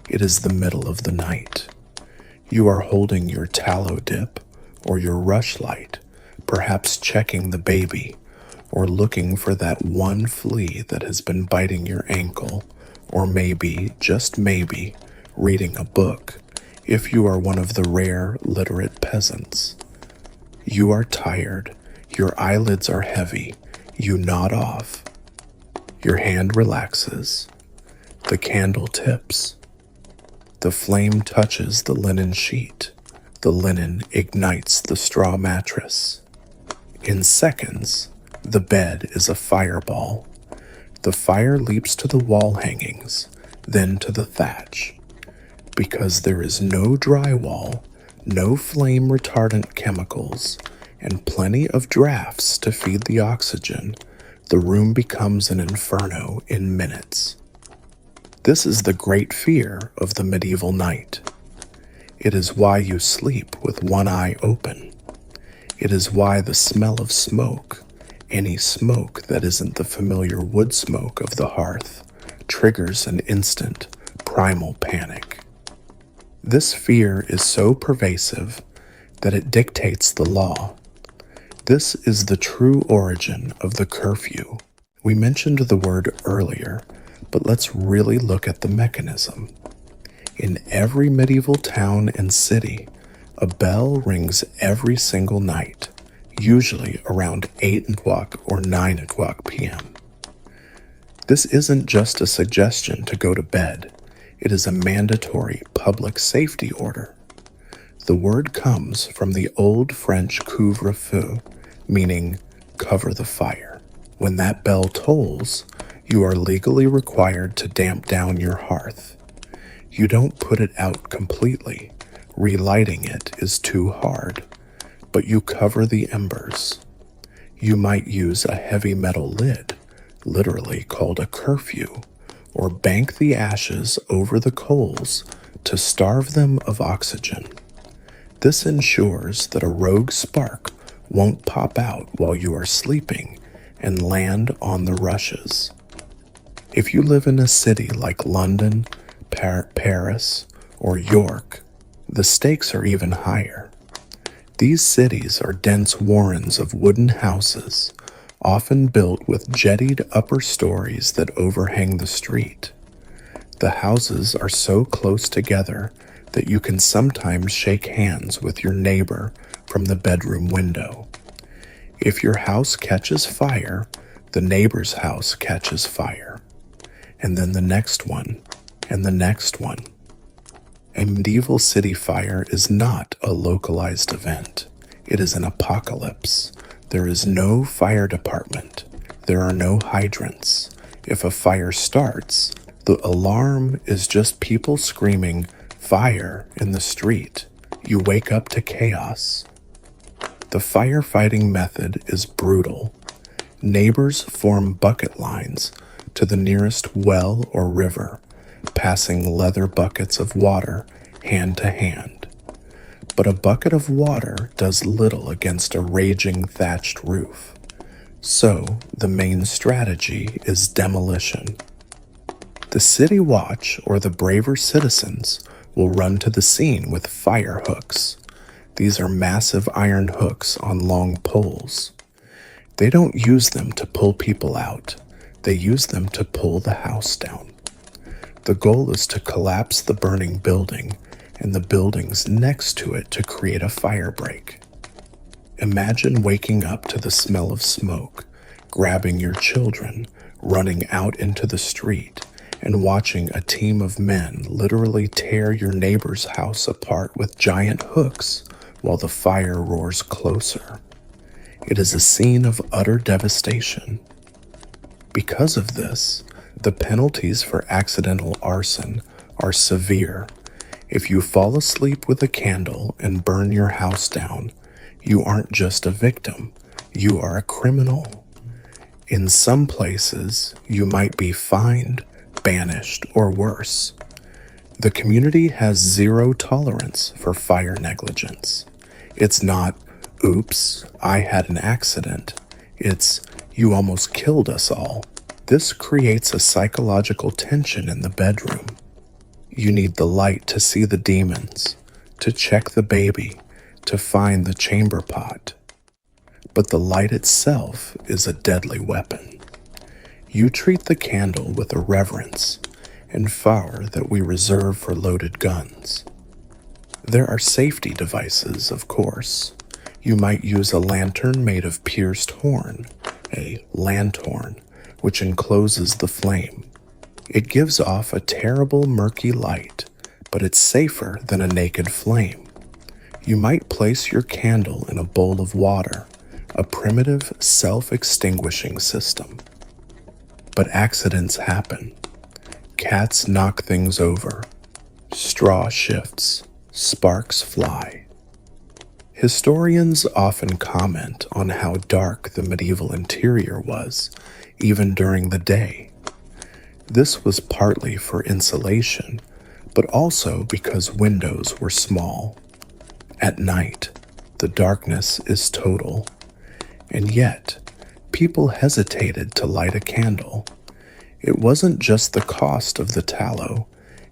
It is the middle of the night. You are holding your tallow dip or your rush light, perhaps checking the baby or looking for that one flea that has been biting your ankle, or maybe, just maybe, reading a book if you are one of the rare literate peasants. You are tired, your eyelids are heavy, you nod off. Your hand relaxes. The candle tips. The flame touches the linen sheet. The linen ignites the straw mattress. In seconds, the bed is a fireball. The fire leaps to the wall hangings, then to the thatch. Because there is no drywall, no flame retardant chemicals, and plenty of drafts to feed the oxygen, the room becomes an inferno in minutes. This is the great fear of the medieval night. It is why you sleep with one eye open. It is why the smell of smoke, any smoke that isn't the familiar wood smoke of the hearth, triggers an instant, primal panic. This fear is so pervasive that it dictates the law. This is the true origin of the curfew. We mentioned the word earlier, but let's really look at the mechanism. In every medieval town and city, a bell rings every single night, usually around 8 o'clock or 9 o'clock p.m. This isn't just a suggestion to go to bed. It is a mandatory public safety order. The word comes from the old French couvre-feu, meaning cover the fire. When that bell tolls, you are legally required to damp down your hearth. You don't put it out completely. Relighting it is too hard, but you cover the embers. You might use a heavy metal lid, literally called a curfew, or bank the ashes over the coals to starve them of oxygen. This ensures that a rogue spark won't pop out while you are sleeping and land on the rushes. If you live in a city like London, Paris, or York, the stakes are even higher. These cities are dense warrens of wooden houses, often built with jettied upper stories that overhang the street. The houses are so close together that you can sometimes shake hands with your neighbor from the bedroom window. If your house catches fire, the neighbor's house catches fire, and then the next one, and the next one. A medieval city fire is not a localized event. It is an apocalypse. There is no fire department. There are no hydrants. If a fire starts, the alarm is just people screaming, "Fire!" in the street. You wake up to chaos. The firefighting method is brutal. Neighbors form bucket lines to the nearest well or river, passing leather buckets of water hand to hand. But a bucket of water does little against a raging thatched roof. So the main strategy is demolition. The city watch or the braver citizens will run to the scene with fire hooks. These are massive iron hooks on long poles. They don't use them to pull people out. They use them to pull the house down. The goal is to collapse the burning building and the buildings next to it to create a fire break. Imagine waking up to the smell of smoke, grabbing your children, running out into the street, and watching a team of men literally tear your neighbor's house apart with giant hooks while the fire roars closer. It is a scene of utter devastation. Because of this, the penalties for accidental arson are severe. If you fall asleep with a candle and burn your house down, you aren't just a victim, you are a criminal. In some places, you might be fined, banished, or worse. The community has zero tolerance for fire negligence. It's not, oops, I had an accident. It's, you almost killed us all. This creates a psychological tension in the bedroom. You need the light to see the demons, to check the baby, to find the chamber pot. But the light itself is a deadly weapon. You treat the candle with a reverence and fire that we reserve for loaded guns. There are safety devices, of course. You might use a lantern made of pierced horn, a lanthorn, which encloses the flame. It gives off a terrible murky light, but it's safer than a naked flame. You might place your candle in a bowl of water, a primitive self-extinguishing system. But accidents happen. Cats knock things over. Straw shifts. Sparks fly. Historians often comment on how dark the medieval interior was, even during the day. This was partly for insulation, but also because windows were small. At night, the darkness is total. And yet, people hesitated to light a candle. It wasn't just the cost of the tallow,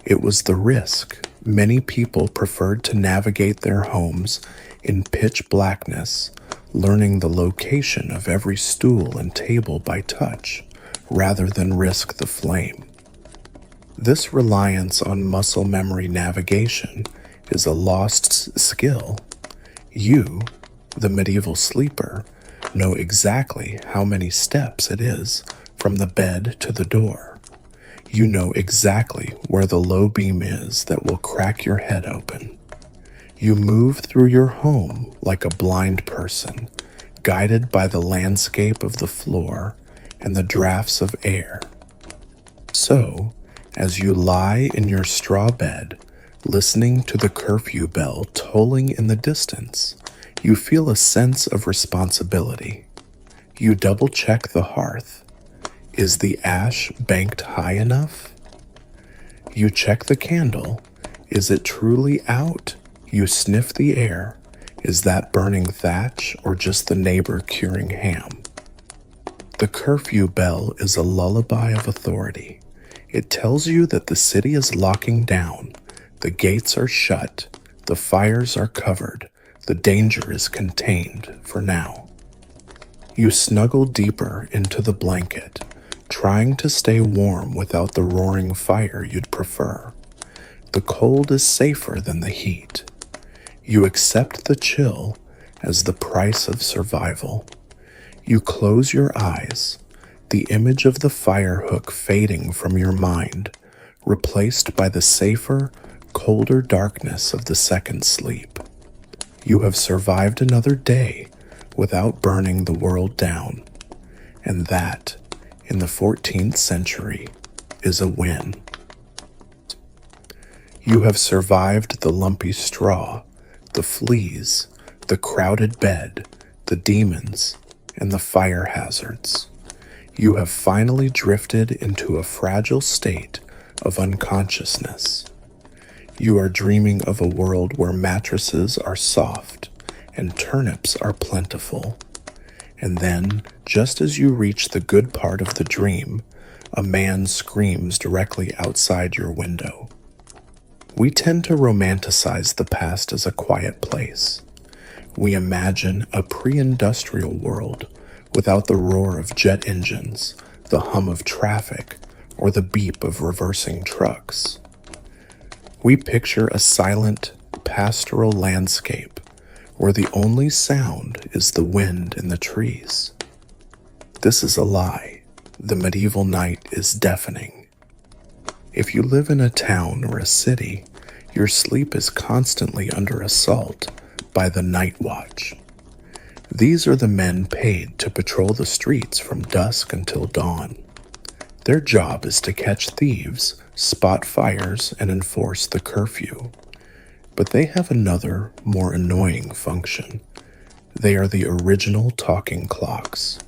it was the risk. Many people preferred to navigate their homes in pitch blackness, learning the location of every stool and table by touch, rather than risk the flame. This reliance on muscle memory navigation is a lost skill. You, the medieval sleeper, know exactly how many steps it is from the bed to the door. You know exactly where the low beam is that will crack your head open. You move through your home like a blind person, guided by the landscape of the floor and the drafts of air. So, as you lie in your straw bed, listening to the curfew bell tolling in the distance, you feel a sense of responsibility. You double-check the hearth. Is the ash banked high enough? You check the candle. Is it truly out? You sniff the air. Is that burning thatch or just the neighbor curing ham? The curfew bell is a lullaby of authority. It tells you that the city is locking down, the gates are shut, the fires are covered, the danger is contained for now. You snuggle deeper into the blanket, trying to stay warm without the roaring fire you'd prefer. The cold is safer than the heat. You accept the chill as the price of survival. You close your eyes, the image of the fire hook fading from your mind, replaced by the safer, colder darkness of the second sleep. You have survived another day without burning the world down, and that, in the 14th century, is a win. You have survived the lumpy straw, the fleas, the crowded bed, the demons, and the fire hazards. You have finally drifted into a fragile state of unconsciousness. You are dreaming of a world where mattresses are soft and turnips are plentiful. And then, just as you reach the good part of the dream, a man screams directly outside your window. We tend to romanticize the past as a quiet place. We imagine a pre-industrial world without the roar of jet engines, the hum of traffic, or the beep of reversing trucks. We picture a silent, pastoral landscape where the only sound is the wind in the trees. This is a lie. The medieval night is deafening. If you live in a town or a city, your sleep is constantly under assault by the night watch. These are the men paid to patrol the streets from dusk until dawn. Their job is to catch thieves, spot fires, and enforce the curfew. But they have another, more annoying function. They are the original talking clocks.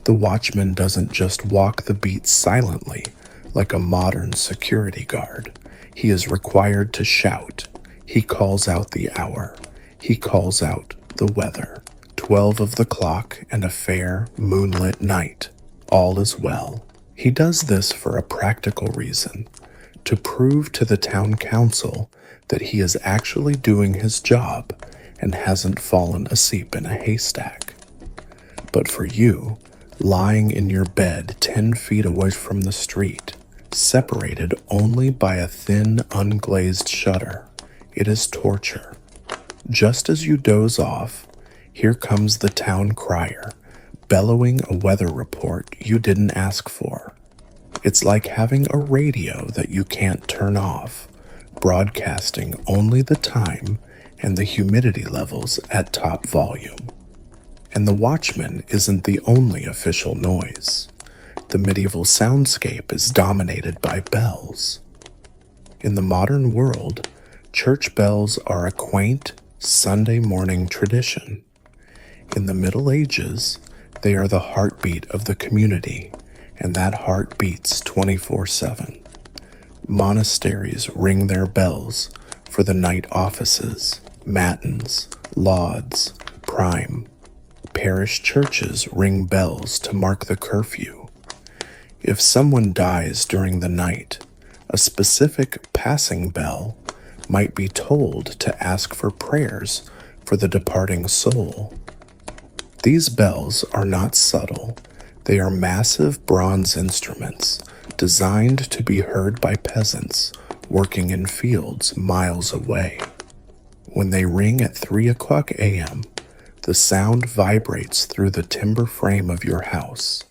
The watchman doesn't just walk the beat silently like a modern security guard. He is required to shout. He calls out the hour. He calls out the weather. 12 of the clock and a fair, moonlit night. All is well. He does this for a practical reason, to prove to the town council that he is actually doing his job and hasn't fallen asleep in a haystack. But for you, lying in your bed 10 feet away from the street, separated only by a thin, unglazed shutter, it is torture. Just as you doze off, here comes the town crier, bellowing a weather report you didn't ask for. It's like having a radio that you can't turn off, broadcasting only the time and the humidity levels at top volume. And the watchman isn't the only official noise. The medieval soundscape is dominated by bells. In the modern world, church bells are a quaint Sunday morning tradition. In the Middle Ages, they are the heartbeat of the community, and that heart beats 24/7. Monasteries ring their bells for the night offices, matins, lauds, prime. Parish churches ring bells to mark the curfew. If someone dies during the night, a specific passing bell might be tolled to ask for prayers for the departing soul. These bells are not subtle. They are massive bronze instruments designed to be heard by peasants working in fields miles away. When they ring at 3 o'clock a.m., the sound vibrates through the timber frame of your house.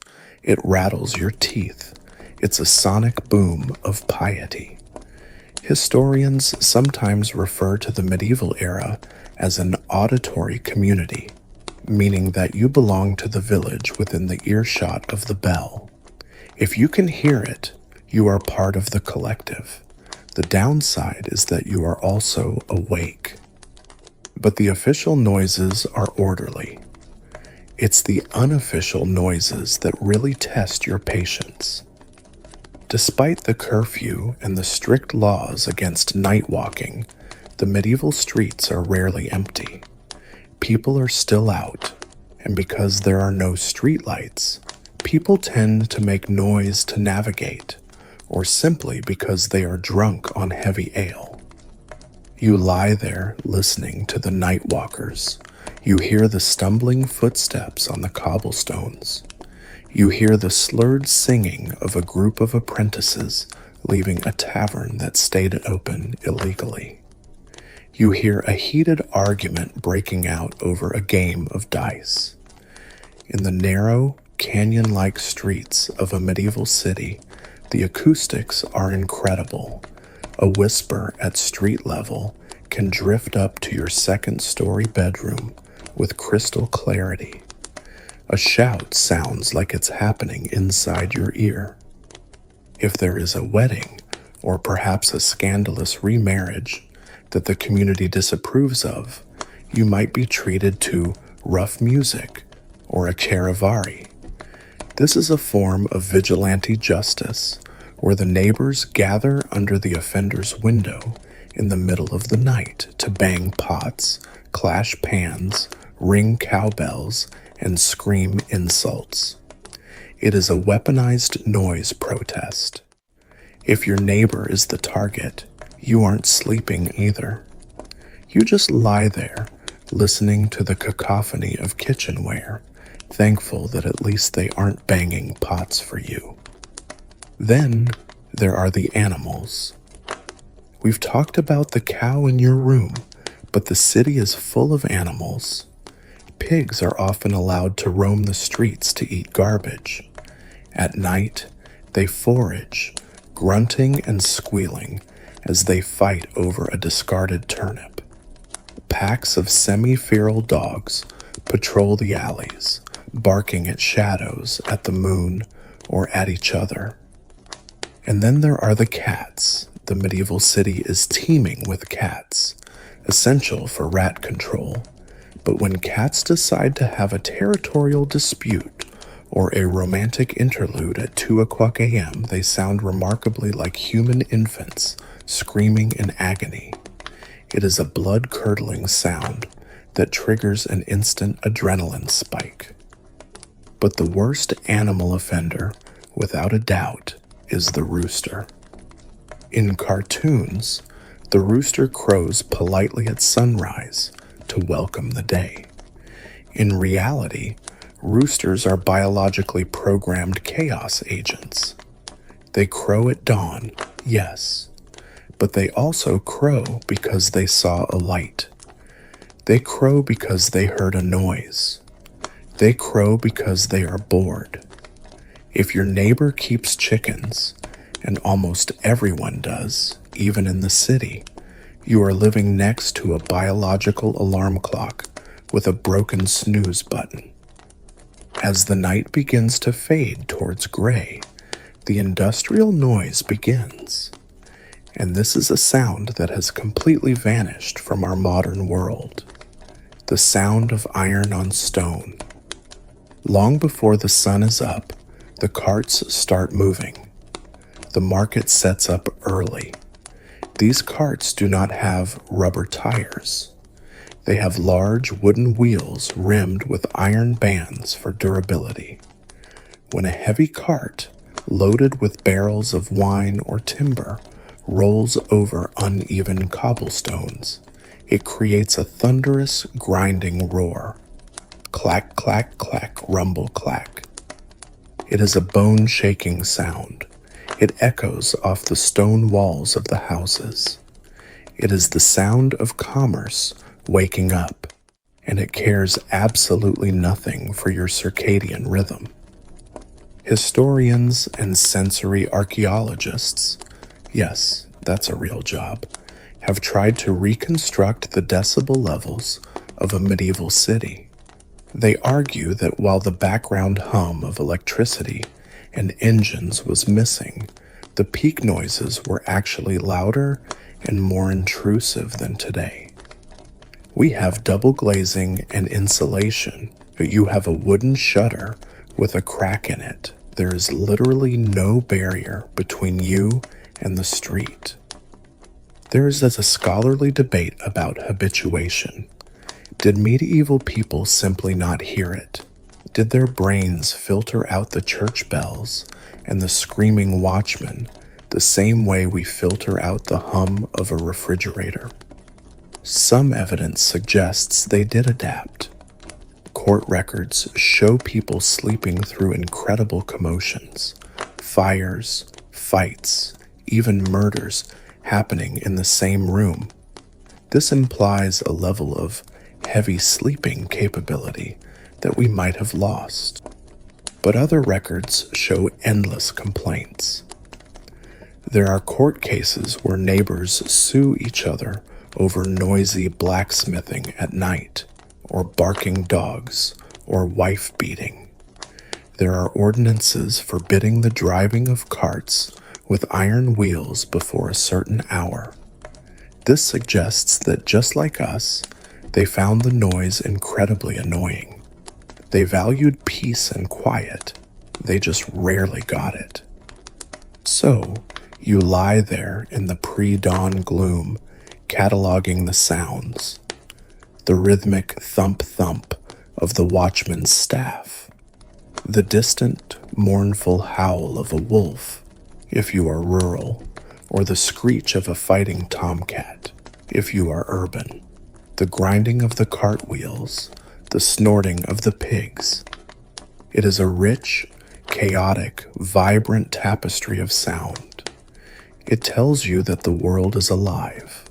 It rattles your teeth. It's a sonic boom of piety. Historians sometimes refer to the medieval era as an auditory community, meaning that you belong to the village within the earshot of the bell. If you can hear it, you are part of the collective. The downside is that you are also awake. But the official noises are orderly. It's the unofficial noises that really test your patience. Despite the curfew and the strict laws against night walking, the medieval streets are rarely empty. People are still out, and because there are no streetlights, people tend to make noise to navigate, or simply because they are drunk on heavy ale. You lie there listening to the night walkers. You hear the stumbling footsteps on the cobblestones. You hear the slurred singing of a group of apprentices leaving a tavern that stayed open illegally. You hear a heated argument breaking out over a game of dice. In the narrow, canyon-like streets of a medieval city, the acoustics are incredible. A whisper at street level can drift up to your second-story bedroom with crystal clarity. A shout sounds like it's happening inside your ear. If there is a wedding, or perhaps a scandalous remarriage that the community disapproves of, you might be treated to rough music or a charivari. This is a form of vigilante justice, where the neighbors gather under the offender's window in the middle of the night to bang pots, clash pans, ring cowbells, and scream insults. It is a weaponized noise protest. If your neighbor is the target, you aren't sleeping either. You just lie there, listening to the cacophony of kitchenware, thankful that at least they aren't banging pots for you. Then there are the animals. We've talked about the cow in your room, but the city is full of animals. Pigs are often allowed to roam the streets to eat garbage. At night, they forage, grunting and squealing as they fight over a discarded turnip. Packs of semi-feral dogs patrol the alleys, barking at shadows, at the moon, or at each other. And then there are the cats. The medieval city is teeming with cats, essential for rat control. But when cats decide to have a territorial dispute or a romantic interlude at 2 o'clock a.m., they sound remarkably like human infants screaming in agony. It is a blood-curdling sound that triggers an instant adrenaline spike. But the worst animal offender, without a doubt, is the rooster. In cartoons, the rooster crows politely at sunrise to welcome the day. In reality, roosters are biologically programmed chaos agents. They crow at dawn, yes, but they also crow because they saw a light. They crow because they heard a noise. They crow because they are bored. If your neighbor keeps chickens, and almost everyone does, even in the city, you are living next to a biological alarm clock with a broken snooze button. As the night begins to fade towards gray, the industrial noise begins. And this is a sound that has completely vanished from our modern world. The sound of iron on stone. Long before the sun is up, the carts start moving. The market sets up early. These carts do not have rubber tires. They have large wooden wheels rimmed with iron bands for durability. When a heavy cart, loaded with barrels of wine or timber, rolls over uneven cobblestones, it creates a thunderous, grinding roar. Clack, clack, clack, rumble, clack. It is a bone-shaking sound. It echoes off the stone walls of the houses. It is the sound of commerce waking up, and it cares absolutely nothing for your circadian rhythm. Historians and sensory archaeologists, yes, that's a real job, have tried to reconstruct the decibel levels of a medieval city. They argue that while the background hum of electricity and engines was missing, the peak noises were actually louder and more intrusive than today. We have double glazing and insulation, but you have a wooden shutter with a crack in it. There is literally no barrier between you and the street. There is a scholarly debate about habituation. Did medieval people simply not hear it? Did their brains filter out the church bells and the screaming watchmen the same way we filter out the hum of a refrigerator? Some evidence suggests they did adapt. Court records show people sleeping through incredible commotions, fires, fights, even murders happening in the same room. This implies a level of heavy sleeping capability that we might have lost. But other records show endless complaints. There are court cases where neighbors sue each other over noisy blacksmithing at night, or barking dogs, or wife beating. There are ordinances forbidding the driving of carts with iron wheels before a certain hour. This suggests that just like us, they found the noise incredibly annoying. They valued peace and quiet. They just rarely got it. So, you lie there in the pre-dawn gloom, cataloging the sounds. The rhythmic thump-thump of the watchman's staff. The distant, mournful howl of a wolf, if you are rural, or the screech of a fighting tomcat, if you are urban. The grinding of the cartwheels, the snorting of the pigs. It is a rich, chaotic, vibrant tapestry of sound. It tells you that the world is alive.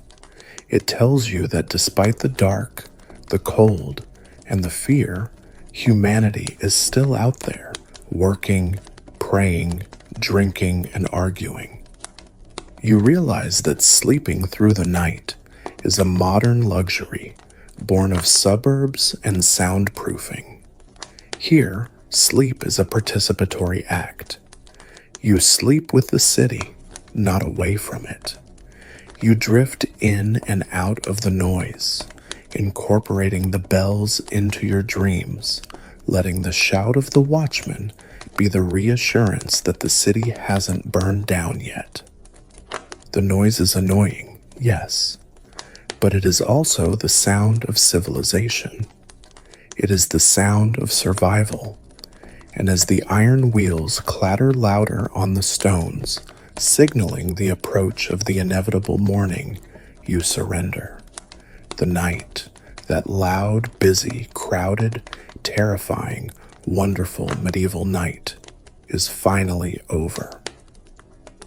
It tells you that despite the dark, the cold, and the fear, humanity is still out there, working, praying, drinking, and arguing. You realize that sleeping through the night is a modern luxury, born of suburbs and soundproofing. Here, sleep is a participatory act. You sleep with the city, not away from it. You drift in and out of the noise, incorporating the bells into your dreams, letting the shout of the watchman be the reassurance that the city hasn't burned down yet. The noise is annoying, yes, but it is also the sound of civilization. It is the sound of survival. And as the iron wheels clatter louder on the stones, signaling the approach of the inevitable morning, you surrender. The night, that loud, busy, crowded, terrifying, wonderful medieval night, is finally over.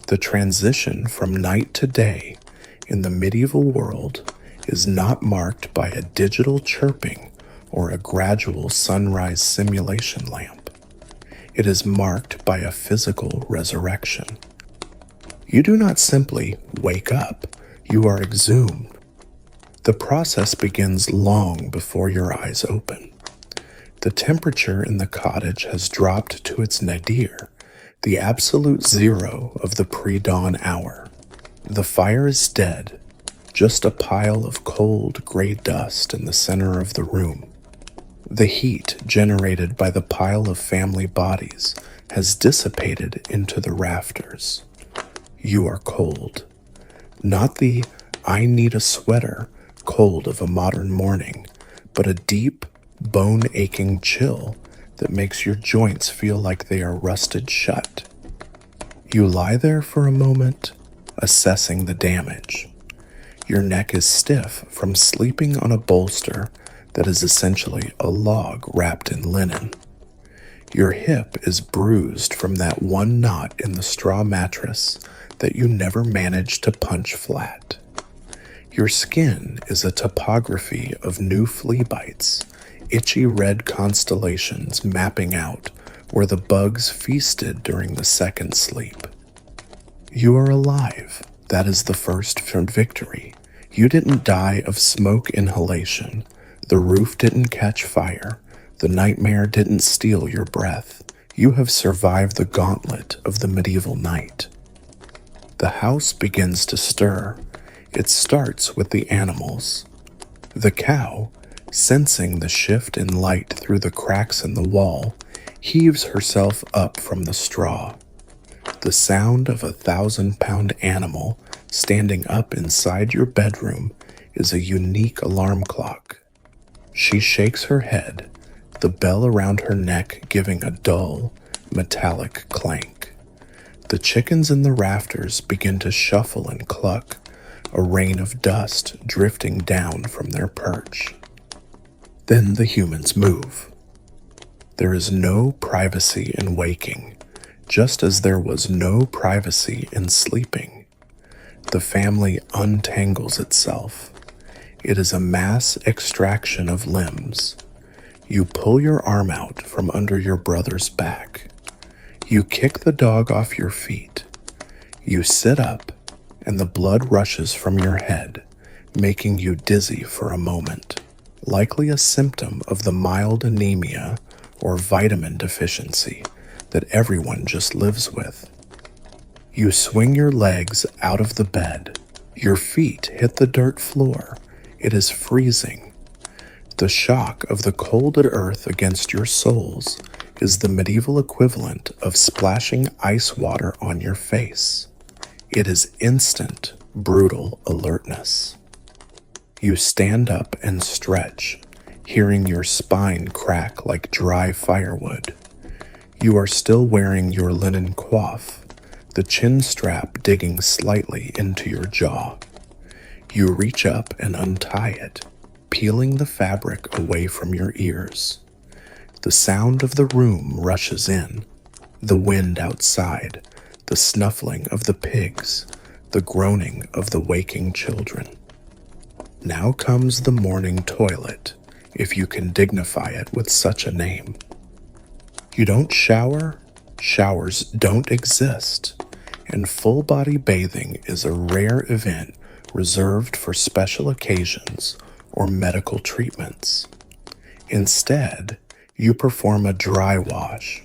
The transition from night to day in the medieval world is not marked by a digital chirping or a gradual sunrise simulation lamp. It is marked by a physical resurrection. You do not simply wake up, you are exhumed. The process begins long before your eyes open. The temperature in the cottage has dropped to its nadir, the absolute zero of the pre-dawn hour. The fire is dead, just a pile of cold gray dust in the center of the room. The heat generated by the pile of family bodies has dissipated into the rafters. You are cold. Not the "I need a sweater" cold of a modern morning, but a deep, bone-aching chill that makes your joints feel like they are rusted shut. You lie there for a moment, assessing the damage. Your neck is stiff from sleeping on a bolster that is essentially a log wrapped in linen. Your hip is bruised from that one knot in the straw mattress that you never managed to punch flat. Your skin is a topography of new flea bites, itchy red constellations mapping out where the bugs feasted during the second sleep. You are alive. That is the first victory. You didn't die of smoke inhalation. The roof didn't catch fire. The nightmare didn't steal your breath. You have survived the gauntlet of the medieval night. The house begins to stir. It starts with the animals. The cow, sensing the shift in light through the cracks in the wall, heaves herself up from the straw. The sound of a 1,000-pound animal standing up inside your bedroom is a unique alarm clock. She shakes her head, the bell around her neck giving a dull, metallic clank. The chickens in the rafters begin to shuffle and cluck, a rain of dust drifting down from their perch. Then the humans move. There is no privacy in waking, just as there was no privacy in sleeping. The family untangles itself. It is a mass extraction of limbs. You pull your arm out from under your brother's back. You kick the dog off your feet. You sit up, and the blood rushes from your head, making you dizzy for a moment, likely a symptom of the mild anemia or vitamin deficiency that everyone just lives with. You swing your legs out of the bed. Your feet hit the dirt floor. It is freezing. The shock of the cold earth against your soles is the medieval equivalent of splashing ice water on your face. It is instant, brutal alertness. You stand up and stretch, hearing your spine crack like dry firewood. You are still wearing your linen coif, the chin strap digging slightly into your jaw. You reach up and untie it, peeling the fabric away from your ears. The sound of the room rushes in, the wind outside, the snuffling of the pigs, the groaning of the waking children. Now comes the morning toilet, if you can dignify it with such a name. You don't shower, showers don't exist, and full-body bathing is a rare event reserved for special occasions or medical treatments. Instead, you perform a dry wash.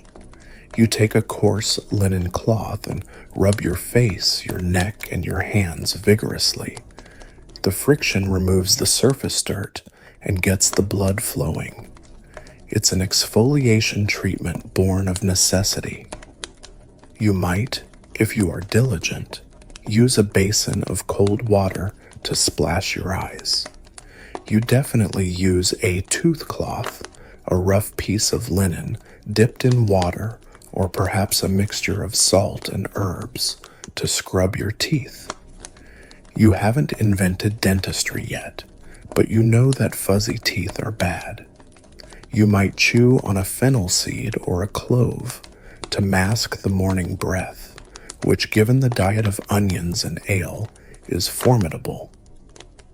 You take a coarse linen cloth and rub your face, your neck, and your hands vigorously. The friction removes the surface dirt and gets the blood flowing. It's an exfoliation treatment born of necessity. You might, if you are diligent, use a basin of cold water to splash your eyes. You definitely use a tooth cloth, a rough piece of linen dipped in water, or perhaps a mixture of salt and herbs to scrub your teeth. You haven't invented dentistry yet, but you know that fuzzy teeth are bad. You might chew on a fennel seed or a clove to mask the morning breath, which, given the diet of onions and ale, is formidable.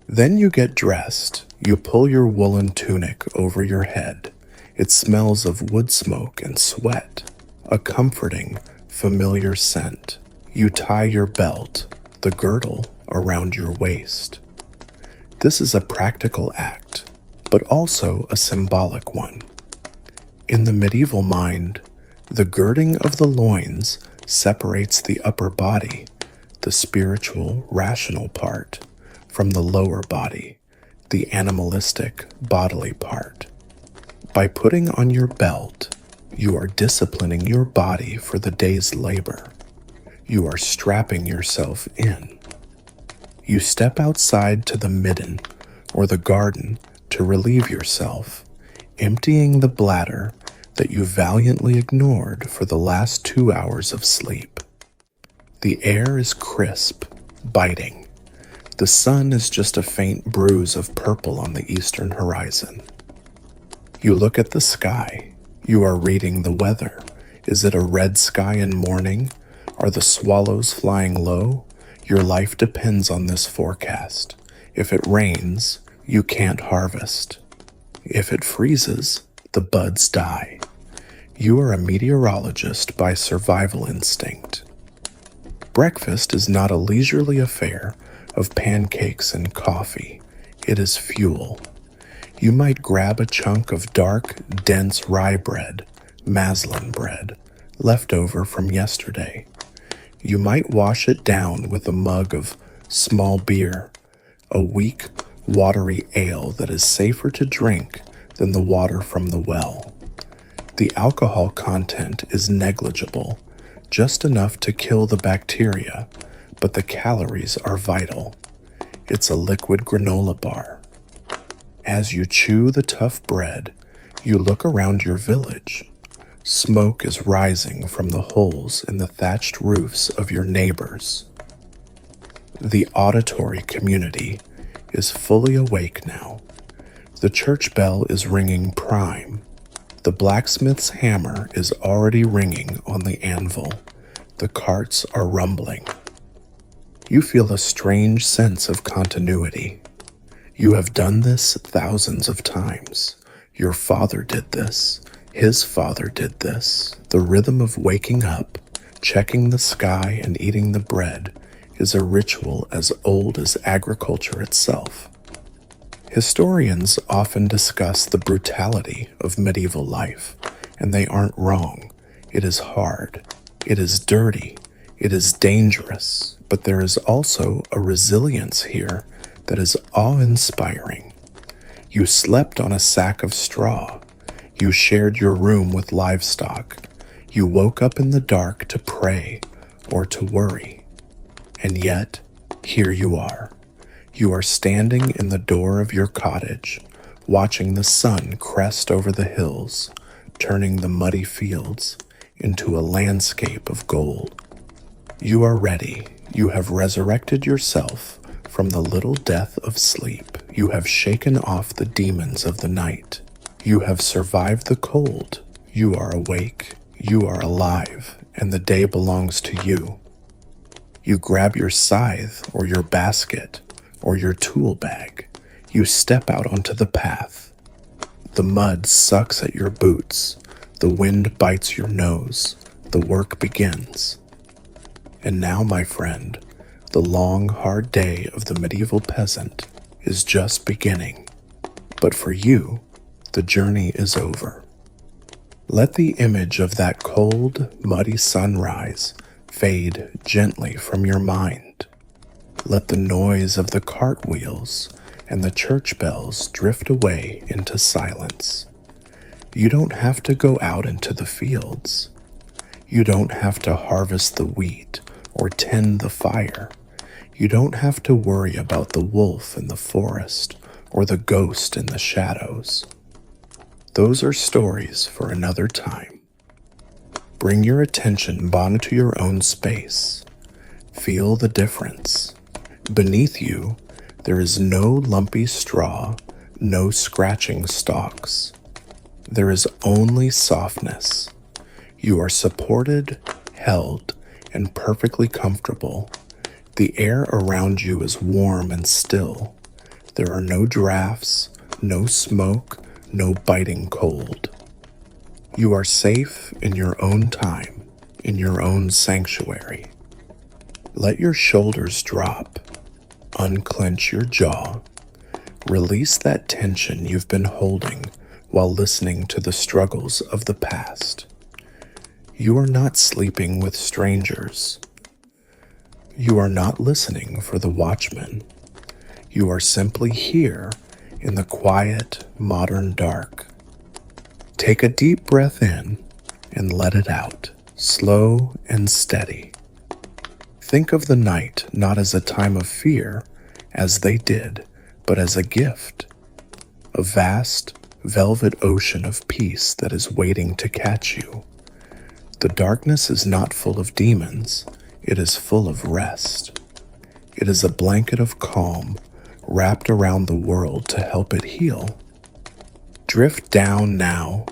Then you get dressed. You pull your woolen tunic over your head. It smells of wood smoke and sweat, a comforting, familiar scent. You tie your belt, the girdle, around your waist. This is a practical act, but also a symbolic one. In the medieval mind, the girding of the loins separates the upper body, the spiritual, rational part, from the lower body, the animalistic, bodily part. By putting on your belt, you are disciplining your body for the day's labor. You are strapping yourself in. You step outside to the midden or the garden to relieve yourself, emptying the bladder that you valiantly ignored for the last 2 hours of sleep. The air is crisp, biting. The sun is just a faint bruise of purple on the eastern horizon. You look at the sky. You are reading the weather. Is it a red sky in morning? Are the swallows flying low? Your life depends on this forecast. If it rains, you can't harvest. If it freezes, the buds die. You are a meteorologist by survival instinct. Breakfast is not a leisurely affair of pancakes and coffee. It is fuel. You might grab a chunk of dark, dense rye bread, maslin bread, left over from yesterday. You might wash it down with a mug of small beer, a weak, watery ale that is safer to drink than the water from the well. The alcohol content is negligible, just enough to kill the bacteria, but the calories are vital. It's a liquid granola bar. As you chew the tough bread, you look around your village. Smoke is rising from the holes in the thatched roofs of your neighbors. The auditory community is fully awake now. The church bell is ringing prime. The blacksmith's hammer is already ringing on the anvil. The carts are rumbling. You feel a strange sense of continuity. You have done this thousands of times. Your father did this. His father did this. The rhythm of waking up, checking the sky, and eating the bread is a ritual as old as agriculture itself. Historians often discuss the brutality of medieval life, and they aren't wrong. It is hard. It is dirty. It is dangerous. But there is also a resilience here that is awe-inspiring. You slept on a sack of straw. You shared your room with livestock. You woke up in the dark to pray or to worry. And yet, here you are. You are standing in the door of your cottage, watching the sun crest over the hills, turning the muddy fields into a landscape of gold. You are ready. You have resurrected yourself from the little death of sleep. You have shaken off the demons of the night. You have survived the cold. You are awake. You are alive, and the day belongs to you. You grab your scythe or your basket or your tool bag. You step out onto the path. The mud sucks at your boots. The wind bites your nose. The work begins. And now, my friend, the long, hard day of the medieval peasant is just beginning. But for you, the journey is over. Let the image of that cold, muddy sunrise fade gently from your mind. Let the noise of the cartwheels and the church bells drift away into silence. You don't have to go out into the fields. You don't have to harvest the wheat or tend the fire. You don't have to worry about the wolf in the forest or the ghost in the shadows. Those are stories for another time. Bring your attention onto your own space. Feel the difference. Beneath you, there is no lumpy straw, no scratching stalks. There is only softness. You are supported, held, and perfectly comfortable. The air around you is warm and still. There are no drafts, no smoke, no biting cold. You are safe in your own time, in your own sanctuary. Let your shoulders drop. Unclench your jaw. Release that tension you've been holding while listening to the struggles of the past. You are not sleeping with strangers. You are not listening for the watchman. You are simply here in the quiet, modern dark. Take a deep breath in and let it out, slow and steady. Think of the night not as a time of fear, as they did, but as a gift. A vast, velvet ocean of peace that is waiting to catch you. The darkness is not full of demons, it is full of rest. It is a blanket of calm wrapped around the world to help it heal. Drift down now,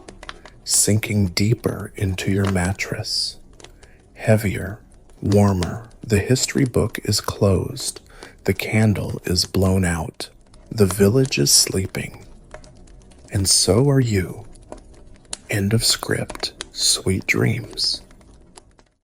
sinking deeper into your mattress. Heavier, warmer, the history book is closed, the candle is blown out, the village is sleeping. And so are you. End of script. Sweet dreams.